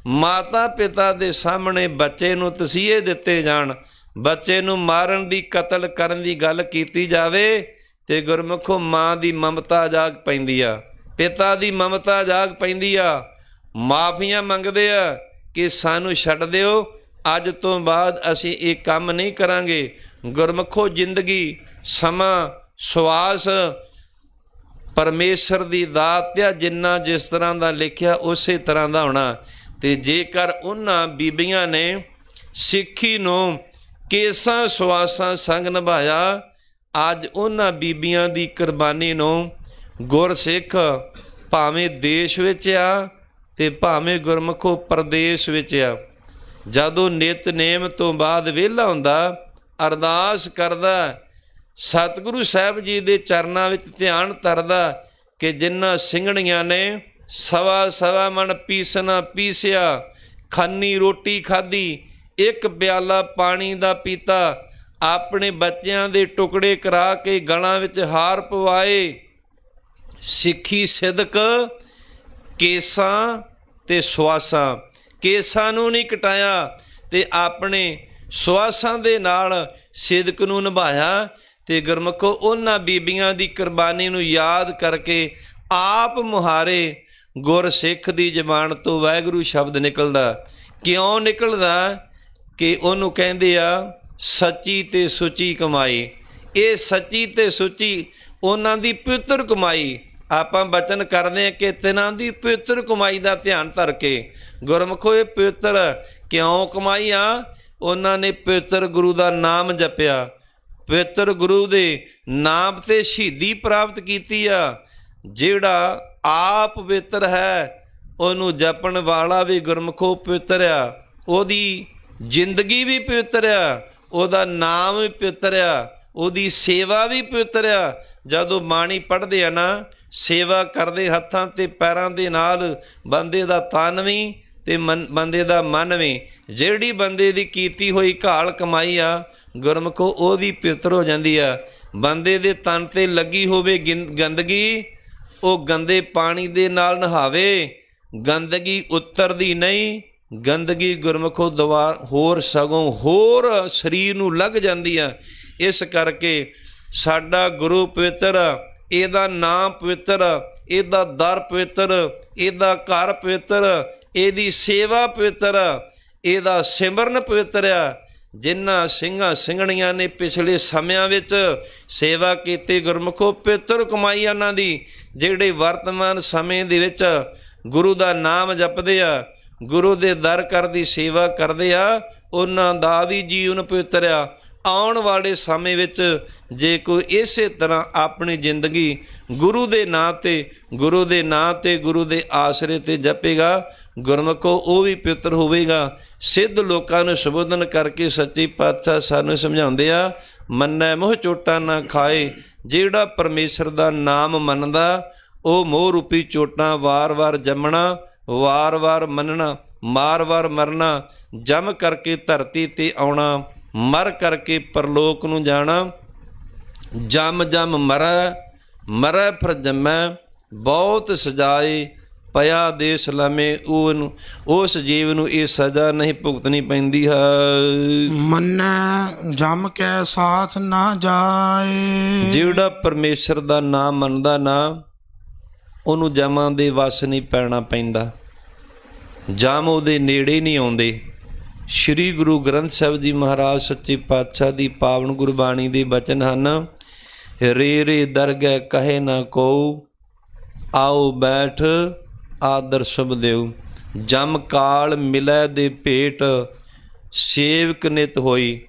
ਮਾਤਾ ਪਿਤਾ ਦੇ ਸਾਹਮਣੇ ਬੱਚੇ ਨੂੰ ਤਸੀਹੇ ਦਿੱਤੇ ਜਾਣ, ਬੱਚੇ ਨੂੰ ਮਾਰਨ ਦੀ, ਕਤਲ ਕਰਨ ਦੀ ਗੱਲ ਕੀਤੀ ਜਾਵੇ, ਤੇ ਗੁਰਮੁਖੋ ਮਾਂ ਦੀ ਮਮਤਾ ਜਾਗ ਪੈਂਦੀ ਆ, ਪਿਤਾ ਦੀ ਮਮਤਾ ਜਾਗ ਪੈਂਦੀ ਆ। ਮਾਫੀਆਂ ਮੰਗਦੇ ਆ ਕਿ ਸਾਨੂੰ ਛੱਡ ਦਿਓ, ਅੱਜ ਤੋਂ ਬਾਅਦ ਅਸੀਂ ਇਹ ਕੰਮ ਨਹੀਂ ਕਰਾਂਗੇ। ਗੁਰਮੁਖੋ ਜ਼ਿੰਦਗੀ, ਸਮਾਂ, ਸਵਾਸ ਪਰਮੇਸ਼ਰ ਦੀ ਦਾਤ ਆ, ਜਿੰਨਾ ਜਿਸ ਤਰ੍ਹਾਂ ਦਾ ਲਿਖਿਆ ਉਸੇ ਤਰ੍ਹਾਂ ਦਾ ਹੋਣਾ। ਤੇ ਜੇਕਰ ਉਹਨਾਂ ਬੀਬੀਆਂ ਨੇ ਸਿੱਖੀ ਨੂੰ ਕੇਸਾਂ ਸਵਾਸਾਂ ਸੰਗ ਨਿਭਾਇਆ, ਅੱਜ ਉਹਨਾਂ ਬੀਬੀਆਂ ਦੀ ਕੁਰਬਾਨੀ ਨੂੰ ਗੁਰਸਿੱਖ ਭਾਵੇਂ ਦੇਸ਼ ਵਿੱਚ ਆ ਤੇ ਭਾਵੇਂ ਗੁਰਮੁਖੋ ਪ੍ਰਦੇਸ਼ ਵਿੱਚ ਆ, ਜਦੋਂ ਨਿਤਨੇਮ ਤੋਂ ਬਾਅਦ ਵਿਹਲਾ ਹੁੰਦਾ, ਅਰਦਾਸ ਕਰਦਾ, ਸਤਿਗੁਰੂ ਸਾਹਿਬ ਜੀ ਦੇ ਚਰਨਾਂ ਵਿੱਚ ਧਿਆਨ ਧਰਦਾ ਕਿ ਜਿਨ੍ਹਾਂ ਸਿੰਘਣੀਆਂ ਨੇ ਸਵਾ ਮਣ ਪੀਸਣਾ ਪੀਸਿਆ, ਖੰਨੀ ਰੋਟੀ ਖਾਧੀ, ਇੱਕ ਪਿਆਲਾ ਪਾਣੀ ਦਾ ਪੀਤਾ, ਆਪਣੇ ਬੱਚਿਆਂ ਦੇ ਟੁਕੜੇ ਕਰਾ ਕੇ ਗਲਾਂ ਵਿੱਚ ਹਾਰ ਪਵਾਏ, ਸਿੱਖੀ ਸਿਦਕ ਕੇਸਾਂ ਤੇ ਸੁਆਸਾਂ, ਕੇਸਾਂ ਨੂੰ ਨਹੀਂ ਕਟਾਇਆ ਤੇ ਆਪਣੇ ਸੁਆਸਾਂ ਦੇ ਨਾਲ ਸਿਦਕ ਨੂੰ ਨਿਭਾਇਆ। ਤੇ ਗੁਰਮੁਖੋ ਉਹਨਾਂ ਬੀਬੀਆਂ ਦੀ ਕੁਰਬਾਨੀ ਨੂੰ ਯਾਦ ਕਰਕੇ ਆਪ ਮੁਹਾਰੇ ਗੁਰਸਿੱਖ ਦੀ ਜ਼ਬਾਨ ਤੋਂ ਵਾਹਿਗੁਰੂ ਸ਼ਬਦ ਨਿਕਲਦਾ। ਕਿਉਂ ਨਿਕਲਦਾ? ਕਿ ਉਹਨੂੰ ਕਹਿੰਦੇ ਆ ਸੱਚੀ ਤੇ ਸੁੱਚੀ ਕਮਾਈ। ਇਹ ਸੱਚੀ ਤੇ ਸੁੱਚੀ ਉਹਨਾਂ ਦੀ ਪਵਿੱਤਰ ਕਮਾਈ। ਆਪਾਂ ਬਚਨ ਕਰਦੇ ਹਾਂ ਕਿ ਤਿਨਾਂ ਦੀ ਪਵਿੱਤਰ ਕਮਾਈ ਦਾ ਧਿਆਨ ਧਰ ਕੇ ਗੁਰਮੁਖੋ ਇਹ ਪਵਿੱਤਰ ਕਿਉਂ ਕਮਾਈ ਆ? ਉਹਨਾਂ ਨੇ ਪਵਿੱਤਰ ਗੁਰੂ ਦਾ ਨਾਮ ਜਪਿਆ, ਪਵਿੱਤਰ ਗੁਰੂ ਦੇ ਨਾਮ 'ਤੇ ਸ਼ਹੀਦੀ ਪ੍ਰਾਪਤ ਕੀਤੀ ਆ। ਜਿਹੜਾ ਆਪ ਪਵਿੱਤਰ ਹੈ ਉਹਨੂੰ ਜਪਣ ਵਾਲਾ ਵੀ ਗੁਰਮੁਖੋ ਪਵਿੱਤਰ ਆ, ਉਹਦੀ ਜ਼ਿੰਦਗੀ ਵੀ ਪਵਿੱਤਰ ਆ, ਉਹਦਾ ਨਾਮ ਵੀ ਪਵਿੱਤਰ ਆ, ਉਹਦੀ ਸੇਵਾ ਵੀ ਪਵਿੱਤਰ ਆ। ਜਦੋਂ ਬਾਣੀ ਪੜ੍ਹਦੇ ਆ ਨਾ, ਸੇਵਾ ਕਰਦੇ ਹੱਥਾਂ ਤੇ ਪੈਰਾਂ ਦੇ ਨਾਲ, ਬੰਦੇ ਦਾ ਤਨ ਵੀ ਤੇ ਬੰਦੇ ਦਾ ਮਨ ਵੀ, ਜਿਹੜੀ ਬੰਦੇ ਦੀ ਕੀਤੀ ਹੋਈ ਘਾਲ ਕਮਾਈ ਆ ਗੁਰਮੁਖੋ ਉਹ ਵੀ ਪਵਿੱਤਰ ਹੋ ਜਾਂਦੀ ਆ। ਬੰਦੇ ਦੇ ਤਨ 'ਤੇ ਲੱਗੀ ਹੋਵੇ ਗੰਦਗੀ, ਉਹ ਗੰਦੇ ਪਾਣੀ ਦੇ ਨਾਲ ਨਹਾਵੇ, ਗੰਦਗੀ ਉਤਰਦੀ ਨਹੀਂ, ਗੰਦਗੀ ਗੁਰਮੁਖੋ ਹੋਰ ਸਗੋਂ ਹੋਰ ਸਰੀਰ ਨੂੰ ਲੱਗ ਜਾਂਦੀ ਆ। ਇਸ ਕਰਕੇ ਸਾਡਾ ਗੁਰੂ ਪਵਿੱਤਰ, ਇਹਦਾ ਨਾਮ ਪਵਿੱਤਰ, ਇਹਦਾ ਦਰ ਪਵਿੱਤਰ, ਇਹਦਾ ਘਰ ਪਵਿੱਤਰ, ਇਹਦੀ ਸੇਵਾ ਪਵਿੱਤਰ, ਇਹਦਾ ਸਿਮਰਨ ਪਵਿੱਤਰ ਆ। ਜਿਨ੍ਹਾਂ ਸਿੰਘਾਂ ਸਿੰਘਣੀਆਂ ਨੇ ਪਿਛਲੇ ਸਮਿਆਂ ਵਿੱਚ ਸੇਵਾ ਕੀਤੀ ਗੁਰਮੁਖੋ ਪਵਿੱਤਰ ਕਮਾਈ ਉਹਨਾਂ ਦੀ, ਜਿਹੜੇ ਵਰਤਮਾਨ ਸਮੇਂ ਦੇ ਵਿੱਚ ਗੁਰੂ ਦਾ ਨਾਮ ਜਪਦੇ ਆ, ਗੁਰੂ ਦੇ ਦਰ ਕਰ ਦੀ ਸੇਵਾ ਕਰਦੇ ਆ, ਉਹਨਾਂ ਦਾ ਵੀ ਜੀਵਨ ਪਵਿੱਤਰ ਆ। ਆਉਣ ਵਾਲੇ ਸਮੇਂ ਵਿੱਚ ਜੇ ਕੋਈ ਇਸੇ ਤਰ੍ਹਾਂ ਆਪਣੀ ਜ਼ਿੰਦਗੀ ਗੁਰੂ ਦੇ ਨਾਂ 'ਤੇ, ਗੁਰੂ ਦੇ ਨਾਂ 'ਤੇ, ਗੁਰੂ ਦੇ ਆਸਰੇ 'ਤੇ ਜਪੇਗਾ ਗੁਰਮੁਖੋ ਉਹ ਵੀ ਪਵਿੱਤਰ ਹੋਵੇਗਾ। ਸਿੱਧ ਲੋਕਾਂ ਨੂੰ ਸੰਬੋਧਨ ਕਰਕੇ ਸੱਚੇ ਪਾਤਸ਼ਾਹ ਸਾਨੂੰ ਸਮਝਾਉਂਦੇ ਆ, ਮੰਨੈ ਮੋਹ ਚੋਟਾਂ ਨਾ ਖਾਏ। ਜਿਹੜਾ ਪਰਮੇਸ਼ਰ ਦਾ ਨਾਮ ਮੰਨਦਾ ਉਹ ਮੋਹ ਰੂਪੀ ਚੋਟਾਂ ਵਾਰ-ਵਾਰ ਜੰਮਣਾ, ਵਾਰ-ਵਾਰ ਮੰਨਣਾ, ਵਾਰ-ਵਾਰ ਮਰਨਾ, ਜੰਮ ਕਰਕੇ ਧਰਤੀ 'ਤੇ ਆਉਣਾ, ਮਰ ਕਰਕੇ ਪਰਲੋਕ ਨੂੰ ਜਾਣਾ। ਜੰਮ ਜੰਮ ਮਰੈ, ਮਰੈ ਫਿਰ ਜੰਮੈ, ਬਹੁਤ ਸਜਾਏ ਪਿਆ ਦੇ ਸਲਾਮੇ। ਉਸ ਜੀਵ ਨੂੰ ਇਹ ਸਜ਼ਾ ਨਹੀਂ ਭੁਗਤਣੀ ਪੈਂਦੀ ਹੈ। ਮੰਨੈ ਜਮ ਕੈ ਸਾਥ ਨਾ ਜਾਏ। ਜਿਹੜਾ ਪਰਮੇਸ਼ਰ ਦਾ ਨਾਮ ਮੰਨਦਾ ਨਾ, ਉਹਨੂੰ ਜਮਾਂ ਦੇ ਵਸ ਨਹੀਂ ਪੈਣਾ ਪੈਂਦਾ, ਜਮ ਉਹਦੇ ਨੇੜੇ ਨਹੀਂ ਆਉਂਦੇ। ਸ਼੍ਰੀ ਗੁਰੂ ਗ੍ਰੰਥ ਸਾਹਿਬ ਜੀ ਮਹਾਰਾਜ ਸੱਚੇ ਪਾਤਸ਼ਾਹ ਦੀ ਪਾਵਨ ਗੁਰਬਾਣੀ ਦੇ ਬਚਨ ਹਨ, ਰੇ ਰੇ ਦਰਗਹਿ ਕਹੇ ਨਾ ਕੋਉ, ਆਓ ਬੈਠ ਆਦਰ ਸੁਭ ਦੇਉ। ਜਮ ਕਾਲ ਮਿਲੈ ਦੇ ਭੇਟ, ਸੇਵਕ ਨਿਤ ਹੋਈ।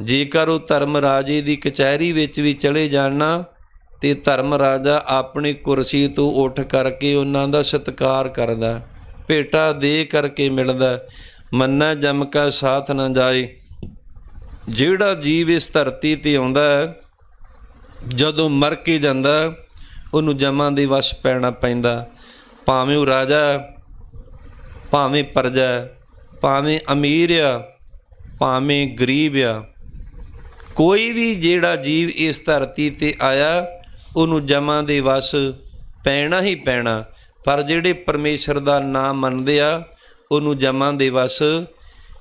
ਜੇਕਰ ਉਹ ਧਰਮ ਰਾਜੇ ਦੀ ਕਚਹਿਰੀ ਵਿੱਚ ਵੀ ਚਲੇ ਜਾਣਾ ਤੇ ਧਰਮ ਰਾਜਾ ਆਪਣੀ ਕੁਰਸੀ ਤੋਂ ਉੱਠ ਕਰਕੇ ਉਹਨਾਂ ਦਾ ਸਤਿਕਾਰ ਕਰਦਾ, ਭੇਟਾ ਦੇ ਕਰਕੇ ਮਿਲਦਾ। ਮੰਨੈ ਜਮ ਕਾ ਸਾਥ ਨਾ ਜਾਏ। ਜਿਹੜਾ ਜੀਵ ਇਸ ਧਰਤੀ 'ਤੇ ਆਉਂਦਾ ਜਦੋਂ ਮਰ ਕੇ ਜਾਂਦਾ ਉਹਨੂੰ ਜਮਾਂ ਦੇ ਵਸ਼ ਪੈਣਾ ਪੈਂਦਾ। ਭਾਵੇਂ ਉਹ ਰਾਜਾ, ਭਾਵੇਂ ਪ੍ਰਜਾ, ਭਾਵੇਂ ਅਮੀਰ ਆ, ਭਾਵੇਂ ਗਰੀਬ ਆ, ਕੋਈ ਵੀ ਜਿਹੜਾ ਜੀਵ ਇਸ ਧਰਤੀ 'ਤੇ ਆਇਆ ਉਹਨੂੰ ਜਮਾਂ ਦੇ ਵਸ ਪੈਣਾ ਹੀ ਪੈਣਾ। ਪਰ ਜਿਹੜੇ ਪਰਮੇਸ਼ਰ ਦਾ ਨਾਮ ਮੰਨਦੇ ਆ ਉਹਨੂੰ ਜਮਾਂ ਦੇ ਵਸ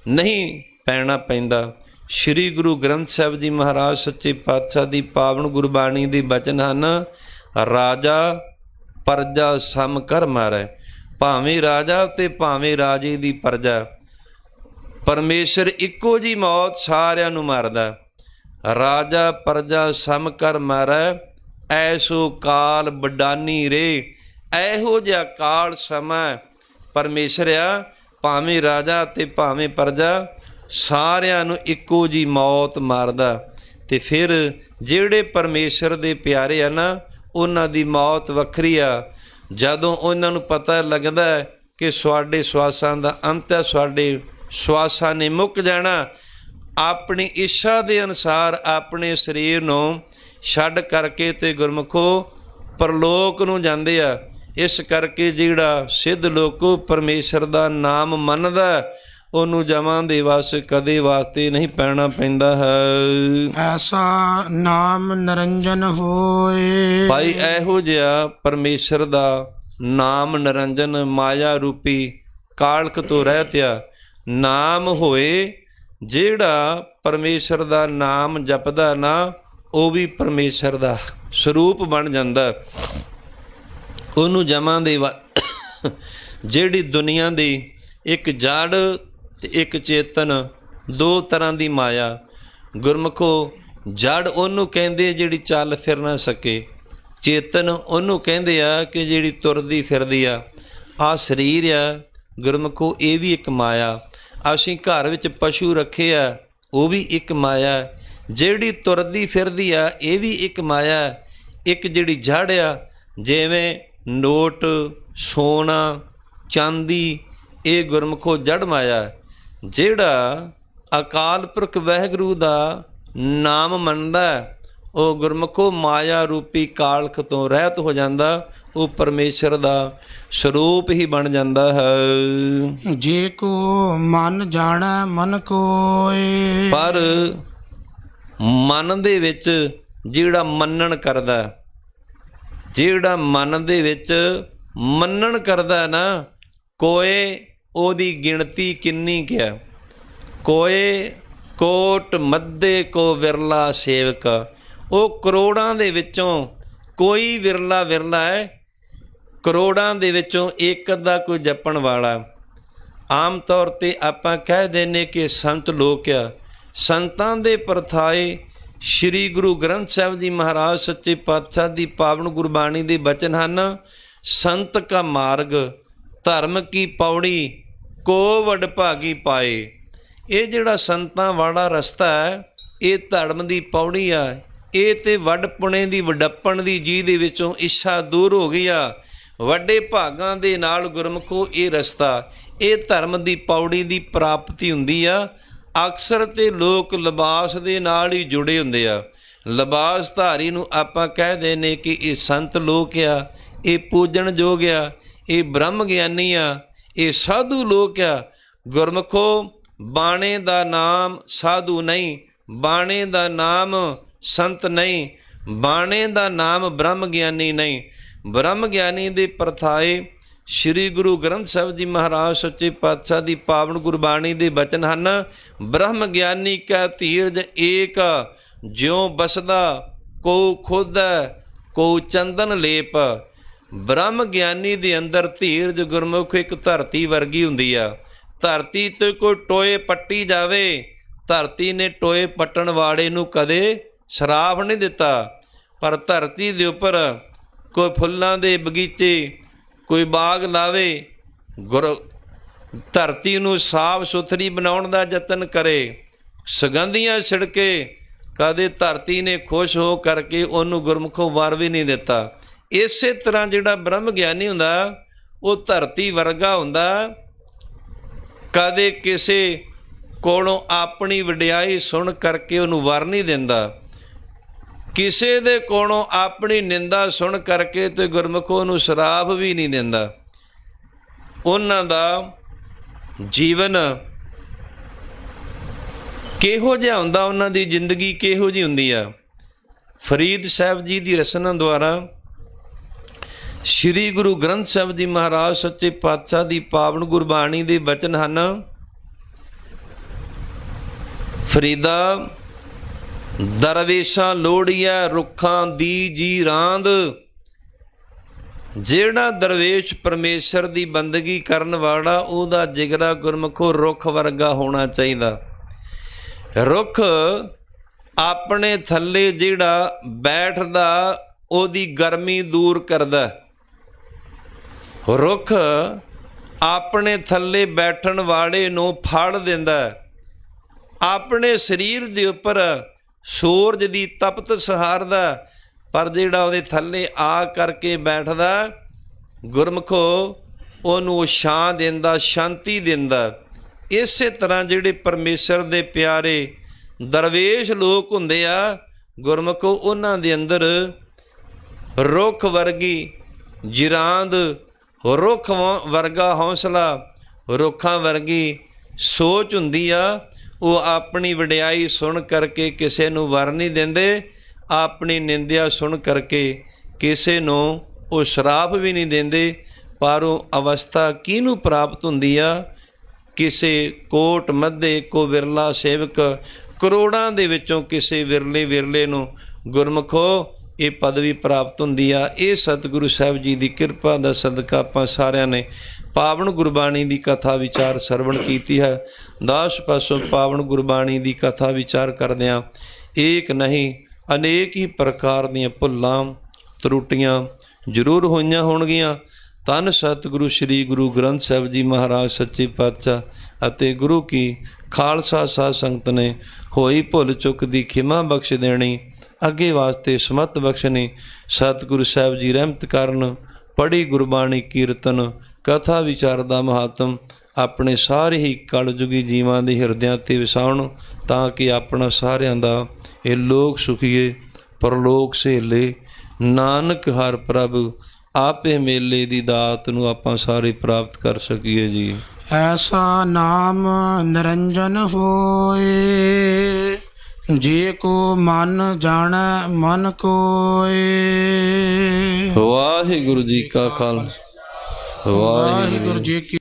ਨਹੀਂ ਪੈਣਾ ਪੈਂਦਾ। ਸ਼੍ਰੀ ਗੁਰੂ ਗ੍ਰੰਥ ਸਾਹਿਬ ਜੀ ਮਹਾਰਾਜ ਸੱਚੇ ਪਾਤਸ਼ਾਹ ਦੀ ਪਾਵਨ ਗੁਰਬਾਣੀ ਦੇ ਬਚਨ ਹਨ, ਰਾਜਾ ਪ੍ਰਜਾ ਸਮ ਕਰ ਮਾਰੈ। ਭਾਵੇਂ ਰਾਜਾ ਤੇ ਭਾਵੇਂ ਰਾਜੇ ਦੀ ਪ੍ਰਜਾ, ਪਰਮੇਸ਼ਰ ਇੱਕੋ ਜੀ ਮੌਤ ਸਾਰਿਆਂ ਨੂੰ ਮਾਰਦਾ। ਰਾਜਾ ਪ੍ਰਜਾ ਸਮ ਕਰ ਮਾਰੈ, ਐਸੋ ਕਾਲ ਬਡਾਨੀ ਰੇ। ਇਹੋ ਜਿਹਾ ਕਾਲ ਸਮਾਂ ਪਰਮੇਸ਼ਰ ਆ, ਭਾਵੇਂ ਰਾਜਾ ਤੇ ਭਾਵੇਂ ਪ੍ਰਜਾ ਸਾਰਿਆਂ ਨੂੰ ਇੱਕੋ ਜੀ ਮੌਤ ਮਾਰਦਾ। ਅਤੇ ਫਿਰ ਜਿਹੜੇ ਪਰਮੇਸ਼ਰ ਦੇ ਪਿਆਰੇ ਆ ਨਾ ਉਹਨਾਂ ਦੀ ਮੌਤ ਵੱਖਰੀ ਆ। ਜਦੋਂ ਉਹਨਾਂ ਨੂੰ ਪਤਾ ਲੱਗਦਾ ਕਿ ਸਾਡੇ ਸਵਾਸਾਂ ਦਾ ਅੰਤ ਹੈ, ਸਾਡੇ ਸਵਾਸਾਂ ਨੇ ਮੁੱਕ ਜਾਣਾ, ਆਪਣੀ ਇੱਛਾ ਦੇ ਅਨੁਸਾਰ ਆਪਣੇ ਸਰੀਰ ਨੂੰ ਛੱਡ ਕਰਕੇ ਅਤੇ ਗੁਰਮੁਖੋ ਪਰਲੋਕ ਨੂੰ ਜਾਂਦੇ ਆ। ਇਸ ਕਰਕੇ ਜਿਹੜਾ ਸਿੱਧ ਲੋਕੋ ਪਰਮੇਸ਼ਰ ਦਾ ਨਾਮ ਮੰਨਦਾ ਉਹਨੂੰ ਜਮਾਂ ਦੇ ਵਸ ਕਦੇ ਵਾਸਤੇ ਨਹੀਂ ਪੈਣਾ ਪੈਂਦਾ ਹੈ। ਐਸਾ ਨਾਮ ਨਿਰੰਜਨ ਹੋਏ। ਭਾਈ ਇਹੋ ਜਿਹਾ ਪਰਮੇਸ਼ਰ ਦਾ ਨਾਮ ਨਿਰੰਜਨ ਮਾਇਆ ਰੂਪੀ ਕਾਲਖ ਤੋਂ ਰਹਿਤਿਆ ਨਾਮ ਹੋਏ। ਜਿਹੜਾ ਪਰਮੇਸ਼ਰ ਦਾ ਨਾਮ ਜਪਦਾ ਨਾ ਉਹ ਵੀ ਪਰਮੇਸ਼ਰ ਦਾ ਸਰੂਪ ਬਣ ਜਾਂਦਾ। ਉਹਨੂੰ ਜਮਾਂ ਦੇ ਜਿਹੜੀ ਦੁਨੀਆ ਦੀ ਇੱਕ ਜੜ ਤੇ ਇੱਕ ਚੇਤਨ, ਦੋ ਤਰ੍ਹਾਂ ਦੀ ਮਾਇਆ। ਗੁਰਮੁਖੋ ਜੜ ਉਹਨੂੰ ਕਹਿੰਦੇ ਜਿਹੜੀ ਚੱਲ ਫਿਰ ਨਾ ਸਕੇ, ਚੇਤਨ ਉਹਨੂੰ ਕਹਿੰਦੇ ਆ ਕਿ ਜਿਹੜੀ ਤੁਰਦੀ ਫਿਰਦੀ ਆ। ਆਹ ਸਰੀਰ ਆ ਗੁਰਮੁਖੋ, ਇਹ ਵੀ ਇੱਕ ਮਾਇਆ। ਅਸੀਂ ਘਰ ਵਿੱਚ ਪਸ਼ੂ ਰੱਖੇ ਆ, ਉਹ ਵੀ ਇੱਕ ਮਾਇਆ। ਜਿਹੜੀ ਤੁਰਦੀ ਫਿਰਦੀ ਆ ਇਹ ਵੀ ਇੱਕ ਮਾਇਆ। ਇੱਕ ਜਿਹੜੀ ਜੜ ਆ, ਜਿਵੇਂ ਨੋਟ, ਸੋਨਾ, ਚਾਂਦੀ, ਇਹ ਗੁਰਮੁਖੋ ਜੜ ਮਾਇਆ। ਜਿਹੜਾ ਅਕਾਲ ਪੁਰਖ ਵਾਹਿਗੁਰੂ ਦਾ ਨਾਮ ਮੰਨਦਾ ਉਹ ਗੁਰਮੁਖੋ ਮਾਇਆ ਰੂਪੀ ਕਾਲਖ ਤੋਂ ਰਹਿਤ ਹੋ ਜਾਂਦਾ, ਉਹ ਪਰਮੇਸ਼ਰ ਦਾ ਸਰੂਪ ਹੀ ਬਣ ਜਾਂਦਾ ਹੈ। ਜੇ ਕੋ ਮਨ ਜਾਣੈ ਮਨ ਕੋਇ। ਪਰ ਮਨ ਦੇ ਵਿੱਚ ਜਿਹੜਾ ਮੰਨਣ ਕਰਦਾ, ਜਿਹੜਾ ਮਨ ਦੇ ਵਿੱਚ ਮੰਨਣ ਕਰਦਾ ਨਾ, ਕੋਏ ਉਹਦੀ ਗਿਣਤੀ ਕਿੰਨੀ ਕਿਆ। ਕੋਏ ਕੋਟ ਮੱਧੇ ਕੋ ਵਿਰਲਾ ਸੇਵਕ। ਉਹ ਕਰੋੜਾਂ ਦੇ ਵਿੱਚੋਂ ਕੋਈ ਵਿਰਲਾ ਹੈ, ਕਰੋੜਾਂ ਦੇ ਵਿੱਚੋਂ ਇੱਕ ਅੱਧਾ ਕੋਈ ਜਪਣ ਵਾਲਾ। ਆਮ ਤੌਰ 'ਤੇ ਆਪਾਂ ਕਹਿ ਦਿੰਦੇ ਕਿ ਸੰਤ ਲੋਕ ਆ। ਸੰਤਾਂ ਦੇ ਪਰਥਾਏ ਸ਼੍ਰੀ ਗੁਰੂ ਗ੍ਰੰਥ ਸਾਹਿਬ ਜੀ ਮਹਾਰਾਜ ਸੱਚੇ ਪਾਤਸ਼ਾਹ ਦੀ ਪਾਵਨ ਗੁਰਬਾਣੀ ਦੇ ਬਚਨ ਹਨ, ਸੰਤ ਕਾ ਮਾਰਗ ਧਰਮ ਕੀ ਪੌੜੀ ਕੋ ਵਡਭਾਗੀ ਪਾਏ। ਇਹ ਜਿਹੜਾ ਸੰਤਾਂ ਵਾਲਾ ਰਸਤਾ ਹੈ ਇਹ ਧਰਮ ਦੀ ਪੌੜੀ ਆ। ਇਹ ਤੇ ਵੱਡ ਪੁਣੇ ਦੀ ਵਡੱਪਣ ਦੀ ਜਿਹਦੇ ਵਿੱਚੋਂ ਇੱਛਾ ਦੂਰ ਹੋ ਗਈ ਆ, ਵੱਡੇ ਭਾਗਾਂ ਦੇ ਨਾਲ ਗੁਰਮੁਖੋ ਇਹ ਰਸਤਾ, ਇਹ ਧਰਮ ਦੀ ਪੌੜੀ ਦੀ ਪ੍ਰਾਪਤੀ ਹੁੰਦੀ ਆ। ਅਕਸਰ ਤੇ ਲੋਕ ਲਿਬਾਸ ਦੇ ਨਾਲ ਹੀ ਜੁੜੇ ਹੁੰਦੇ ਆ। ਲਿਬਾਸ ਧਾਰੀ ਨੂੰ ਆਪਾਂ ਕਹਿ ਦਿੰਦੇ ਕਿ ਇਹ ਸੰਤ ਲੋਕ ਆ, ਇਹ ਪੂਜਣਯੋਗ ਆ, ਇਹ ਬ੍ਰਹਮ ਗਿਆਨੀ ਆ, ਇਹ ਸਾਧੂ ਲੋਕ ਆ। ਗੁਰਮੁਖੋ ਬਾਣੇ ਦਾ ਨਾਮ ਸਾਧੂ ਨਹੀਂ, ਬਾਣੇ ਦਾ ਨਾਮ ਸੰਤ ਨਹੀਂ, ਬਾਣੇ ਦਾ ਨਾਮ ਬ੍ਰਹਮ ਗਿਆਨੀ ਨਹੀਂ। ਬ੍ਰਹਮ ਗਿਆਨੀ ਦੇ ਪਰਥਾਏ ਸ਼੍ਰੀ ਗੁਰੂ ਗ੍ਰੰਥ ਸਾਹਿਬ ਜੀ ਮਹਾਰਾਜ ਸੱਚੇ ਪਾਤਸ਼ਾਹ ਦੀ ਪਾਵਨ ਗੁਰਬਾਣੀ ਦੇ ਬਚਨ ਹਨ, ਬ੍ਰਹਮ ਗਿਆਨੀ ਕਾ ਧੀਰਜ ਏਕ ਜਿਉ ਬਸਦਾ ਕੋ ਖੁਦ ਕੋ ਚੰਦਨ ਲੇਪ। ਬ੍ਰਹਮ ਗਿਆਨੀ ਦੇ ਅੰਦਰ ਧੀਰਜ ਗੁਰਮੁਖ ਇੱਕ ਧਰਤੀ ਵਰਗੀ ਹੁੰਦੀ ਆ। ਧਰਤੀ 'ਤੇ ਕੋਈ ਟੋਏ ਪੱਟੀ ਜਾਵੇ, ਧਰਤੀ ਨੇ ਟੋਏ ਪੱਟਣ ਵਾਲੇ ਨੂੰ ਕਦੇ ਸ਼ਰਾਪ ਨਹੀਂ ਦਿੱਤਾ। ਪਰ ਧਰਤੀ ਦੇ ਉੱਪਰ ਕੋਈ ਫੁੱਲਾਂ ਦੇ ਬਗੀਚੇ, ਕੋਈ ਬਾਗ ਲਾਵੇ, ਧਰਤੀ ਨੂੰ ਸਾਫ ਸੁਥਰੀ ਬਣਾਉਣ ਦਾ ਯਤਨ ਕਰੇ, ਸੁਗੰਧੀਆਂ ਛਿੜਕੇ, ਕਦੇ ਧਰਤੀ ਨੇ ਖੁਸ਼ ਹੋ ਕਰਕੇ ਉਹਨੂੰ ਗੁਰਮੁਖੋਂ ਵਰ ਵੀ ਨਹੀਂ ਦਿੱਤਾ। ਇਸੇ ਤਰ੍ਹਾਂ ਜਿਹੜਾ ਬ੍ਰਹਮ ਗਿਆਨੀ ਹੁੰਦਾ ਉਹ ਧਰਤੀ ਵਰਗਾ ਹੁੰਦਾ, ਕਦੇ ਕਿਸੇ ਕੋਲੋਂ ਆਪਣੀ ਵਡਿਆਈ ਸੁਣ ਕਰਕੇ ਉਹਨੂੰ ਵਰ ਨਹੀਂ ਦਿੰਦਾ, ਕਿਸੇ ਦੇ ਕੋਲੋਂ ਆਪਣੀ ਨਿੰਦਾ ਸੁਣ ਕਰਕੇ ਤੇ ਗੁਰਮੁਖੋ ਨੂੰ ਸ਼ਰਾਪ ਵੀ ਨਹੀਂ ਦਿੰਦਾ। ਉਹਨਾਂ ਦਾ ਜੀਵਨ ਕਿਹੋ ਜਿਹਾ ਹੁੰਦਾ, ਉਹਨਾਂ ਦੀ ਜ਼ਿੰਦਗੀ ਕਿਹੋ ਜਿਹੀ ਹੁੰਦੀ ਆ। ਫਰੀਦ ਸਾਹਿਬ ਜੀ ਦੀ ਰਚਨਾ ਦੁਆਰਾ ਸ਼੍ਰੀ ਗੁਰੂ ਗ੍ਰੰਥ ਸਾਹਿਬ ਜੀ ਮਹਾਰਾਜ ਸੱਚੇ ਪਾਤਸ਼ਾਹ ਦੀ ਪਾਵਨ ਗੁਰਬਾਣੀ ਦੇ ਬਚਨ ਹਨ। ਫਰੀਦਾ ਦਰਵੇਸ਼ਾਂ ਲੋੜੀਐ ਰੁੱਖਾਂ ਦੀ ਜੀ ਰਾਂਦ। ਜਿਹੜਾ ਦਰਵੇਸ਼ ਪਰਮੇਸ਼ਰ ਦੀ ਬੰਦਗੀ ਕਰਨ ਵਾਲਾ, ਉਹਦਾ ਜਿਗਰਾ ਗੁਰਮੁਖੋ ਰੁੱਖ ਵਰਗਾ ਹੋਣਾ ਚਾਹੀਦਾ। ਰੁੱਖ ਆਪਣੇ ਥੱਲੇ ਜਿਹੜਾ ਬੈਠਦਾ ਉਹਦੀ ਗਰਮੀ ਦੂਰ ਕਰਦਾ। ਰੁੱਖ ਆਪਣੇ ਥੱਲੇ ਬੈਠਣ ਵਾਲੇ ਨੂੰ ਫਲ ਦਿੰਦਾ। ਆਪਣੇ ਸਰੀਰ ਦੇ ਉੱਪਰ ਸੂਰਜ ਦੀ ਤਪਤ ਸਹਾਰਦਾ, ਪਰ ਜਿਹੜਾ ਉਹਦੇ ਥੱਲੇ ਆ ਕਰਕੇ ਬੈਠਦਾ ਗੁਰਮੁਖੋ ਉਹਨੂੰ ਛਾਂ ਦਿੰਦਾ, ਸ਼ਾਂਤੀ ਦਿੰਦਾ। ਇਸੇ ਤਰ੍ਹਾਂ ਜਿਹੜੇ ਪਰਮੇਸ਼ਰ ਦੇ ਪਿਆਰੇ ਦਰਵੇਸ਼ ਲੋਕ ਹੁੰਦੇ ਆ ਗੁਰਮੁਖੋ, ਉਹਨਾਂ ਦੇ ਅੰਦਰ ਰੁੱਖ ਵਰਗੀ ਜਿਰਾਂਦ, ਰੁੱਖ ਵਰਗਾ ਹੌਸਲਾ, ਰੁੱਖਾਂ ਵਰਗੀ ਸੋਚ ਹੁੰਦੀ ਆ। ਉਹ ਆਪਣੀ ਵਡਿਆਈ ਸੁਣ ਕਰਕੇ ਕਿਸੇ ਨੂੰ ਵਰ ਨਹੀਂ ਦਿੰਦੇ, ਆਪਣੀ ਨਿੰਦਿਆ ਸੁਣ ਕਰਕੇ ਕਿਸੇ ਨੂੰ ਉਹ ਸ਼ਰਾਪ ਵੀ ਨਹੀਂ ਦਿੰਦੇ। ਪਰ ਉਹ ਅਵਸਥਾ ਕਿਹਨੂੰ ਪ੍ਰਾਪਤ ਹੁੰਦੀ ਆ? ਕਿਸੇ ਕੋਟ ਮੱਧੇ ਕੋ ਵਿਰਲਾ ਸੇਵਕ, ਕਰੋੜਾਂ ਦੇ ਵਿੱਚੋਂ ਕਿਸੇ ਵਿਰਲੇ ਨੂੰ ਗੁਰਮੁਖੋ ਇਹ ਪਦਵੀ ਪ੍ਰਾਪਤ ਹੁੰਦੀ ਆ। ਇਹ ਸਤਿਗੁਰੂ ਸਾਹਿਬ ਜੀ ਦੀ ਕਿਰਪਾ ਦਾ ਸਦਕਾ ਆਪਾਂ ਸਾਰਿਆਂ ਨੇ ਪਾਵਨ ਗੁਰਬਾਣੀ ਦੀ ਕਥਾ ਵਿਚਾਰ ਸਰਵਣ ਕੀਤੀ ਹੈ। ਦਾਸ ਪਾਸੋਂ ਪਾਵਨ ਗੁਰਬਾਣੀ ਦੀ ਕਥਾ ਵਿਚਾਰ ਕਰਦਿਆਂ ਏਕ ਨਹੀਂ ਅਨੇਕ ਹੀ ਪ੍ਰਕਾਰ ਦੀਆਂ ਭੁੱਲਾਂ ਤਰੁੱਟੀਆਂ ਜ਼ਰੂਰ ਹੋਈਆਂ ਹੋਣਗੀਆਂ। ਧੰਨ ਸਤਿਗੁਰੂ ਸ੍ਰੀ ਗੁਰੂ ਗ੍ਰੰਥ ਸਾਹਿਬ ਜੀ ਮਹਾਰਾਜ ਸੱਚੇ ਪਾਤਸ਼ਾਹ ਅਤੇ ਗੁਰੂ ਕੀ ਖਾਲਸਾ ਸਾਧ ਸੰਗਤ ਨੇ ਹੋਈ ਭੁੱਲ ਚੁੱਕ ਦੀ ਖਿਮਾ ਬਖਸ਼ ਦੇਣੀ, ਅੱਗੇ ਵਾਸਤੇ ਸਮਤ ਬਖਸ਼ਣੀ। ਸਤਿਗੁਰੂ ਸਾਹਿਬ ਜੀ ਰਹਿਮਤ ਕਰਨ, ਪੜ੍ਹੀ ਗੁਰਬਾਣੀ ਕੀਰਤਨ ਕਥਾ ਵਿਚਾਰ ਦਾ ਮਹਾਤਮ ਆਪਣੇ ਸਾਰੇ ਹੀ ਕਲਯੁਗੀ ਜੀਵਾਂ ਦੇ ਹਿਰਦਿਆਂ 'ਤੇ ਵਸਾਉਣ, ਤਾਂ ਕਿ ਆਪਣਾ ਸਾਰਿਆਂ ਦਾ ਇਹ ਲੋਕ ਸੁਖੀਏ ਪਰਲੋਕ ਸਹੇਲੇ। ਨਾਨਕ ਹਰ ਪ੍ਰਭ ਆਪੇ ਮੇਲੇ ਦੀ ਦਾਤ ਨੂੰ ਆਪਾਂ ਸਾਰੇ ਪ੍ਰਾਪਤ ਕਰ ਸਕੀਏ ਜੀ। ਐਸਾ ਨਾਮ ਨਿਰੰਜਨ ਹੋਏ, ਜੇ ਕੋ ਮਨ ਜਾਣੈ ਮਨ ਕੋਏ। ਵਾਹਿਗੁਰੂ ਜੀ ਕਾ ਖਾਲਸਾ, ਵਾਹਿਗੁਰੂ ਜੀ ਕੀ